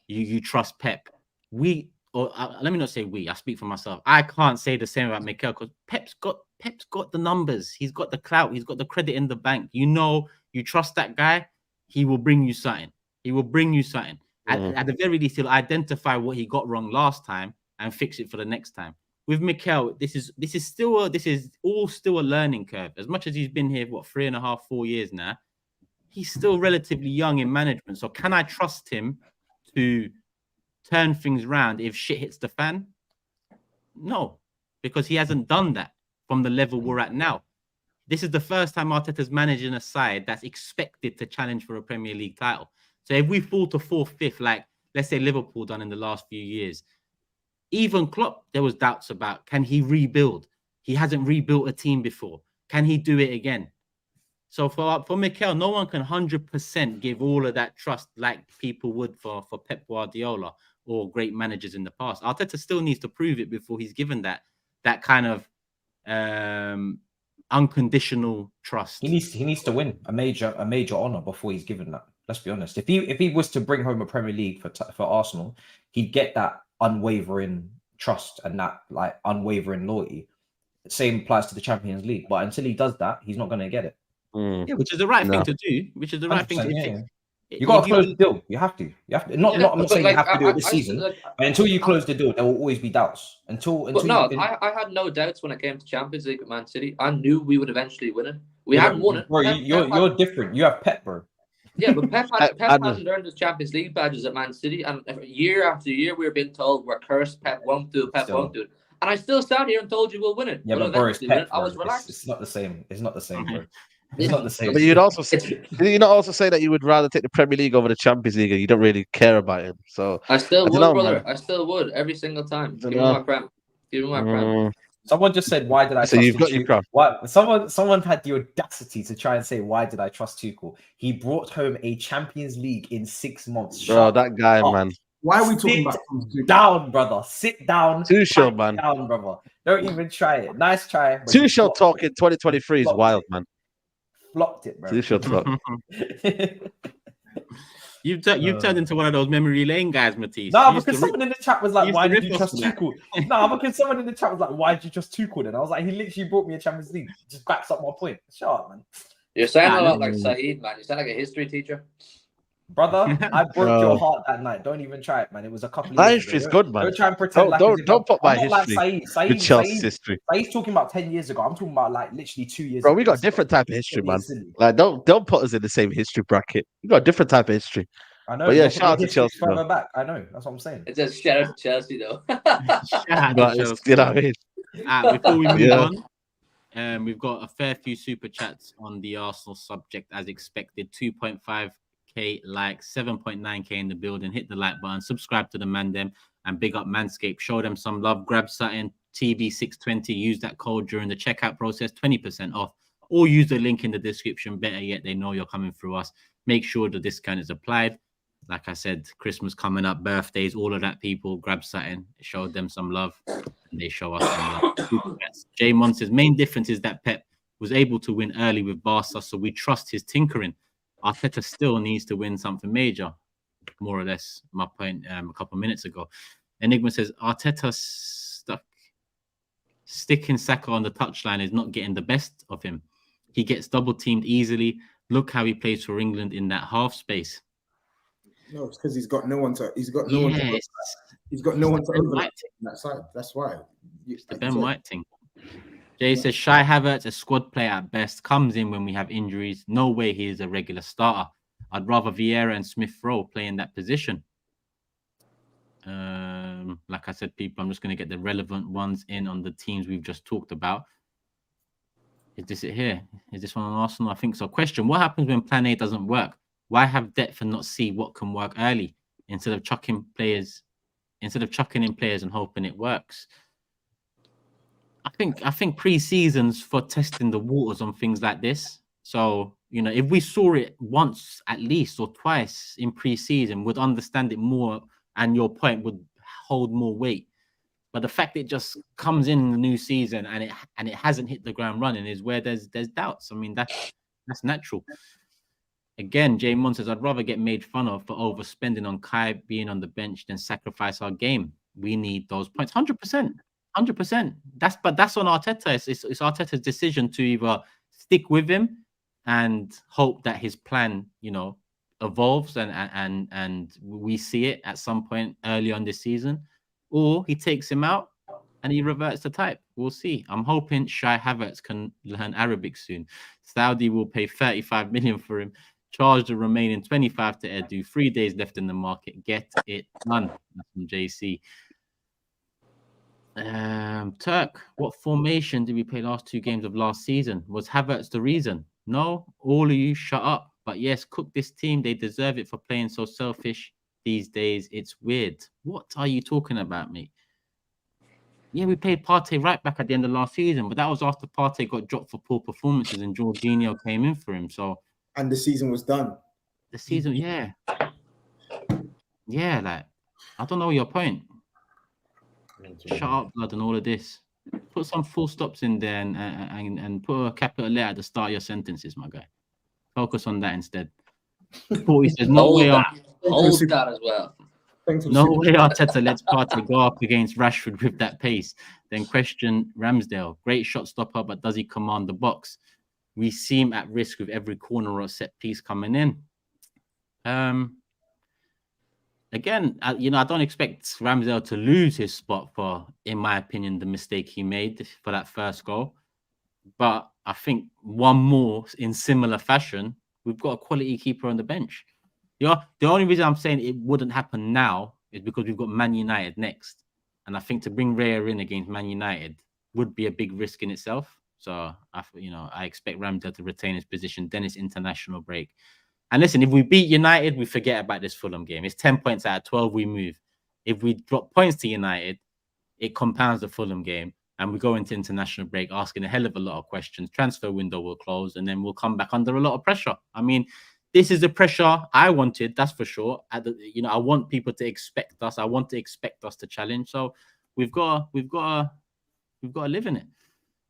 [SPEAKER 1] you trust Pep. Let me not say we. I speak for myself. I can't say the same about Mikel because Pep's got the numbers. He's got the clout. He's got the credit in the bank. You trust that guy. He will bring you something. He will bring you something. At the very least, he'll identify what he got wrong last time and fix it for the next time. With Mikel, this is all still a learning curve. As much as he's been here, 3.5-4 years now, he's still relatively young in management. So can I trust him to turn things around if shit hits the fan? No, because he hasn't done that from the level we're at now. This is the first time Arteta's managing a side that's expected to challenge for a Premier League title. So if we fall to 4th, 5th, like let's say Liverpool done in the last few years, even Klopp, there was doubts about, can he rebuild? He hasn't rebuilt a team before. Can he do it again? So for Mikel, no one can 100% give all of that trust like people would for Pep Guardiola or great managers in the past. Arteta still needs to prove it before he's given that kind of unconditional trust.
[SPEAKER 2] He needs to win a major honor before he's given that. Let's be honest. If he was to bring home a Premier League for Arsenal, he'd get that unwavering trust and that like unwavering loyalty. Same applies to the Champions League. But until he does that, he's not going to get it.
[SPEAKER 1] Yeah, which is the right thing to do. Which is the right thing to do.
[SPEAKER 2] You got to close the deal. You have to. I'm not saying you have to do it this season. But until you close the deal, there will always be doubts.
[SPEAKER 5] I had no doubts when it came to Champions League at Man City. I knew we would eventually win it. We hadn't won it.
[SPEAKER 2] Bro, you're different. You have Pep, bro.
[SPEAKER 5] Yeah, but Pep hasn't earned his Champions League badges at Man City, and year after year we were being told we're cursed. Pep won't do it. Pep won't do it. And I still sat here and told you we'll win it.
[SPEAKER 2] Yeah, but bro, it's Pep,
[SPEAKER 5] I was relaxed.
[SPEAKER 2] It's not the same. It's not the same, bro. It's not the same.
[SPEAKER 4] But you'd also say, did you not also say that you would rather take the Premier League over the Champions League and you don't really care about it? So
[SPEAKER 5] I still would, brother. I still would every single time. Give me my prem. Give me my prem.
[SPEAKER 2] Someone just said, "Why did I?"
[SPEAKER 4] So you've got your crown.
[SPEAKER 2] What? Someone had the audacity to try and say, "Why did I trust Tuchel?" He brought home a Champions League in 6 months.
[SPEAKER 4] Bro, that guy, man.
[SPEAKER 3] Why are we talking about?
[SPEAKER 2] Sit down, brother. Sit down.
[SPEAKER 4] Tuchel, man.
[SPEAKER 2] Down, brother. Don't even try it. Nice try.
[SPEAKER 4] Tuchel talk in 2023 is wild, man.
[SPEAKER 2] Flopped it, bro.
[SPEAKER 4] Tuchel talk.
[SPEAKER 1] You've turned into one of those memory lane guys, Matisse.
[SPEAKER 2] No, because someone in the chat was like, "Why did you trust Tuchel?" No, because someone in the chat was like, "Why did you trust Tuchel?" And I was like, "He literally brought me a Champions League." Just backs up my point. Shut up, man.
[SPEAKER 5] You're saying a lot like SAEED, man. You sound like a history teacher.
[SPEAKER 2] Brother, I broke your heart that night. Don't even try it, man. It was a couple of years
[SPEAKER 4] history is good, man.
[SPEAKER 2] Don't try and pretend
[SPEAKER 4] don't put my history.
[SPEAKER 2] Like
[SPEAKER 4] with Chelsea's history.
[SPEAKER 2] He's talking about 10 years ago. I'm talking about like literally 2 years
[SPEAKER 4] Bro,
[SPEAKER 2] ago.
[SPEAKER 4] we got a different type of history, man. Like don't put us in the same history bracket. We got a different type of history.
[SPEAKER 2] I know.
[SPEAKER 4] But yeah, shout out to Chelsea.
[SPEAKER 2] Further back. I know. That's what I'm saying.
[SPEAKER 5] It says shout out to Chelsea, though.
[SPEAKER 1] Shout out to Chelsea.
[SPEAKER 4] You know what I mean?
[SPEAKER 1] Before we move on, we've got a fair few super chats on the Arsenal subject as expected. 2.5k likes, 7.9k in the building. Hit the like button, subscribe to the Mandem, and big up Manscaped. Show them some love. Grab something. TB620. Use that code during the checkout process. 20% off. Or use the link in the description. Better yet, they know you're coming through us. Make sure the discount is applied. Like I said, Christmas coming up, birthdays, all of that. People grab something, show them some love, and they show us some love. J Mon says main difference is that Pep was able to win early with Barca, so we trust his tinkering. Arteta still needs to win something major, more or less. My point a couple of minutes ago. Enigma says Arteta sticking Saka on the touchline is not getting the best of him. He gets double teamed easily. Look how he plays for England in that half space.
[SPEAKER 3] No, it's because he's got no one to. He's got no one. He's got no one to overlap that side. That's why.
[SPEAKER 1] It's the Ben White thing. Jay says Shy Havertz, a squad player at best, comes in when we have injuries. No way he is a regular starter. I'd rather Vieira and Smith Rowe play in that position. Like I said, people, I'm just going to get the relevant ones in on the teams we've just talked about. Is this it here? Is this one on Arsenal? I think so. Question: what happens when Plan A doesn't work? Why have depth and not see what can work early instead of chucking in players and hoping it works? I think pre-seasons for testing the waters on things like this. So, you know, if we saw it once at least or twice in pre-season, we'd understand it more, and your point would hold more weight. But the fact it just comes in the new season and it hasn't hit the ground running is where there's doubts. I mean, that's natural. Again, Jay Mon says, I'd rather get made fun of for overspending on Kai being on the bench than sacrifice our game. We need those points. 100%. 100%. That's on Arteta. It's Arteta's decision to either stick with him and hope that his plan, you know, evolves and we see it at some point early on this season, or he takes him out and he reverts to type. We'll see. I'm hoping Kai Havertz can learn Arabic soon. Saudi will pay 35 million for him. Charge the remaining 25 to Edu. 3 days left in the market. Get it done. That's from JC. Turk, what formation did we play last 2 games of last season? Was Havertz the reason? No, all of you shut up. But yes, cook this team. They deserve it for playing so selfish these days. It's weird. What are you talking about, mate? Yeah, we played Partey right back at the end of last season, but that was after Partey got dropped for poor performances and Jorginho came in for him. So,
[SPEAKER 3] and the season was done.
[SPEAKER 1] The season, yeah, like I don't know your point. Shut up, blood, and all of this. Put some full stops in there and put a capital letter at the start of your sentences, my guy. Focus on that instead. He says,
[SPEAKER 5] hold that as well.
[SPEAKER 1] No way Arteta lets Partey go up against Rashford with that pace. Then question Ramsdale. Great shot stopper, but does he command the box? We seem at risk with every corner or set piece coming in. Again, you know, I don't expect Ramsdale to lose his spot for, in my opinion, the mistake he made for that first goal. But I think one more in similar fashion, we've got a quality keeper on the bench. Yeah, the only reason I'm saying it wouldn't happen now is because we've got Man United next. And I think to bring Raya in against Man United would be a big risk in itself. So, I expect Ramsdale to retain his position. Then it's international break. And listen, if we beat United, we forget about this Fulham game. It's 10 points out of 12, we move. If we drop points to United, it compounds the Fulham game. And we go into international break asking a hell of a lot of questions. Transfer window will close and then we'll come back under a lot of pressure. I mean, this is the pressure I wanted, that's for sure. I want people to expect us. I want to expect us to challenge. So we've got to live in it.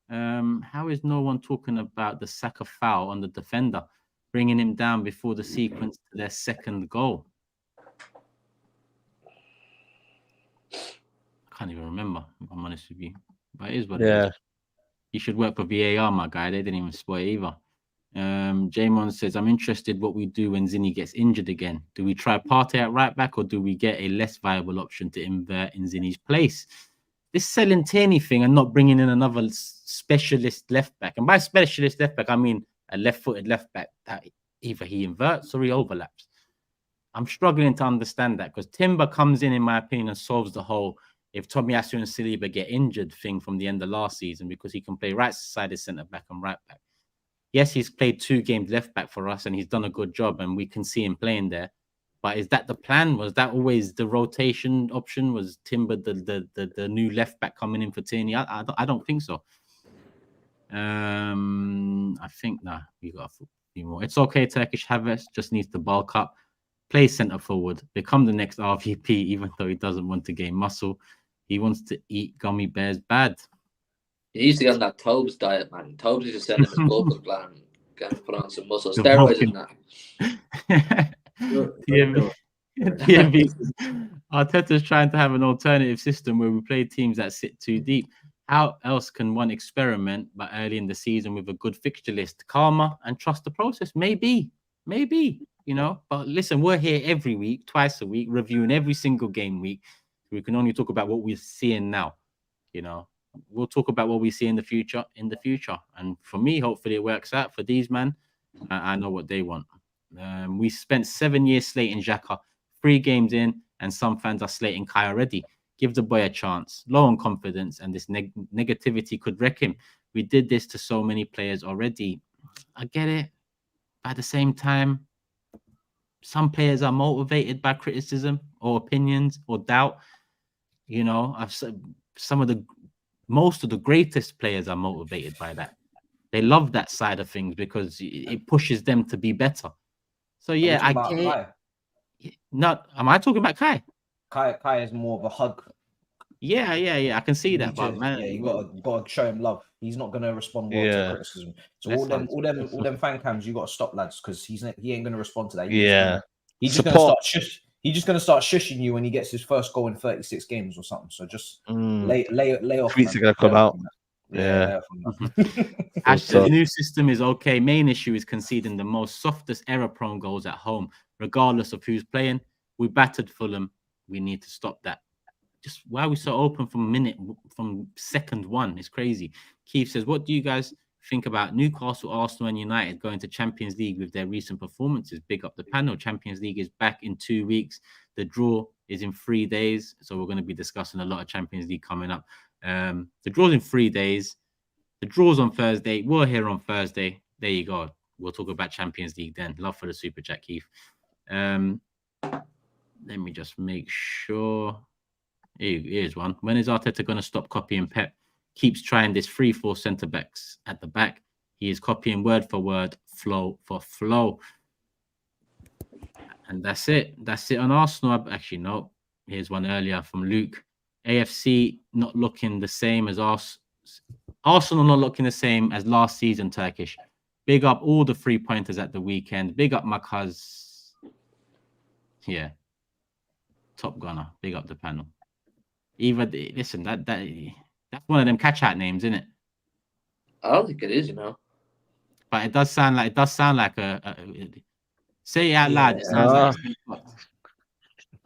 [SPEAKER 1] How is no one talking about the Saka foul on the defender, bringing him down before the sequence to their second goal? I can't even remember, if I'm honest with you. But it is what it is. You should work for VAR, my guy. They didn't even spoil it either. Jamon says, I'm interested what we do when Zinni gets injured again. Do we try Partey at right back or do we get a less viable option to invert in Zinni's place? This selling Tierney thing and not bringing in another specialist left back. And by specialist left back, I mean a left-footed left back that either he inverts or he overlaps. I'm struggling to understand that because Timber comes in my opinion, and solves the whole if Tomiyasu and Saliba get injured thing from the end of last season because he can play right-sided centre-back and right-back. Yes, he's played 2 games left-back for us and he's done a good job and we can see him playing there. But is that the plan? Was that always the rotation option? Was Timber the new left-back coming in for Tierney? I don't think so. I think, we got a few more. It's okay, Turkish Havertz just needs to bulk up, play centre-forward, become the next RVP, even though he doesn't want to gain muscle. He wants to eat gummy bears bad.
[SPEAKER 5] He used to get on that TOBS diet, man. TOBS used to send him his bulking plan, get him put on some muscle, steroids and that.
[SPEAKER 1] Arteta's trying to have an alternative system where we play teams that sit too deep. How else can one experiment but early in the season with a good fixture list, calmer and trust the process? Maybe, but listen, we're here every week, twice a week, reviewing every single game week. We can only talk about what we're seeing now. We'll talk about what we see in the future. And for me, hopefully it works out. For these man, I know what they want. We spent 7 years slating Xhaka, 3 games in, and some fans are slating Kai already. Give the boy a chance. Low on confidence, and this negativity could wreck him. We did this to so many players already. I get it. But at the same time, some players are motivated by criticism or opinions or doubt. You know, most of the greatest players are motivated by that. They love that side of things because it pushes them to be better. So yeah, I get it. Not, am I talking about Kai?
[SPEAKER 2] Kai is more of a hug.
[SPEAKER 1] Yeah. I can see that, but man,
[SPEAKER 2] yeah, you gotta show him love. He's not gonna respond well to criticism. So all them fan cams, you gotta stop, lads, because he ain't gonna respond to that. He's just gonna start shushing you when he gets his first goal in 36 games or something. So just lay off.
[SPEAKER 4] Tweets are gonna come out.
[SPEAKER 1] The new system is okay. Main issue is conceding the most softest error-prone goals at home, regardless of who's playing. We battered Fulham. We need to stop that. Just why are we so open from second one? It's crazy. Keith says, what do you guys think about Newcastle, Arsenal, and United going to Champions League with their recent performances? Big up the panel. Champions League is back in 2 weeks. The draw is in 3 days. So we're going to be discussing a lot of Champions League coming up. The draw's in 3 days. The draw's on Thursday. We're here on Thursday. There you go. We'll talk about Champions League then. Love for the super chat, Keith. Let me just make sure. Here's one. When is Arteta going to stop copying Pep? Keeps trying this 3-4 centre backs at the back. He is copying word for word, flow for flow. And that's it. That's it on Arsenal. Actually, no. Here's one earlier from Luke. AFC not looking the same as Arsenal not looking the same as last season, Turkish. Big up all the 3-pointers at the weekend. Big up my cuz. Yeah. Top gunner. Big up the panel. Listen, that's one of them catch-out names, isn't it?
[SPEAKER 5] I don't think it is, you know.
[SPEAKER 1] But it does sound like a say it out loud. It sounds like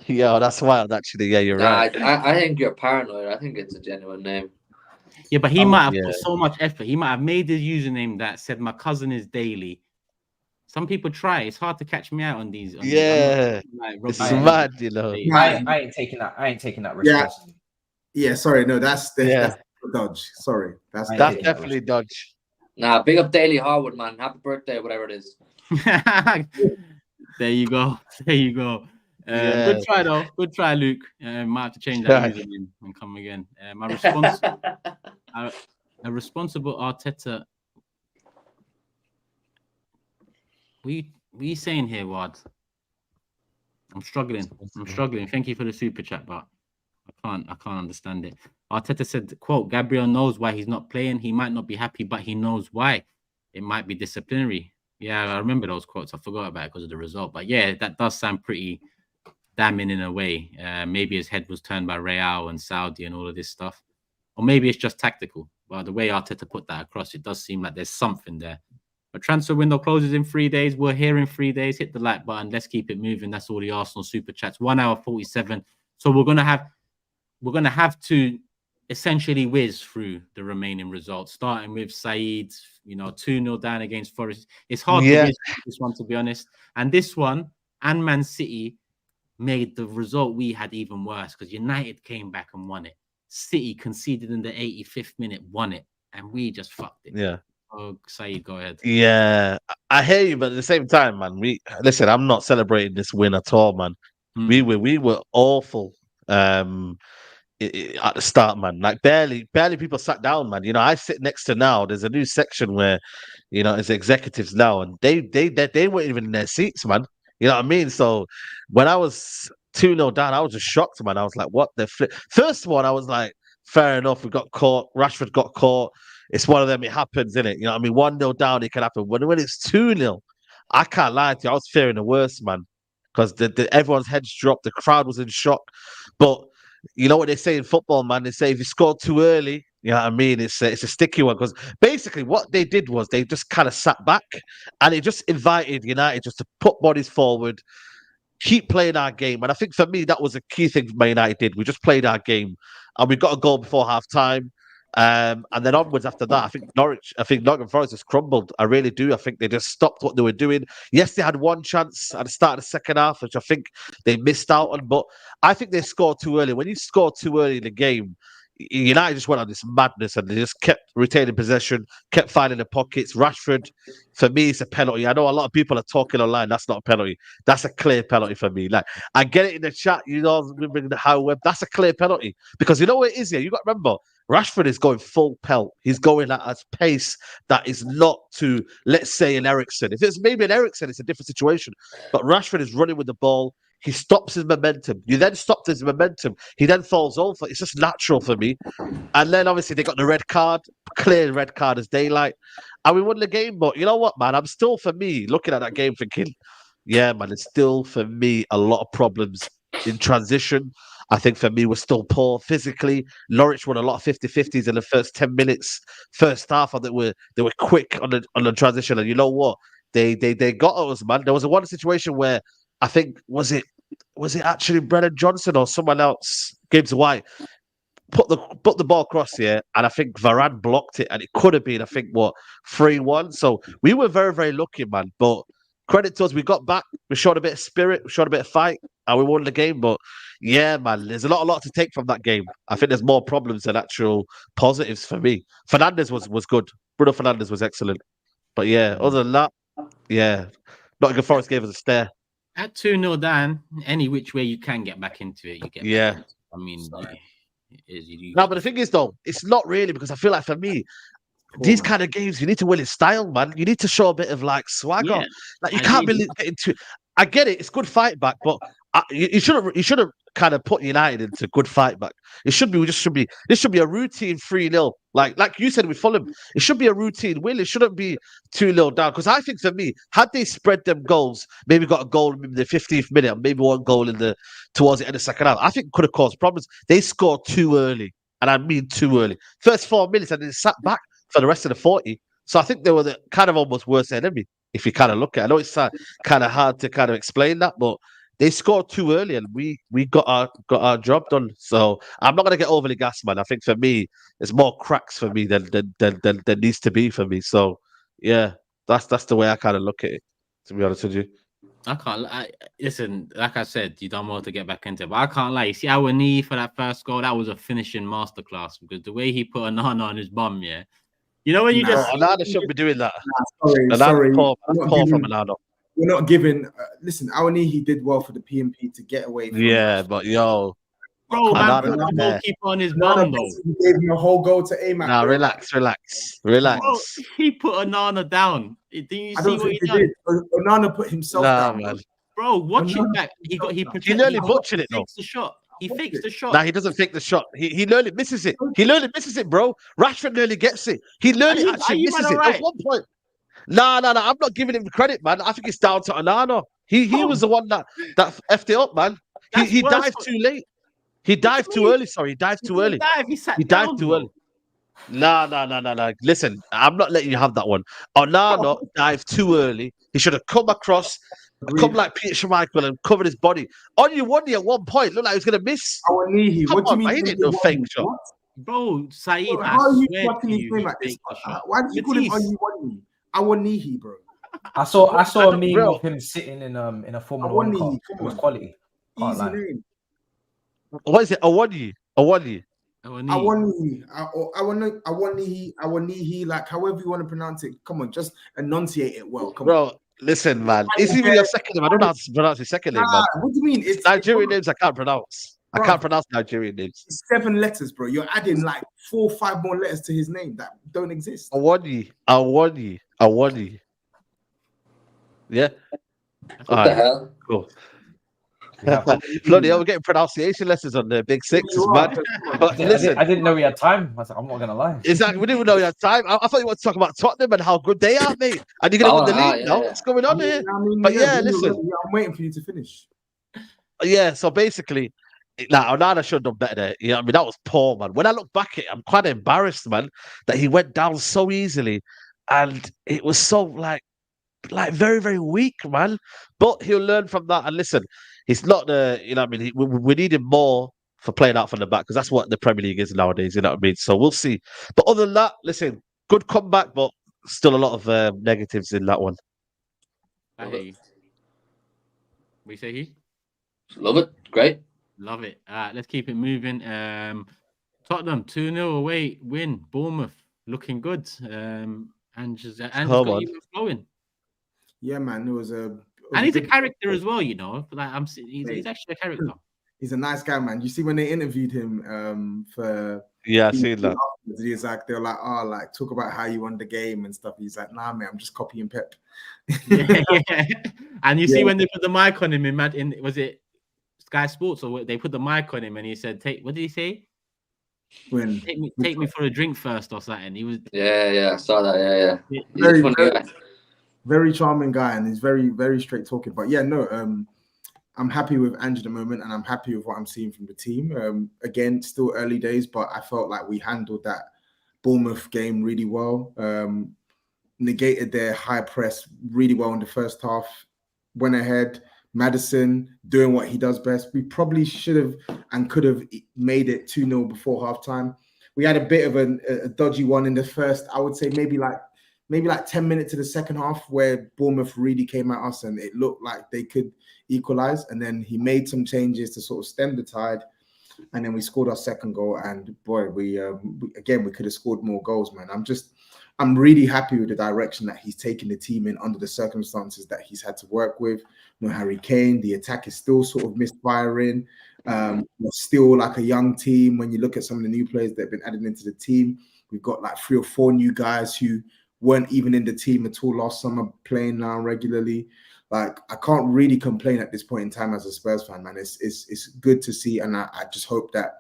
[SPEAKER 4] yeah, that's wild. Actually, yeah, you're right.
[SPEAKER 5] I think you're paranoid. I think it's a genuine name.
[SPEAKER 1] Yeah, but he might have put so much effort. He might have made his username that said my cousin is Daily. Some people try. It's hard to catch me out on these.
[SPEAKER 4] It's mad, you know.
[SPEAKER 2] I ain't taking that risk.
[SPEAKER 3] Yeah. Sorry, no, that's dodge. Sorry, that's
[SPEAKER 4] definitely dodge.
[SPEAKER 5] Nah, big up Daily Harwood, man. Happy birthday, whatever it is.
[SPEAKER 1] There you go. Good try though. Good try, Luke. Might have to change that username and come again. My response: a responsible Arteta. What are you saying here, Wad? I'm struggling. Thank you for the super chat, but I can't understand it. Arteta said, quote, Gabriel knows why he's not playing. He might not be happy, but he knows why. It might be disciplinary. Yeah, I remember those quotes. I forgot about it because of the result. But yeah, that does sound pretty damning in a way. Maybe his head was turned by Real and Saudi and all of this stuff. Or maybe it's just tactical. But the way Arteta put that across, it does seem like there's something there. But transfer window closes in 3 days. We're here in 3 days. Hit the like button. Let's keep it moving. That's all the Arsenal super chats. 1 hour 47. So we're gonna have to essentially whiz through the remaining results, starting with SAEED, 2-0 down against Forest. It's hard to whiz this one, to be honest. And this one and Man City made the result we had even worse because United came back and won it. City conceded in the 85th minute, won it, and we just fucked it.
[SPEAKER 4] Yeah.
[SPEAKER 1] Oh, SAEED, go ahead.
[SPEAKER 4] Yeah, I hear you, but at the same time, man, listen. I'm not celebrating this win at all, man. We were awful at the start, man. Like barely people sat down, man. I sit next to now. There's a new section where, it's executives now, and they weren't even in their seats, man. You know what I mean? So when I was 2-0 down, I was just shocked, man. I was like, what the flip? First one, I was like, fair enough. We got caught. Rashford got caught. It's one of them. It happens, isn't it? You know what I mean? 1-0 down, it can happen. When it's 2-0, I can't lie to you. I was fearing the worst, man, because everyone's heads dropped. The crowd was in shock. But you know what they say in football, man? They say if you score too early, you know what I mean? It's a sticky one, because basically what they did was they just kind of sat back and it just invited United just to put bodies forward, keep playing our game. And I think for me, that was a key thing Man United did. We just played our game and we got a goal before half time. And then onwards after that, I think Nottingham Forest has crumbled. I really do. I think they just stopped what they were doing. Yes, they had one chance at the start of the second half, which I think they missed out on. But I think they scored too early. When you score too early in the game, United just went on this madness and they just kept retaining possession, kept finding the pockets. Rashford, for me, it's a penalty. I know a lot of people are talking online. That's not a penalty. That's a clear penalty for me. Like, I get it in the chat, the HUGH web. That's a clear penalty because you know what it is here. You got to remember, Rashford is going full pelt. He's going at a pace that is not to, let's say, an Eriksen. If it's maybe an Eriksen, it's a different situation. But Rashford is running with the ball. He stops his momentum. You then stop his momentum. He then falls over. It's just natural for me. And then obviously they got the red card, clear red card as daylight. And we won the game. But you know what, man? I'm still, for me, looking at that game thinking, yeah, man, it's still, for me, a lot of problems in transition. I think for me, we're still poor physically. Norwich won a lot of 50-50s in the first 10 minutes. First half, I think they were quick on the transition. And you know what? They got us, man. There was one situation where I think was it actually Brennan Johnson or someone else, Gibbs White, put the ball across here, and I think Varane blocked it, and it could have been, I think, 3-1. So we were very, very lucky, man. But credit to us, we got back, we showed a bit of spirit, we showed a bit of fight, and we won the game. But yeah, man, there's a lot to take from that game. I think there's more problems than actual positives for me. Fernandes was good. Bruno Fernandes was excellent. But yeah, other than that, yeah, Nottingham Forest gave us a stare.
[SPEAKER 1] At 2-0 down, any which way you can get back into it, you get back into it. I mean,
[SPEAKER 4] no, but the thing is, though, it's not really, because I feel like for me, these kind of games, you need to win in style, man. You need to show a bit of like swagger.
[SPEAKER 1] Yeah,
[SPEAKER 4] like you can't really get into. I get it; it's good fight back, but you should have kind of put United into good fight back. This should be a routine 3-0. Like you said with Fulham, it should be a routine win. It shouldn't be 2-0 down. Because I think for me, had they spread them goals, maybe got a goal in the 15th minute, and maybe one goal towards the end of the second half, I think could have caused problems. They scored too early, and I mean too early. First 4 minutes, and then sat back for the rest of the 40. So I think they were the kind of almost worst enemy, if you kind of look at it. I know it's kind of hard to kind of explain that, but they scored too early, and we got our job done. So I'm not going to get overly gassed, man. I think for me, there's more cracks for me than needs to be for me. So yeah, that's the way I kind of look at it, to be honest with you.
[SPEAKER 1] Listen, like I said, you done well to get back into it, but I can't lie. You see our knee for that first goal, that was a finishing masterclass, because the way he put a nana on his bum, yeah. You know when you just
[SPEAKER 4] Onana shouldn't be doing that.
[SPEAKER 3] Sorry.
[SPEAKER 4] Poor from Onana.
[SPEAKER 3] We're not giving. Listen, Awaniyi did well for the PMP to get away.
[SPEAKER 4] But yo,
[SPEAKER 1] bro, man, put the goalkeeper on his bum, though.
[SPEAKER 3] He gave him a whole goal to aim at.
[SPEAKER 4] Nah, relax.
[SPEAKER 1] Bro, he put Onana down. Did you see what he did?
[SPEAKER 3] Onana put himself down,
[SPEAKER 4] man.
[SPEAKER 1] Bro, watch it back. He
[SPEAKER 4] nearly butchered it, though.
[SPEAKER 1] The shot. He fakes the shot.
[SPEAKER 4] Nah, he doesn't fake the shot. He nearly misses it. He nearly misses it, bro. Rashford nearly gets it. He nearly actually misses it. At one point. Nah. I'm not giving him credit, man. I think it's down to Onana. He was the one that effed it up, man. He dived too late. He dived too early. Sorry, he dived too early. He dived too early. Nah. Listen, I'm not letting you have that one. Onana dived too early. He should have come across. Come like Peter Schmeichel and covered his body. Only at one point looked like he was gonna miss.
[SPEAKER 3] Awaniyi, what do you mean?
[SPEAKER 4] He didn't do a fake shot.
[SPEAKER 1] Bro, SAEED,
[SPEAKER 3] how are you fucking his name like this? Why did you call him Awaniyi, bro?
[SPEAKER 2] I saw a meme of him sitting in a Formula 1 car. It was quality.
[SPEAKER 3] Easy name.
[SPEAKER 4] What is it? Awaniyi.
[SPEAKER 3] Awaniyi, like however you want to pronounce it. Come on, just enunciate it well. Come
[SPEAKER 4] bro.
[SPEAKER 3] on.
[SPEAKER 4] Listen, man. It's even your second name. I don't know how to pronounce your second name, man.
[SPEAKER 3] What do you mean? It's
[SPEAKER 4] Nigerian names I can't pronounce. Bro, I can't pronounce Nigerian names.
[SPEAKER 3] It's 7 letters, bro. You're adding like 4 or 5 more letters to his name that don't exist.
[SPEAKER 4] Awaniyi. Yeah.
[SPEAKER 5] What the hell?
[SPEAKER 4] Cool. Bloody hell, we're getting pronunciation lessons on the Big Six, man. But listen,
[SPEAKER 2] I didn't know we had time. I'm not gonna lie.
[SPEAKER 4] Exactly, we didn't know we had time. I thought you wanted to talk about Tottenham and how good they are, mate. And you're gonna win the league now. What's going on here? But listen,
[SPEAKER 3] I'm waiting for you to finish.
[SPEAKER 4] Yeah, so basically, Onana should have done better there. You know what I mean? That was poor, man. When I look back at it, I'm quite embarrassed, man, that he went down so easily, and it was so like very, very weak, man. But he'll learn from that. And listen, he's not the, you know what I mean? We need him more for playing out from the back, because that's what the Premier League is nowadays. You know what I mean? So we'll see. But other than that, listen, good comeback, but still a lot of negatives in that one.
[SPEAKER 1] I hear you. We say he.
[SPEAKER 5] Love it. Great.
[SPEAKER 1] Love it. Let's keep it moving. Tottenham 2-0 away win. Bournemouth looking good. Ange's got you flowing.
[SPEAKER 3] Yeah, man. It was a.
[SPEAKER 1] And he's a character as well, you know. Like he's actually a character.
[SPEAKER 3] He's a nice guy, man. You see when they interviewed him for
[SPEAKER 4] I've seen that.
[SPEAKER 3] He's like, they're like, oh, like talk about how you won the game and stuff. He's like, nah, man, I'm just copying Pep.
[SPEAKER 1] Yeah. And you see when they put the mic on him in was it Sky Sports or what? They put the mic on him and he said, what did he say?
[SPEAKER 3] When
[SPEAKER 1] take me for a drink first or something. He was
[SPEAKER 5] I saw that. Yeah.
[SPEAKER 3] Very charming guy, and he's very, very straight talking. But yeah, no, I'm happy with Ange at the moment, and I'm happy with what I'm seeing from the team. Again, still early days, but I felt like we handled that Bournemouth game really well. Negated their high press really well in the first half. Went ahead. Madison doing what he does best. We probably should have and could have made it 2-0 before halftime. We had a bit of a dodgy one in the first, I would say maybe like 10 minutes of the second half where Bournemouth really came at us and it looked like they could equalize. And then he made some changes to sort of stem the tide. And then we scored our second goal. And boy, we could have scored more goals, man. I'm really happy with the direction that he's taken the team in under the circumstances that he's had to work with. No Harry Kane, the attack is still sort of misfiring. We're still like a young team. When you look at some of the new players that have been added into the team, we've got like 3 or 4 new guys who weren't even in the team at all last summer, playing now regularly. Like, I can't really complain at this point in time as a Spurs fan, man. It's good to see, and I just hope that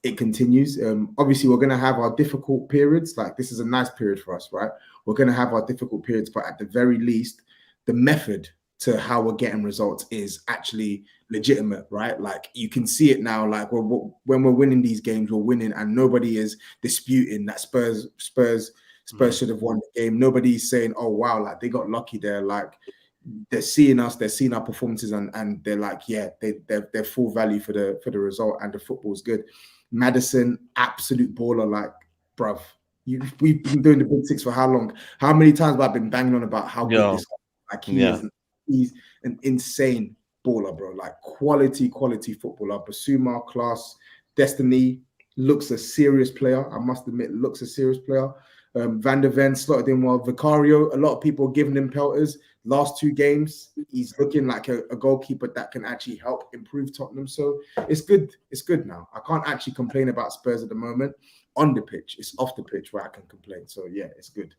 [SPEAKER 3] it continues. Obviously, we're going to have our difficult periods. Like, this is a nice period for us, right? We're going to have our difficult periods, but at the very least, the method to how we're getting results is actually legitimate, right? Like, you can see it now. Like, when we're winning these games, we're winning, and nobody is disputing that Spurs should have won the game. Nobody's saying, oh, wow, like, they got lucky there. Like, they're seeing us, they're seeing our performances, and they're like, yeah, they're full value for the result, and the football's good. Madison, absolute baller, like, bruv. We've been doing the Big Six for how long? How many times have I been banging on about how good this guy is? Like, he's an insane baller, bro. Like, quality footballer. Basuma, class. Destiny looks a serious player. I must admit, looks a serious player. Van der Ven slotted in well. Vicario, a lot of people giving him pelters. Last 2 games, he's looking like a goalkeeper that can actually help improve Tottenham. So it's good. It's good now. I can't actually complain about Spurs at the moment on the pitch. It's off the pitch where I can complain. So yeah, it's good.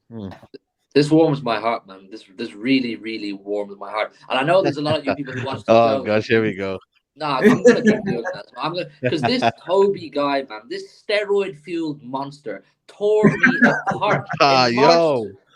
[SPEAKER 5] This warms my heart, man. This really, really warms my heart. And I know there's a lot of you people who watch the show.
[SPEAKER 4] Oh gosh, here we go.
[SPEAKER 5] Nah, I'm gonna keep doing that. Because this Toby guy, man, this steroid-fueled monster tore me apart.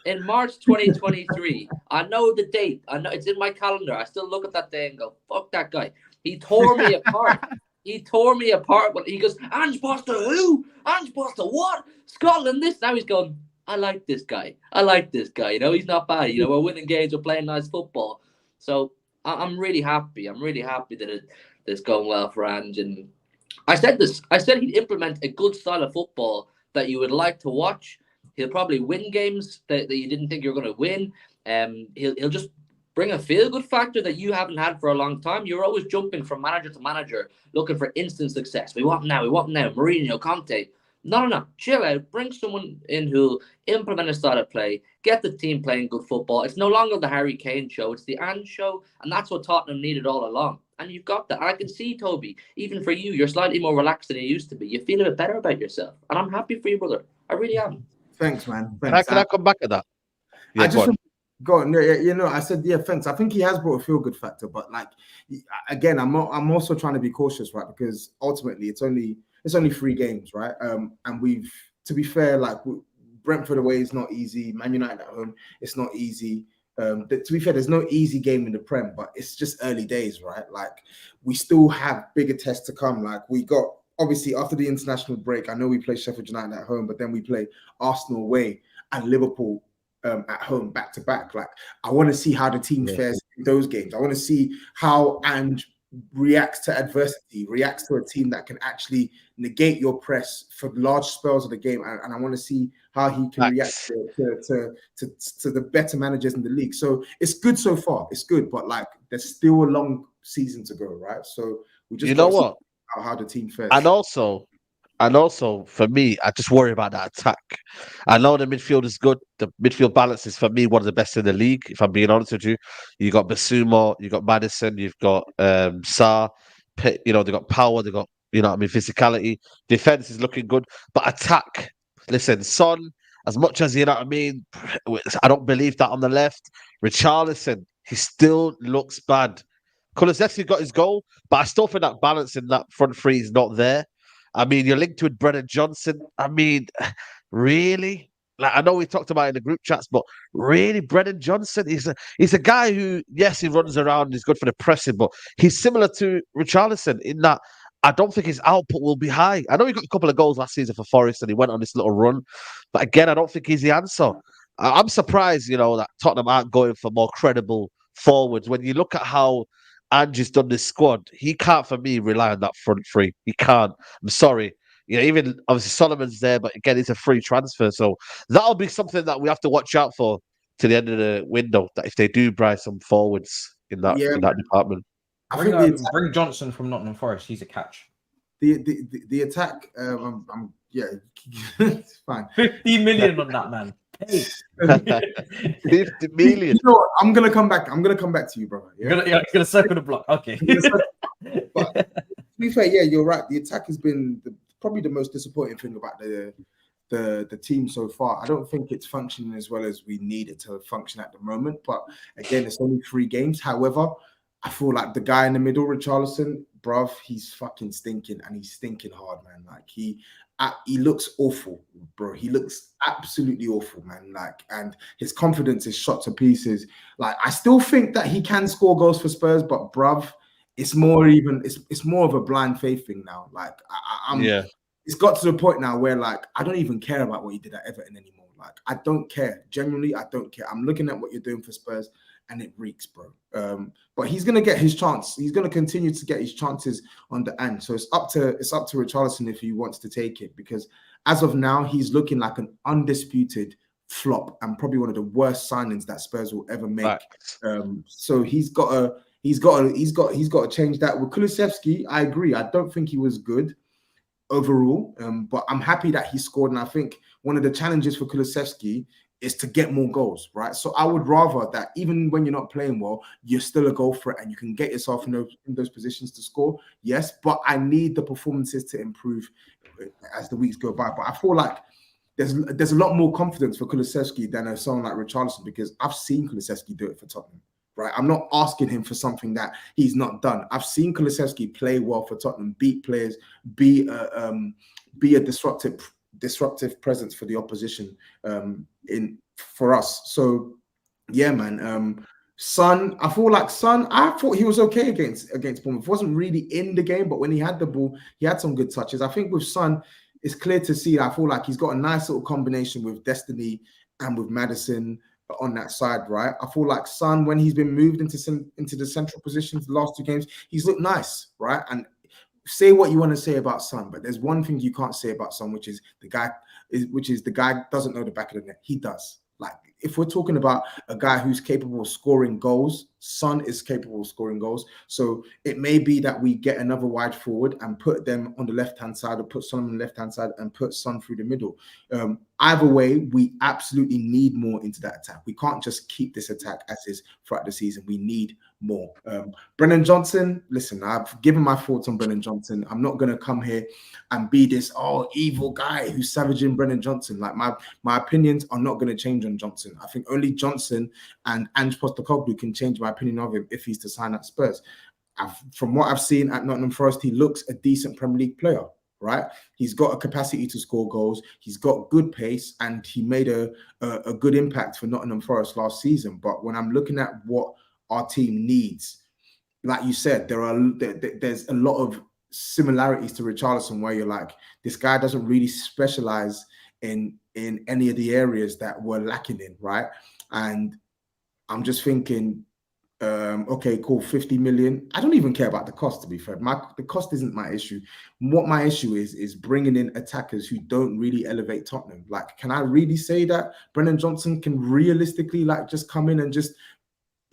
[SPEAKER 5] In March 2023, I know the date. I know it's in my calendar. I still look at that day and go, "Fuck that guy." He tore me apart. He tore me apart. When he goes, "Ange Poster who? Ange Poster what? Scotland this." Now he's going, "I like this guy. I like this guy. You know, he's not bad. You know, we're winning games. We're playing nice football." So I'm really happy. I'm really happy that it's going well for Ange. And I said this. I said he'd implement a good style of football that you would like to watch. He'll probably win games that you didn't think you were going to win. He'll just bring a feel-good factor that you haven't had for a long time. You're always jumping from manager to manager, looking for instant success. We want now. Mourinho, Conte. No. Chill out. Bring someone in who'll implement a style of play, get the team playing good football. It's no longer the Harry Kane show. It's the Ange show, and that's what Tottenham needed all along. And you've got that. And I can see, Toby, even for you, you're slightly more relaxed than you used to be. You feel a bit better about yourself. And I'm happy for you, brother. I really am.
[SPEAKER 3] Thanks, man. Thanks.
[SPEAKER 4] Can I come back at that? Yeah,
[SPEAKER 3] I just go on. You know, I said, yeah, thanks. I think he has brought a feel-good factor, but like, again, I'm also trying to be cautious, right? Because ultimately, it's only 3 games, right? And we've, to be fair, like, Brentford away is not easy. Man United at home, it's not easy. To be fair, there's no easy game in the Prem, but it's just early days, right? Like, we still have bigger tests to come. Like, we got, obviously, after the international break, I know we play Sheffield United at home, but then we play Arsenal away and Liverpool at home back to back. Like, I want to see how the team fares in those games. I want to see how Ange
[SPEAKER 6] reacts to adversity, reacts to a team that can actually negate your press for large spells of the game. And I want to see how he can react to the better managers in the league. So it's good so far. It's good, but like there's still a long season to go, right? So we just how the team fares.
[SPEAKER 4] And also, for me, I just worry about that attack. I know the midfield is good. The midfield balance is, for me, one of the best in the league, if I'm being honest with you. You got Basuma, you got Maddison, you've got Sarr. You know, they got power, they got, you know what I mean, physicality. Defense is looking good. But attack, listen, Son, as much as, you know what I mean, I don't believe that on the left. Richarlison, he still looks bad. Kulusevski got his goal, but I still think that balance in that front three is not there. I mean, you're linked with Brennan Johnson. I mean, really? Like, I know we talked about it in the group chats, but really, Brennan Johnson, he's a guy who, yes, he runs around, he's good for the pressing, but he's similar to Richarlison in that I don't think his output will be high. I know he got a couple of goals last season for Forest and he went on this little run, but again, I don't think he's the answer. I'm surprised, you know, that Tottenham aren't going for more credible forwards. When you look at how Ange has done this squad, he can't, for me, rely on that front three. He can't. I'm sorry. You know, even obviously Solomon's there, but again, it's a free transfer. So that'll be something that we have to watch out for to the end of the window. That if they do buy some forwards in that department,
[SPEAKER 2] I think bring Johnson from Nottingham Forest. He's a catch.
[SPEAKER 6] The attack. It's fine.
[SPEAKER 2] 50 million on that man. Hey.
[SPEAKER 4] 50 million.
[SPEAKER 6] You know what? I'm gonna come back to you, brother. Yeah?
[SPEAKER 2] You're gonna circle the block. Okay.
[SPEAKER 6] But to be fair, yeah, you're right. The attack has been probably the most disappointing thing about the team so far. I don't think it's functioning as well as we need it to function at the moment. But again, it's only 3 games. However, I feel like the guy in the middle, Richarlison, bruv, he's fucking stinking, and he's stinking hard, man. Like he looks awful, bro. He looks absolutely awful, man. Like, and his confidence is shot to pieces. Like, I still think that he can score goals for Spurs, but bruv, it's more of a blind faith thing now. Like, it's got to the point now where like I don't even care about what he did at Everton anymore. Like, I don't care. Genuinely, I don't care. I'm looking at what you're doing for Spurs, and it reeks, bro. But he's gonna get his chance. He's gonna continue to get his chances on the end. So it's up to Richarlison if he wants to take it, because as of now, he's looking like an undisputed flop and probably one of the worst signings that Spurs will ever make. So he's got to change that. With Kulusevski, I agree. I don't think he was good overall, but I'm happy that he scored. And I think one of the challenges for Kulusevski is to get more goals, right? So I would rather that even when you're not playing well, you're still a goal threat and you can get yourself in those positions to score. Yes, but I need the performances to improve as the weeks go by. But I feel like there's a lot more confidence for Kulusevski than someone like Richarlison, because I've seen Kulusevski do it for Tottenham, right? I'm not asking him for something that he's not done. I've seen Kulusevski play well for Tottenham, beat players, be a disruptive presence for the opposition for us. So yeah, man. Son, I thought he was okay against Bournemouth. Wasn't really in the game, but when he had the ball, he had some good touches. I think with Son, it's clear to see. I feel like he's got a nice little combination with Destiny and with Maddison on that side, right? I feel like Son, when he's been moved into the central positions the last 2 games, he's looked nice, right? And say what you want to say about Son, but there's one thing you can't say about Son, which is the guy doesn't know the back of the net. He does. Like, if we're talking about a guy who's capable of scoring goals, Son is capable of scoring goals. So it may be that we get another wide forward and put them on the left-hand side, or put Son on the left-hand side and put Son through the middle. Either way, we absolutely need more into that attack. We can't just keep this attack as is throughout the season. We need more. Brennan Johnson, listen, I've given my thoughts on Brennan Johnson. I'm not going to come here and be this evil guy who's savaging Brennan Johnson. Like, my opinions are not going to change on Johnson. I think only Johnson and Ange Postecoglou can change my opinion of him if he's to sign at Spurs. From what I've seen at Nottingham Forest, he looks a decent Premier League player, right? He's got a capacity to score goals. He's got good pace, and he made a good impact for Nottingham Forest last season. But when I'm looking at what our team needs, like you said, there's a lot of similarities to Richarlison, where you're like, this guy doesn't really specialize in any of the areas that we're lacking in, right? And I'm just thinking,
[SPEAKER 3] Okay, cool, 50 million. I don't even care about the cost, to be fair. The cost isn't my issue. What my issue is bringing in attackers who don't really elevate Tottenham. Like, can I really say that Brennan Johnson can realistically like just come in and just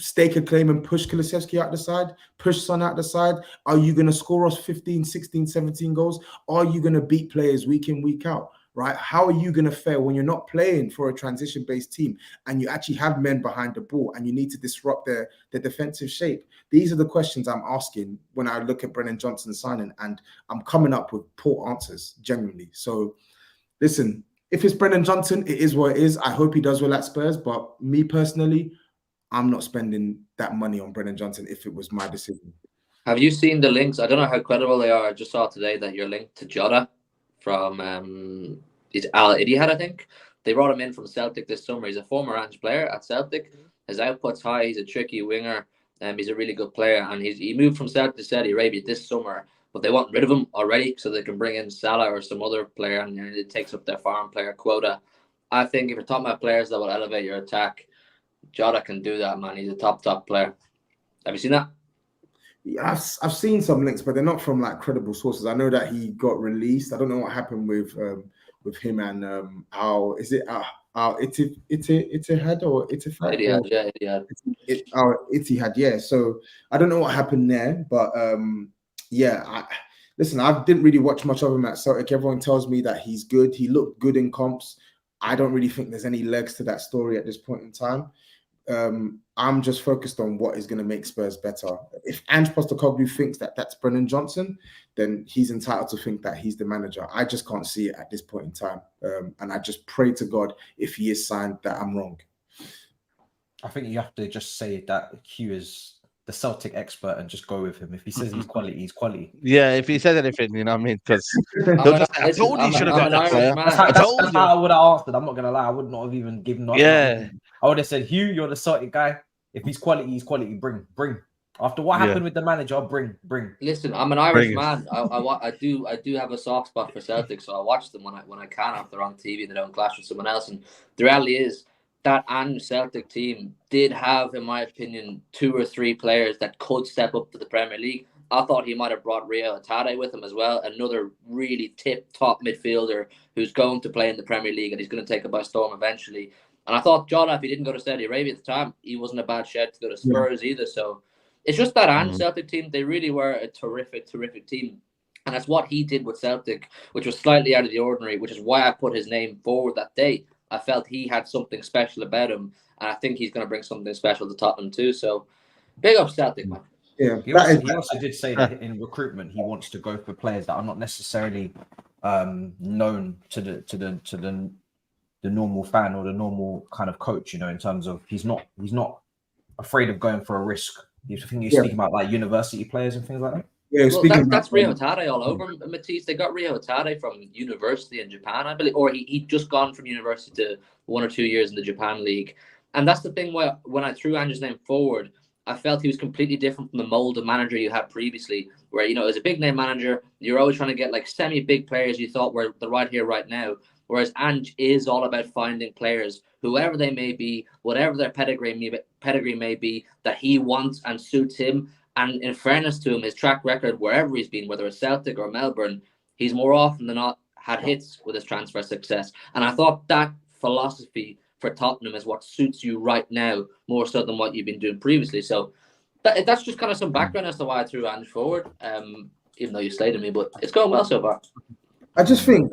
[SPEAKER 3] stake a claim and push Kulusevski out the side, push Son out the side? Are you going to score us 15, 16, 17 goals? Are you going to beat players week in, week out? Right? How are you going to fare when you're not playing for a transition-based team and you actually have men behind the ball and you need to disrupt their defensive shape? These are the questions I'm asking when I look at Brennan Johnson's signing, and I'm coming up with poor answers, genuinely. So, listen, if it's Brennan Johnson, it is what it is. I hope he does well at Spurs, but me personally, I'm not spending that money on Brennan Johnson if it was my decision.
[SPEAKER 5] Have you seen the links? I don't know how credible they are. I just saw today that you're linked to Jota from is Al Ittihad, I think. They brought him in from Celtic this summer. He's a former Ange player at Celtic. His output's high. He's a tricky winger. He's a really good player. And he moved from Celtic to Saudi Arabia this summer, but they want rid of him already so they can bring in Salah or some other player, and it takes up their farm player quota. I think if you're talking about players that will elevate your attack, Jota can do that, man. He's a top player. Have you seen that?
[SPEAKER 3] Yeah, I've seen some links, but they're not from like credible sources. I know that he got released. I don't know what happened with him and Al. Is it Al Ittihad or Ittihad? Ittihad, yeah. So I don't know what happened there, but yeah. Listen, I didn't really watch much of him at Celtic. Everyone tells me that he's good. He looked good in comps. I don't really think there's any legs to that story at this point in time. I'm just focused on what is going to make Spurs better. If Ange Postecoglou thinks that that's Brennan Johnson, then he's entitled to think that he's the manager. I just can't see it at this point in time. And I just pray to God, if he is signed, that I'm wrong.
[SPEAKER 2] I think you have to just say that Hugh is the Celtic expert and just go with him. If he says he's quality, he's quality.
[SPEAKER 4] Yeah, if he says anything, you know what I mean? Because I told you should have got that player.
[SPEAKER 2] That's how I would have answered. I'm not going to lie. I would not have even given up.
[SPEAKER 4] Yeah.
[SPEAKER 2] I would have said, Hugh, you're the Celtic guy. If he's quality, he's quality. Bring. After what happened with the manager, bring.
[SPEAKER 5] Listen, I'm an Irish man. I do have a soft spot for Celtic, so I watch them when I can if they're on TV and they don't clash with someone else. And the reality is that Ange Celtic team did have, in my opinion, 2 or 3 players that could step up to the Premier League. I thought he might have brought Rio Atade with him as well, another really tip-top midfielder who's going to play in the Premier League and he's going to take it by storm eventually. And I thought Jota, if he didn't go to Saudi Arabia at the time, he wasn't a bad shout to go to Spurs either. So it's just that Ange Celtic team, they really were a terrific team. And that's what he did with Celtic, which was slightly out of the ordinary, which is why I put his name forward that day. I felt he had something special about him, and I think he's going to bring something special to Tottenham too. So big up Celtic, man.
[SPEAKER 2] Yeah, he also did say that in recruitment he wants to go for players that are not necessarily known to the normal fan or the normal kind of coach. You know, in terms of he's not afraid of going for a risk. I think you're speaking about like university players and things like that.
[SPEAKER 3] Yeah,
[SPEAKER 5] well, that's Rio Atade all over, Matisse. They got Rio Atade from university in Japan, I believe, or he'd just gone from university to 1 or 2 years in the Japan league. And that's the thing where when I threw Ange's name forward, I felt he was completely different from the mold of manager you had previously, where, you know, as a big name manager, you're always trying to get like semi-big players you thought were the right here, right now. Whereas Ange is all about finding players, whoever they may be, whatever their pedigree may be, that he wants and suits him. And in fairness to him, his track record, wherever he's been, whether it's Celtic or Melbourne, he's more often than not had hits with his transfer success. And I thought that philosophy for Tottenham is what suits you right now, more so than what you've been doing previously. So that's just kind of some background as to why I threw Ange forward, even though you slated me, but it's going well so far.
[SPEAKER 3] I just think,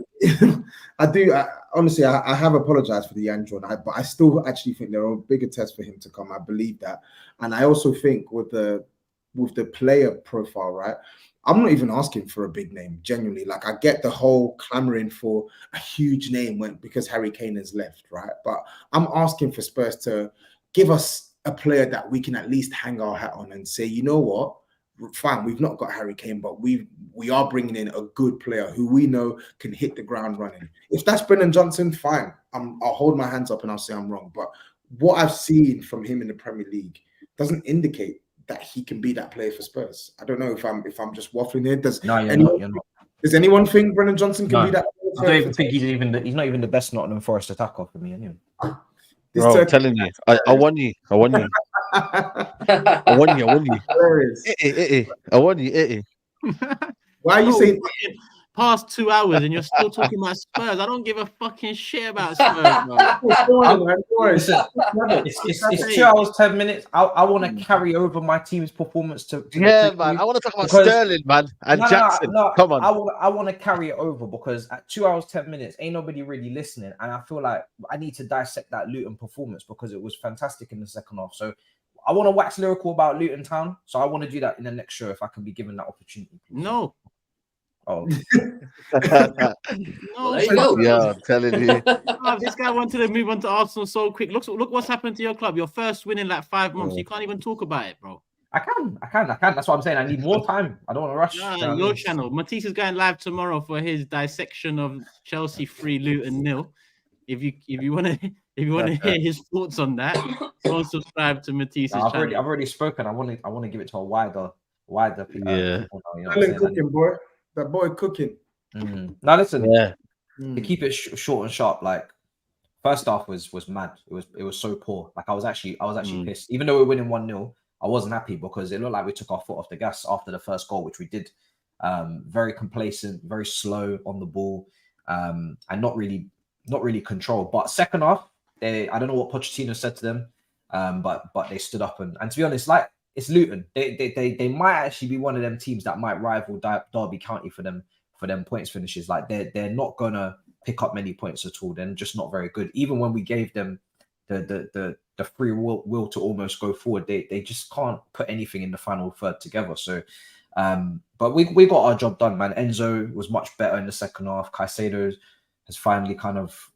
[SPEAKER 3] honestly, I have apologized for the Ange one, but I still actually think there are bigger tests for him to come. I believe that. And I also think with the player profile, right? I'm not even asking for a big name, genuinely. Like, I get the whole clamoring for a huge name because Harry Kane has left, right? But I'm asking for Spurs to give us a player that we can at least hang our hat on and say, you know what? Fine, we've not got Harry Kane, but we are bringing in a good player who we know can hit the ground running. If that's Brennan Johnson, fine. I'll hold my hands up and I'll say I'm wrong. But what I've seen from him in the Premier League doesn't indicate that he can be that player for Spurs. I don't know if I'm just waffling here. You're not. Does anyone think Brennan Johnson can be that player?
[SPEAKER 2] I don't even think he's not even the best Nottingham Forest attacker for me anyway.
[SPEAKER 4] Bro, I'm telling you, I won you. I won you. I won you.
[SPEAKER 3] Why are you saying
[SPEAKER 1] past 2 hours and you're still talking about Spurs? I don't give a fucking shit about Spurs, bro.
[SPEAKER 2] It's 2 hours, 10 minutes. I want to carry over my team's performance to
[SPEAKER 4] man. I want to talk about Sterling, man, and Jackson. Come on.
[SPEAKER 2] I want to carry it over because at 2 hours, 10 minutes, ain't nobody really listening. And I feel like I need to dissect that Luton performance because it was fantastic in the second half. So I want to wax lyrical about Luton Town. So I want to do that in the next show if I can be given that opportunity.
[SPEAKER 1] No.
[SPEAKER 2] Oh.
[SPEAKER 5] Well, there you go.
[SPEAKER 4] Yeah, I'm telling you.
[SPEAKER 1] This guy wanted to move on to Arsenal so quick. Look what's happened to your club. Your first win in like 5 months. You can't even talk about it, bro.
[SPEAKER 2] I can. That's what I'm saying. I need more time. I don't want to rush.
[SPEAKER 1] Your channel. Matisse is going live tomorrow for his dissection of Chelsea 3, Luton 0. If you want to hear his thoughts on that, go and subscribe to Matisse's channel.
[SPEAKER 2] I've already spoken. I want to give it to a wider people.
[SPEAKER 4] Yeah.
[SPEAKER 2] People now, you know
[SPEAKER 3] cooking, boy. That boy cooking.
[SPEAKER 2] Now listen.
[SPEAKER 4] Yeah.
[SPEAKER 2] To keep it short and sharp, like first half was mad. It was so poor. Like I was actually pissed. Even though we were winning 1-0, I wasn't happy because it looked like we took our foot off the gas after the first goal, which we did. Very complacent, very slow on the ball, and not really controlled. But second half, I don't know what Pochettino said to them, but they stood up and to be honest, like it's Luton. They might actually be one of them teams that might rival Derby County for them points finishes. Like they're not gonna pick up many points at all. They're just not very good. Even when we gave them the free will to almost go forward, they just can't put anything in the final third together. So, but we got our job done, man. Enzo was much better in the second half. Caicedo has finally kind of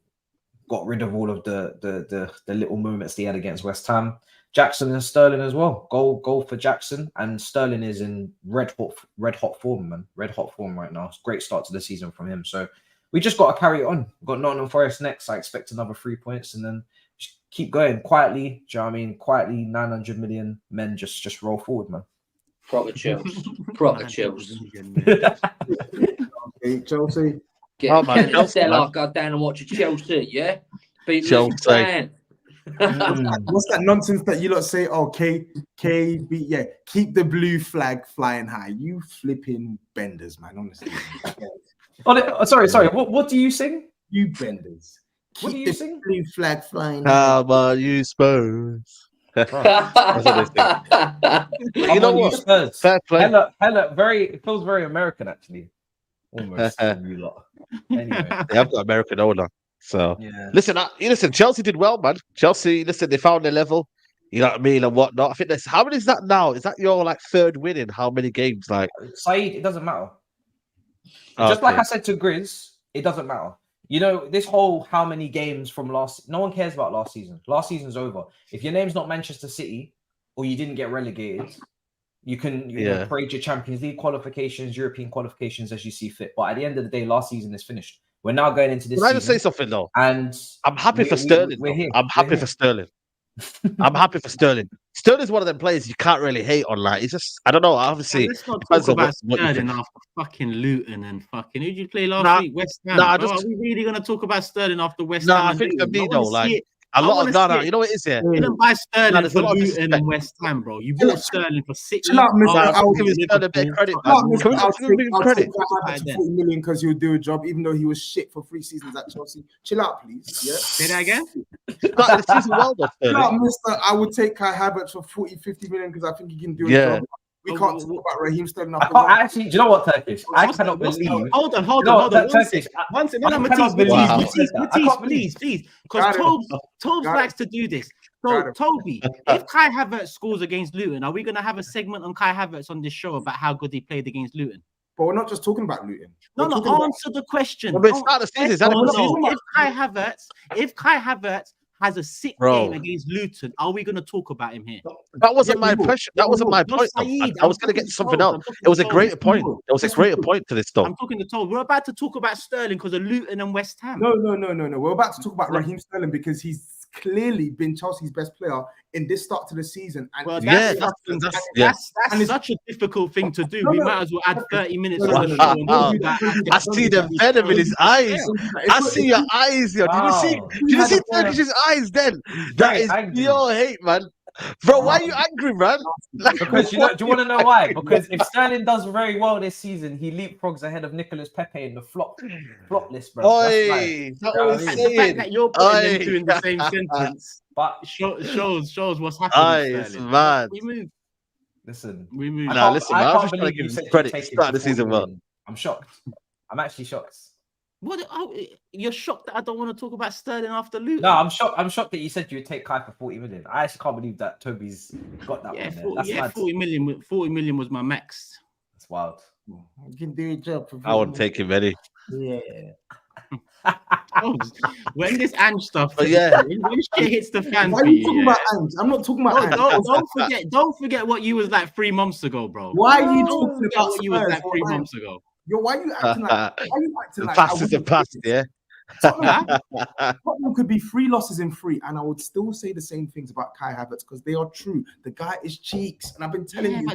[SPEAKER 2] got rid of all of the little moments they had against West Ham. Jackson and Sterling as well. Goal for Jackson, and Sterling is in red hot form, man. Red hot form right now. It's a great start to the season from him. So we just got to carry it on. We've got Nottingham Forest next. I expect another 3 points, and then just keep going quietly. Do you know what I mean? Quietly, 900 million men just roll forward, man.
[SPEAKER 5] Proper chills. Proper chills.
[SPEAKER 3] Okay, Chelsea.
[SPEAKER 5] Get down and watch a Chelsea, yeah? Beat Chelsea.
[SPEAKER 3] What's that nonsense that you lot say? Oh, KB, yeah, keep the blue flag flying high. You flipping benders, man. Honestly.
[SPEAKER 2] Sorry. What do you sing?
[SPEAKER 3] You benders.
[SPEAKER 2] What do you sing?
[SPEAKER 3] Blue flag flying.
[SPEAKER 4] How about you, Spurs? That's what they think. You know what?
[SPEAKER 2] Spurs.
[SPEAKER 4] Fair play.
[SPEAKER 2] Hella, it feels very American actually. Almost. You lot. Anyway,
[SPEAKER 4] they have got American owner. So
[SPEAKER 2] yeah.
[SPEAKER 4] Listen, Chelsea did well, man. Chelsea, listen, they found their level, you know what I mean, and whatnot. I think that's how many is that now? Is that your like third win in how many games? Like
[SPEAKER 2] SAEED, it doesn't matter. Just like I said to GRIZZ, it doesn't matter. You know, this whole how many games from no one cares about last season. Last season's over. If your name's not Manchester City or you didn't get relegated, you can parade your Champions League qualifications, European qualifications as you see fit. But at the end of the day, last season is finished. We're now going into this.
[SPEAKER 4] Can I just say something though?
[SPEAKER 2] And
[SPEAKER 4] I'm happy for Sterling. I'm happy for Sterling. I'm happy for Sterling. Sterling's one of them players you can't really hate on. Like, he's just, I don't know. Obviously,
[SPEAKER 1] let's not talk about Sterling after fucking Luton and fucking. Who did you play last week? West Ham. Are we really gonna talk about Sterling after West Ham?
[SPEAKER 4] I think for me though, like. A lot of you know what it is here?
[SPEAKER 1] You didn't buy Sterling for Luton and West Ham, bro. You bought Sterling for 6
[SPEAKER 3] I'll
[SPEAKER 4] give Sterling a bit of credit.
[SPEAKER 3] I'll take 40 million because he'll do a job, even though he was shit for 3 seasons at Chelsea. Chill out, please. Yeah.
[SPEAKER 1] Say that again.
[SPEAKER 3] I would take Kai Havertz for 40-50 million because I think he can do a job. We can't talk about Raheem Sterling.
[SPEAKER 2] Actually, do you know what, Turkish? I cannot believe.
[SPEAKER 1] Hold on. One second. Matisse, please. Because Tobes likes to do this. So, Toby, if Kai Havertz scores against Luton, are we going to have a segment on Kai Havertz on this show about how good he played against Luton?
[SPEAKER 3] But we're not just talking about Luton.
[SPEAKER 1] Answer the question.
[SPEAKER 4] But it's not the season.
[SPEAKER 1] If Kai Havertz has a sick game against Luton, are we going to talk about him here?
[SPEAKER 4] That wasn't my impression. That wasn't my point. I was going to get something else. It was a greater point. It was a greater point to this stuff.
[SPEAKER 1] I'm talking to Told. We're about to talk about Sterling because of Luton and West Ham.
[SPEAKER 3] No. We're about to talk about Raheem Sterling because he's clearly been Chelsea's best player in this start to the season. And
[SPEAKER 1] that's such a difficult thing to do. We might as well add 30 minutes. I
[SPEAKER 4] see the venom in his eyes. I see your eyes. Did you see Turkish's eyes then? That is pure hate, man. Bro, why are you angry, man?
[SPEAKER 2] Because do you want to know why? Because if Sterling does very well this season, he leapfrogs ahead of Nicolas Pepe in the flop list, bro.
[SPEAKER 4] Oi,
[SPEAKER 1] that's what I'm saying. The fact that you're putting them two in the same sentence,
[SPEAKER 2] but
[SPEAKER 1] shows what's happening.
[SPEAKER 4] It's mad.
[SPEAKER 1] We moved.
[SPEAKER 2] Listen,
[SPEAKER 1] we moved.
[SPEAKER 4] Nah, listen, man.
[SPEAKER 2] I
[SPEAKER 4] I'm
[SPEAKER 2] can't
[SPEAKER 4] just trying to
[SPEAKER 2] believe
[SPEAKER 4] give
[SPEAKER 2] you
[SPEAKER 4] him
[SPEAKER 2] said
[SPEAKER 4] credit.
[SPEAKER 2] you're taking
[SPEAKER 4] Start the
[SPEAKER 2] 40
[SPEAKER 4] season well.
[SPEAKER 2] million. I'm shocked. I'm actually shocked.
[SPEAKER 1] What? Oh, you're shocked that I don't want to talk about Sterling after Luton?
[SPEAKER 2] No, I'm shocked. I'm shocked that you said you would take Kai for 40 million. I actually can't believe that Toby's got that one there. That's
[SPEAKER 1] 40 million. 40 million was my max.
[SPEAKER 2] That's wild.
[SPEAKER 3] You can do your job.
[SPEAKER 4] I wouldn't take him any.
[SPEAKER 3] Yeah.
[SPEAKER 1] When this Ange stuff,
[SPEAKER 4] But yeah,
[SPEAKER 1] when shit hits the fan,
[SPEAKER 3] Why are you talking about Ange? I'm not talking about Ange.
[SPEAKER 1] Don't forget what you was like 3 months ago, bro.
[SPEAKER 3] Why are you talking about
[SPEAKER 1] what you was like 3 months ago?
[SPEAKER 3] Yo, why are you acting like?
[SPEAKER 4] the past is the past, yeah.
[SPEAKER 3] Tottenham could be 3 losses in 3, and I would still say the same things about Kai Havertz because they are true. The guy is cheeks, and I've been telling you,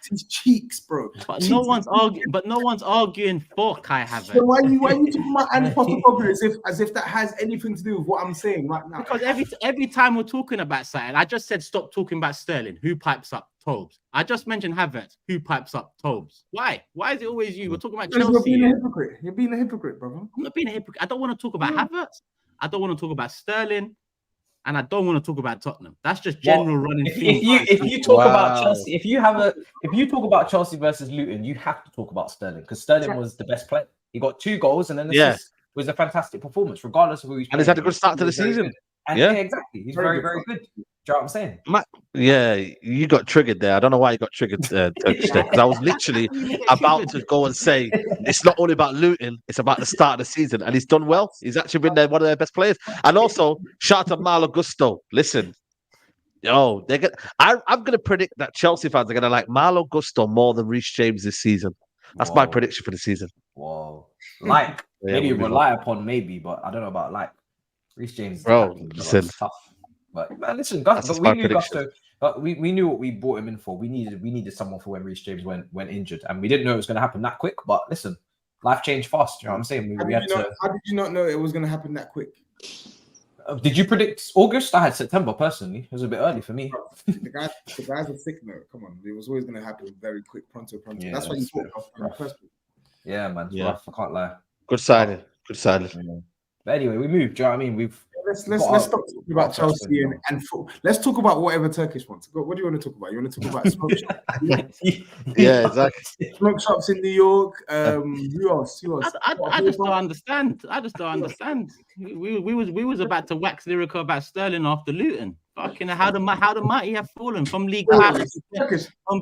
[SPEAKER 3] his cheeks, bro.
[SPEAKER 1] But no one's arguing for Kai Havertz.
[SPEAKER 3] So why are you talking about Ange Postecoglou as if that has anything to do with what I'm saying right now?
[SPEAKER 1] Because every time we're talking about something, I just said stop talking about Sterling. Who pipes up? TOBS. I just mentioned Havertz. Who pipes up? TOBS. Why? Why is it always you? We're talking about Chelsea.
[SPEAKER 3] You're being a hypocrite. You're being a hypocrite, brother.
[SPEAKER 1] I'm not being a hypocrite. I don't want to talk about Havertz. I don't want to talk about Sterling. And I don't want to talk about Tottenham. That's just general running.
[SPEAKER 2] If you talk about Chelsea, if you talk about Chelsea versus Luton, you have to talk about Sterling because Sterling was the best player. He got 2 goals and then this was a fantastic performance, regardless of who he's playing.
[SPEAKER 4] And he's had a good start to the season.
[SPEAKER 2] Yeah, exactly. He's very, very good. Do you know what I'm saying?
[SPEAKER 4] Yeah, you got triggered there. I don't know why you got triggered there, because I was literally about to go and say it's not only about Luton, it's about the start of the season, and he's done well. He's actually been one of their best players. And also, shout out to Malo Gusto. Listen, I'm going to predict that Chelsea fans are going to like Malo Gusto more than Reece James this season. That's my prediction for the season.
[SPEAKER 2] Whoa, maybe rely upon but I don't know about like Reece James.
[SPEAKER 4] Bro, listen.
[SPEAKER 2] Tough. But man, listen, Gusto, we knew Gusto. We knew what we brought him in for. We needed someone for when Reece James went injured, and we didn't know it was going to happen that quick. But listen, life changed fast. You know what I'm saying?
[SPEAKER 3] How did you not know it was going to happen that quick?
[SPEAKER 2] Did you predict August? I had September personally. It was a bit early for me.
[SPEAKER 3] The guys are sick note. Come on, it was always going to happen very quick, pronto. Yeah, that's why you thought of first.
[SPEAKER 2] Yeah, man. Yeah, rough, I can't lie.
[SPEAKER 4] Good signing.
[SPEAKER 2] Yeah. But anyway, we moved. Do you know what I mean? Let's
[SPEAKER 3] stop talking about Chelsea and football. Let's talk about whatever Turkish wants. What do you want to talk about? You want to talk about smoke shops?
[SPEAKER 4] Yeah, exactly.
[SPEAKER 3] Smoke shops in New York. Who else?
[SPEAKER 1] I just don't understand. We was about to wax lyrical about Sterling after Luton. Fucking how the mighty have fallen from league titles,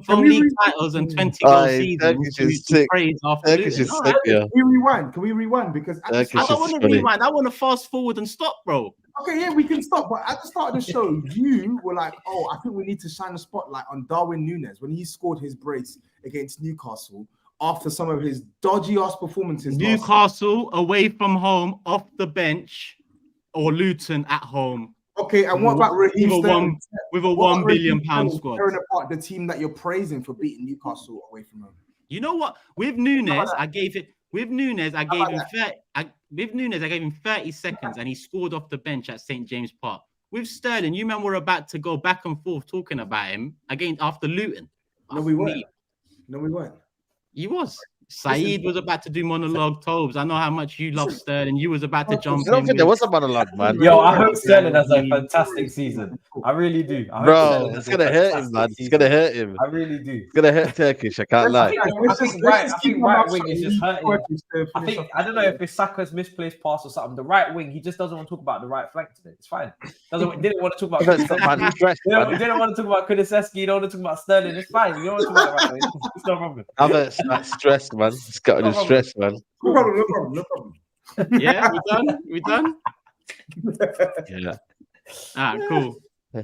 [SPEAKER 1] from league titles and 20 goal seasons to praise after Luton.
[SPEAKER 3] Can we rewind? Because I
[SPEAKER 1] don't want to rewind. I want to fast forward and stop, bro.
[SPEAKER 3] Okay, yeah, we can stop. But at the start of the show, you were like, "Oh, I think we need to shine a spotlight on Darwin Nunez when he scored his brace against Newcastle after some of his dodgy ass performances."
[SPEAKER 1] Newcastle away from home, off the bench, or Luton at home.
[SPEAKER 3] Okay, and what about Raheem Sterling
[SPEAKER 1] with a £1 billion squad?
[SPEAKER 3] Tearing apart the team that you're praising for beating Newcastle away from home.
[SPEAKER 1] You know what? With Nunez, I gave him 30 seconds, and he scored off the bench at St. James Park. With Sterling, you men were about to go back and forth talking about him again after Luton.
[SPEAKER 3] No, we weren't.
[SPEAKER 1] He was. SAEED was about to do monologue. TOBS, I know how much you love Sterling. You was about to jump.
[SPEAKER 4] I don't think there was a monologue, man.
[SPEAKER 2] Yo, I hope Sterling has a fantastic season. I really do.
[SPEAKER 4] Bro, it's gonna hurt him, man. It's gonna hurt him.
[SPEAKER 2] I really do.
[SPEAKER 4] It's gonna hurt Turkish. I can't lie.
[SPEAKER 2] I think right wing is just hurting. I don't know if it's Saka's misplaced pass or something. The right wing, he just doesn't want to talk about the right flank today. It's fine. Didn't want to talk about. Didn't want to talk about Kulusevski. You don't want to talk about Sterling. It's fine. You don't want to talk about the right wing. It's no problem.
[SPEAKER 4] I'm stressed, man. It's got to stress, man.
[SPEAKER 3] No problem.
[SPEAKER 1] Yeah, we done.
[SPEAKER 4] Yeah.
[SPEAKER 1] Cool.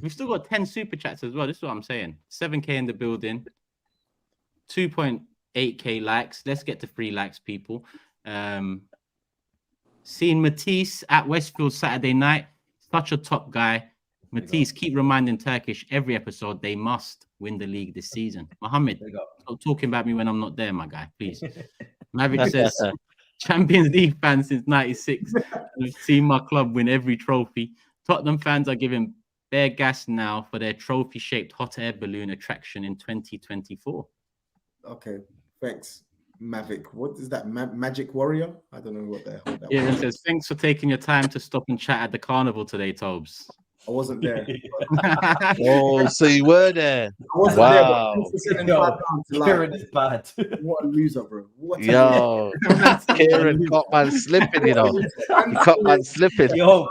[SPEAKER 1] We've still got 10 super chats as well. This is what I'm saying. 7K in the building. 2.8K likes. Let's get to 3 likes, people. Seeing Matisse at Westfield Saturday night. Such a top guy. Matisse, keep reminding Turkish every episode they must win the league this season. Mohammed, stop talking about me when I'm not there, my guy, please. Maverick says, Champions League fan since '96. I've seen my club win every trophy. Tottenham fans are giving bare gas now for their trophy-shaped hot air balloon attraction in 2024.
[SPEAKER 3] Okay, thanks, Mavic. What is that? Magic Warrior? I don't know what the hell that
[SPEAKER 1] Yeah,
[SPEAKER 3] was.
[SPEAKER 1] it says, thanks for taking your time to stop and chat at the carnival today, Tobes.
[SPEAKER 3] I wasn't there.
[SPEAKER 4] Oh, so you were there.
[SPEAKER 3] I wasn't
[SPEAKER 4] Wow.
[SPEAKER 3] there. But
[SPEAKER 2] Kieran is bad.
[SPEAKER 3] What a loser, bro. What a
[SPEAKER 4] Yo, Kieran got man slipping, you know. He got man slipping.
[SPEAKER 2] Yo,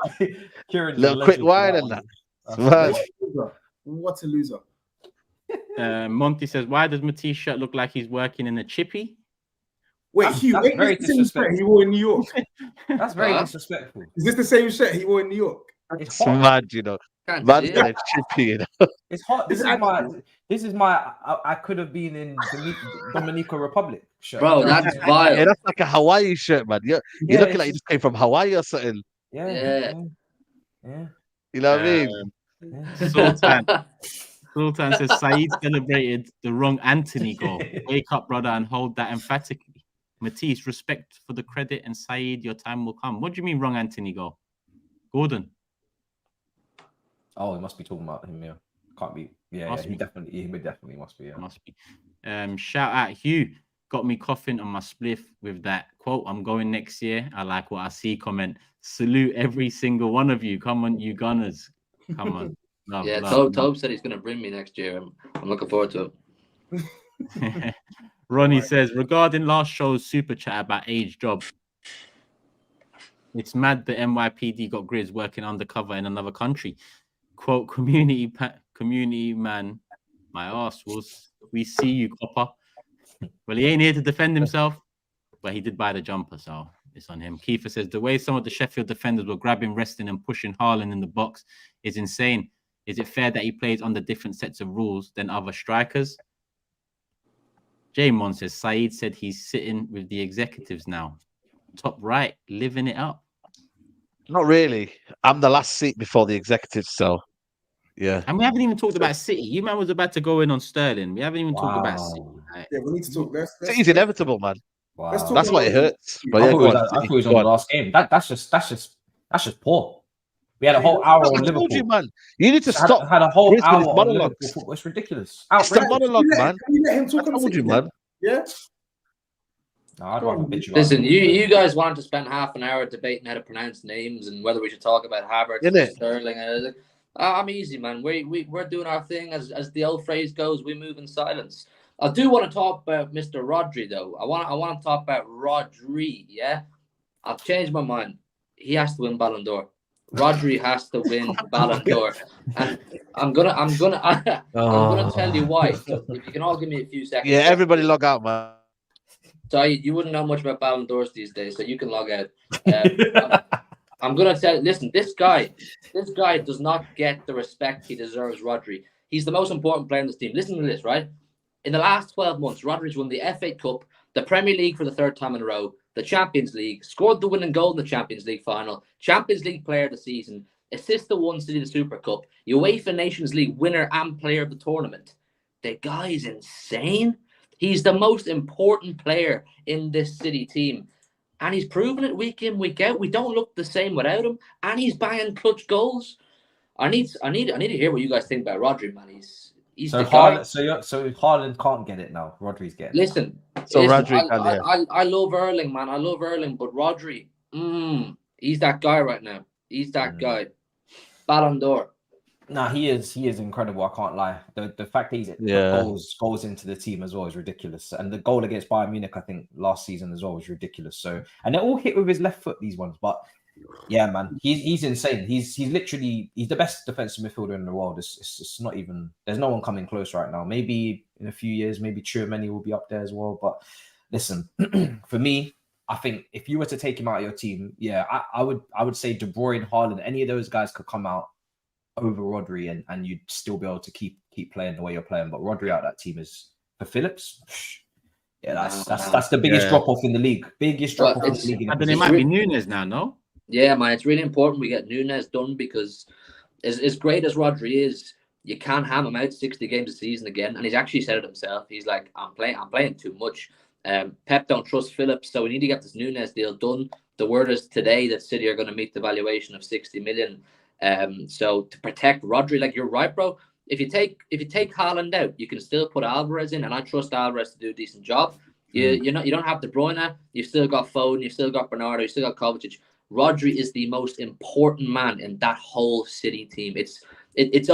[SPEAKER 2] Kieran's
[SPEAKER 4] Little quick wine and that. Man.
[SPEAKER 3] What a loser.
[SPEAKER 1] Monty says, why does Matisse shirt look like he's working in a chippy?
[SPEAKER 3] Wait, Hugh,
[SPEAKER 2] that's
[SPEAKER 3] ain't
[SPEAKER 2] very
[SPEAKER 3] this the same shirt he wore in New York?
[SPEAKER 2] That's very disrespectful.
[SPEAKER 3] Is this the same shirt he wore in New York?
[SPEAKER 2] It's
[SPEAKER 4] It's mad, you know. Man's gonna chippy, you know.
[SPEAKER 2] It's hot. This is my. I could have been in the Dominican Republic shirt.
[SPEAKER 5] Bro, that's vile.
[SPEAKER 4] Yeah, that's like a Hawaii shirt, man. You're looking like you just came from Hawaii or something.
[SPEAKER 2] Yeah.
[SPEAKER 4] You know what I mean?
[SPEAKER 1] Sultan says Saeed celebrated the wrong Anthony goal. Wake up, brother, and hold that emphatically. Matisse, respect for the credit, and Saeed, your time will come. What do you mean wrong Anthony goal? Gordon.
[SPEAKER 2] Oh, he must be talking about him. Yeah, can't be. Yeah, he definitely must be. Yeah.
[SPEAKER 1] Must be. Shout out Hugh. Got me coughing on my spliff with that quote. I'm going next year. I like what I see. Comment. Salute every single one of you. Come on, you Gunners. Come on. Love,
[SPEAKER 5] yeah,
[SPEAKER 1] love,
[SPEAKER 5] Tobe said he's going to bring me next year. I'm looking forward to
[SPEAKER 1] it. Ronnie says, regarding last show's super chat about age job, it's mad the NYPD got GRIZZ working undercover in another country. Quote, community man, my ass was, we see you, copper. Well, he ain't here to defend himself, but he did buy the jumper, so it's on him. Kiefer says, the way some of the Sheffield defenders were grabbing, wrestling, and pushing Haaland in the box is insane. Is it fair that he plays under different sets of rules than other strikers? Jamon says, Saeed said he's sitting with the executives now. Top right, living it up.
[SPEAKER 4] Not really. I'm the last seat before the executives, so yeah.
[SPEAKER 1] And we haven't even talked about City. You man was about to go in on Sterling. We haven't even talked about City. Right?
[SPEAKER 3] Yeah, we need to talk.
[SPEAKER 4] City's inevitable, man.
[SPEAKER 2] Wow.
[SPEAKER 4] That's why it hurts. But
[SPEAKER 2] I
[SPEAKER 4] yeah,
[SPEAKER 2] thought he was on the last game. That's just poor. We had a whole hour on Liverpool.
[SPEAKER 4] You, man. You need to stop.
[SPEAKER 2] Had a whole hour on
[SPEAKER 4] monologues.
[SPEAKER 2] Liverpool. It's ridiculous.
[SPEAKER 4] It's the monologue, man.
[SPEAKER 3] Can you let him talk
[SPEAKER 4] I told you, man.
[SPEAKER 3] Yeah.
[SPEAKER 2] No, I'd rather bitch you.
[SPEAKER 5] Listen, you guys wanted to spend half an hour debating how to pronounce names and whether we should talk about Havertz and Sterling. I'm easy, man. We're doing our thing. As the old phrase goes, we move in silence. I do want to talk about Mr. Rodri, though. I want to talk about Rodri, yeah? I've changed my mind. He has to win Ballon d'Or. Rodri has to win Ballon d'Or. And I'm gonna tell you why. So if you can all give me a few seconds.
[SPEAKER 4] Yeah, everybody log out, man.
[SPEAKER 5] So you wouldn't know much about Ballon d'Ors these days, so you can log out. I'm gonna tell. Listen, this guy does not get the respect he deserves. Rodri, he's the most important player in this team. Listen to this, right? In the last 12 months, Rodri's won the FA Cup, the Premier League for the third time in a row, the Champions League, scored the winning goal in the Champions League final, Champions League Player of the Season, assist the one City the Super Cup, UEFA Nations League winner and player of the tournament. The guy's insane. He's the most important player in this City team. And he's proven it week in, week out. We don't look the same without him. And he's banging clutch goals. I need to hear what you guys think about Rodri, man. He's
[SPEAKER 2] so
[SPEAKER 5] the guy.
[SPEAKER 2] So Haaland can't get it now. Rodri's getting it.
[SPEAKER 5] Listen,
[SPEAKER 4] Rodri
[SPEAKER 5] I love Erling, man. I love Erling, but Rodri, he's that guy right now. He's that guy. Ballon d'Or.
[SPEAKER 2] Nah, he is incredible. I can't lie. The fact that he's goals into the team as well is ridiculous. And the goal against Bayern Munich, I think, last season as well was ridiculous. So, and they're all hit with his left foot, these ones. But yeah, man, he's insane. He's literally the best defensive midfielder in the world. It's not even. There's no one coming close right now. Maybe in a few years, maybe Tchouaméni will be up there as well. But listen, for me, I think if you were to take him out of your team, yeah, I would say De Bruyne, Haaland, any of those guys could come out over Rodri and you'd still be able to keep playing the way you're playing. But Rodri out of that team is for Phillips. Yeah, that's the biggest drop off in the league. Biggest drop off in the league.
[SPEAKER 1] And then it might be Nunez now, no?
[SPEAKER 5] Yeah, man, it's really important we get Nunez done because as great as Rodri is, you can't ham him out 60 games a season again. And he's actually said it himself. He's like, I'm playing too much. Pep don't trust Phillips, so we need to get this Nunez deal done. The word is today that City are going to meet the valuation of 60 million. So to protect Rodri, like you're right, bro. If you take Haaland out, you can still put Alvarez in, and I trust Alvarez to do a decent job. You don't have De Bruyne. You've still got Foden. You've still got Bernardo. You've still got Kovacic. Rodri is the most important man in that whole City team. It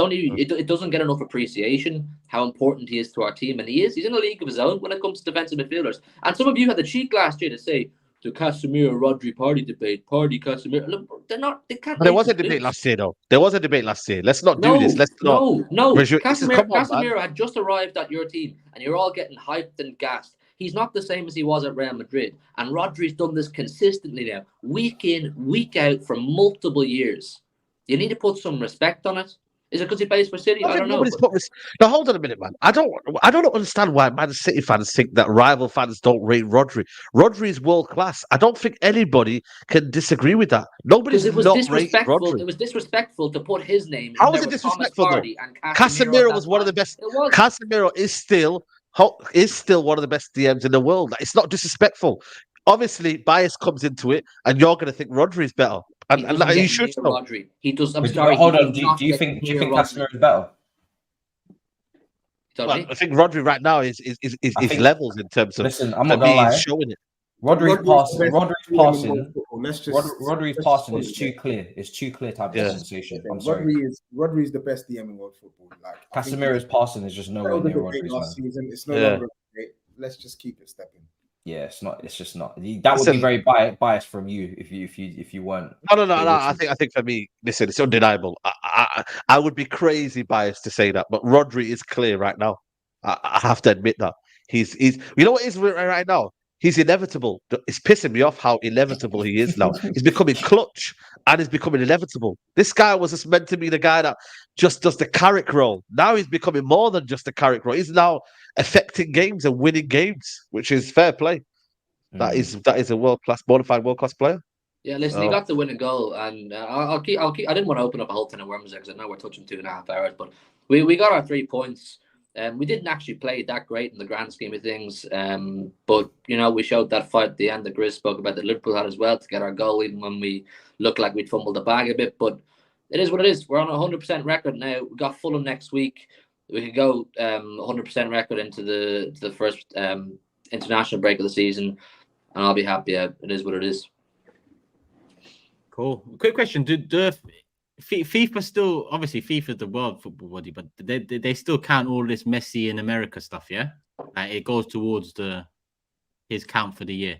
[SPEAKER 5] doesn't get enough appreciation how important he is to our team, and he's in a league of his own when it comes to defensive midfielders. And some of you had the cheek last year to say the Casemiro Rodri party debate, Casemiro. Look, they're not. They can't.
[SPEAKER 4] There was a debate last year, though. There was a debate last year. Let's not do this. Let's not.
[SPEAKER 5] No. Casemiro had just arrived at your team, and you're all getting hyped and gassed. He's not the same as he was at Real Madrid, and Rodri's done this consistently now, week in, week out, for multiple years. You need to put some respect on it. Is it because he plays for City? I don't know.
[SPEAKER 4] Now, hold on a minute, man. I don't understand why Man City fans think that rival fans don't rate Rodri. Rodri is world class. I don't think anybody can disagree with that. Nobody's not rating Rodri.
[SPEAKER 5] It was disrespectful to put his name.
[SPEAKER 4] How was it disrespectful, though? Casemiro was one of the best. Casemiro is still one of the best DMs in the world. It's not disrespectful. Obviously, bias comes into it, and you're going to think Rodri is better. And like, you should know.
[SPEAKER 5] Rodri. He does. I'm sorry.
[SPEAKER 2] Hold on. Do you think Casemiro is better?
[SPEAKER 4] Well, I think Rodri right now is levels in terms of.
[SPEAKER 2] Listen, I'm not gonna lie.
[SPEAKER 4] Showing it.
[SPEAKER 2] Rodri's passing is too clear. It's too clear to have this sensation. I'm sorry.
[SPEAKER 6] Rodri is the best DM in world football. Like
[SPEAKER 2] Casemiro's passing is just nowhere near Rodri's.
[SPEAKER 6] Last season, it's no longer great. Let's just keep it stepping.
[SPEAKER 2] Yeah, it's not. It's just not. That would be very biased from you if you weren't.
[SPEAKER 4] No. I think for me, listen, it's undeniable. I would be crazy biased to say that, but Rodri is clear right now. I have to admit that he's. You know what is right now? He's inevitable. It's pissing me off how inevitable he is now. He's becoming clutch and he's becoming inevitable. This guy was just meant to be the guy that just does the carrot role. Now he's becoming more than just a carrot role. He's now affecting games and winning games, which is fair play. That is a bona fide world class player.
[SPEAKER 5] Yeah, listen, he got the winning goal, and I'll keep. I didn't want to open up a whole ton of worms because I know we're touching 2.5 hours, but we got our 3 points. We didn't actually play that great in the grand scheme of things, but we showed that fight at the end that GRIZZ spoke about that Liverpool had as well to get our goal, even when we looked like we'd fumbled the bag a bit. But it is what it is. We're on a 100% record now. We got Fulham next week. We could go 100% record into the first international break of the season, and I'll be happy. It is what it is.
[SPEAKER 1] Cool. Quick question: Do FIFA still, obviously FIFA's the world football body, but they still count all this Messi in America stuff? Yeah, it goes towards his count for the year.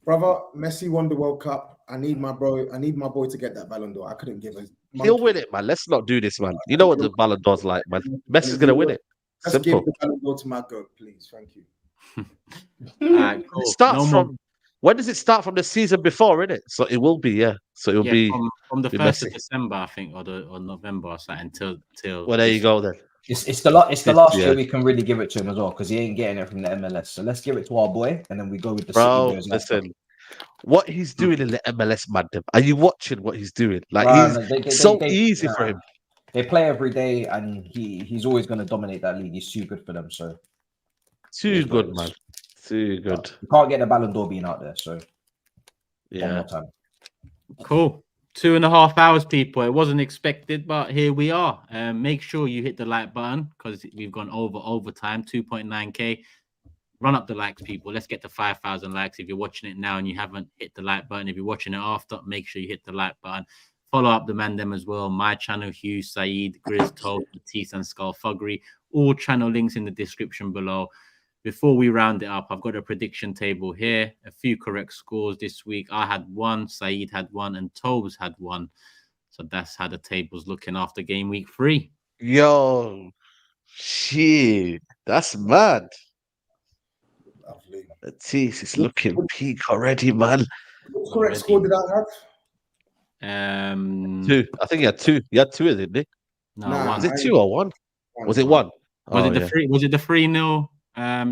[SPEAKER 6] Brother, Messi won the World Cup. I need my boy to get that Ballon d'Or. I couldn't give a.
[SPEAKER 4] He'll win it, man. Let's not do this, man. You know what the Ballon d'Or's like, man. Messi's gonna win it.
[SPEAKER 6] Let's give the Ballon d'Or to my goat, please. Thank you.
[SPEAKER 1] Cool.
[SPEAKER 4] It starts from. When does it start? From the season before, innit? So it will be, yeah. So it'll be
[SPEAKER 1] from the 1st of December, I think, or November or something until.
[SPEAKER 4] Well, there you go then.
[SPEAKER 2] It's the last year we can really give it to him as well, because he ain't getting it from the MLS. So let's give it to our boy, and then we go with the City.
[SPEAKER 4] Listen, what he's doing in the MLS, madam. Are you watching what he's doing? Like it's so easy for him.
[SPEAKER 2] They play every day, and he's always going to dominate that league. He's too good for them. So
[SPEAKER 4] too good, man. Too good.
[SPEAKER 2] You can't get the Ballon d'Or being out there. So
[SPEAKER 4] yeah.
[SPEAKER 2] One more time.
[SPEAKER 1] Cool. 2.5 hours, people. It wasn't expected, but here we are. Make sure you hit the like button because we've gone overtime. 2.9k. Run up the likes, people. Let's get to 5,000 likes. If you're watching it now and you haven't hit the like button, if you're watching it after, make sure you hit the like button. Follow up the man them as well. My channel, HUGH, SAEED, GRIZZ, TOBS, MATISSE, and THUGGERY. All channel links in the description below. Before we round it up, I've got a prediction table here. A few correct scores this week. I had 1, SAEED had 1, and TOBS had 1. So that's how the table's looking after game week 3.
[SPEAKER 4] Yo, shit, that's mad.
[SPEAKER 6] Lovely.
[SPEAKER 4] Matisse is looking peak already, man.
[SPEAKER 6] What correct score did I have?
[SPEAKER 4] 2. I think you had 2. You had 2, didn't you?
[SPEAKER 1] No,
[SPEAKER 6] Nah,
[SPEAKER 1] 1.
[SPEAKER 4] Was it 2 or 1? Was it 1?
[SPEAKER 1] Was it the 3? Was it the 3-0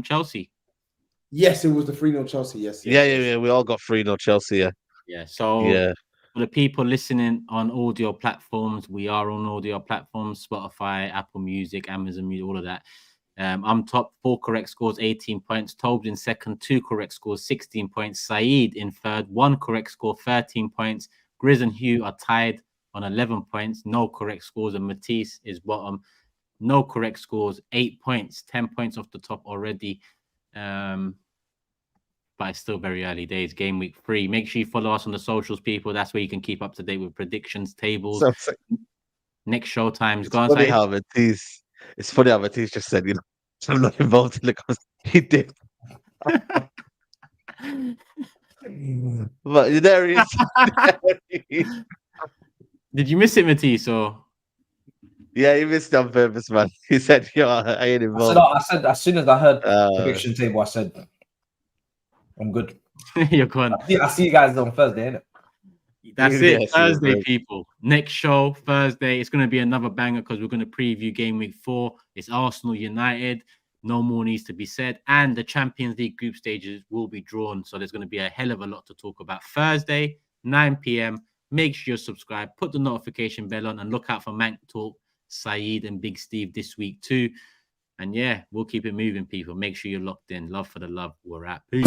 [SPEAKER 1] Chelsea?
[SPEAKER 6] Yes, it was the 3-0 Chelsea. Yes.
[SPEAKER 4] Yeah. We all got 3-0 Chelsea.
[SPEAKER 1] Yeah. So for the people listening on audio platforms, we are on audio platforms: Spotify, Apple Music, Amazon Music, all of that. I'm top, 4 correct scores, 18 points. TOBS in second, 2 correct scores, 16 points. SAEED in third, 1 correct score, 13 points. GRIZZ and HUGH are tied on 11 points, no correct scores, and Matisse is bottom, no correct scores, 8 points, 10 points off the top already. But it's still very early days, game week 3. Make sure you follow us on the socials, people. That's where you can keep up to date with predictions, tables, next show times. Go on,
[SPEAKER 4] funny how Matisse, it's funny how Matisse just said, you know, I'm not involved in the contest. He did. But there he is.
[SPEAKER 1] Did you miss it, Matisse? Or
[SPEAKER 4] yeah, he missed it on purpose, man. He said, "Yo, I ain't involved."
[SPEAKER 2] I said as soon as I heard prediction table, I said, "I'm good."
[SPEAKER 1] You're gone.
[SPEAKER 2] I see you guys on Thursday, innit?
[SPEAKER 1] That's it. Thursday, people. Next show, Thursday. It's going to be another banger because we're going to preview game week 4. It's Arsenal United. No more needs to be said. And the Champions League group stages will be drawn. So there's going to be a hell of a lot to talk about. Thursday, 9 p.m. Make sure you're subscribed. Put the notification bell on and look out for Mank Talk, SAEED and Big Steve this week too. And yeah, we'll keep it moving, people. Make sure you're locked in. Love for the love. We're at peace.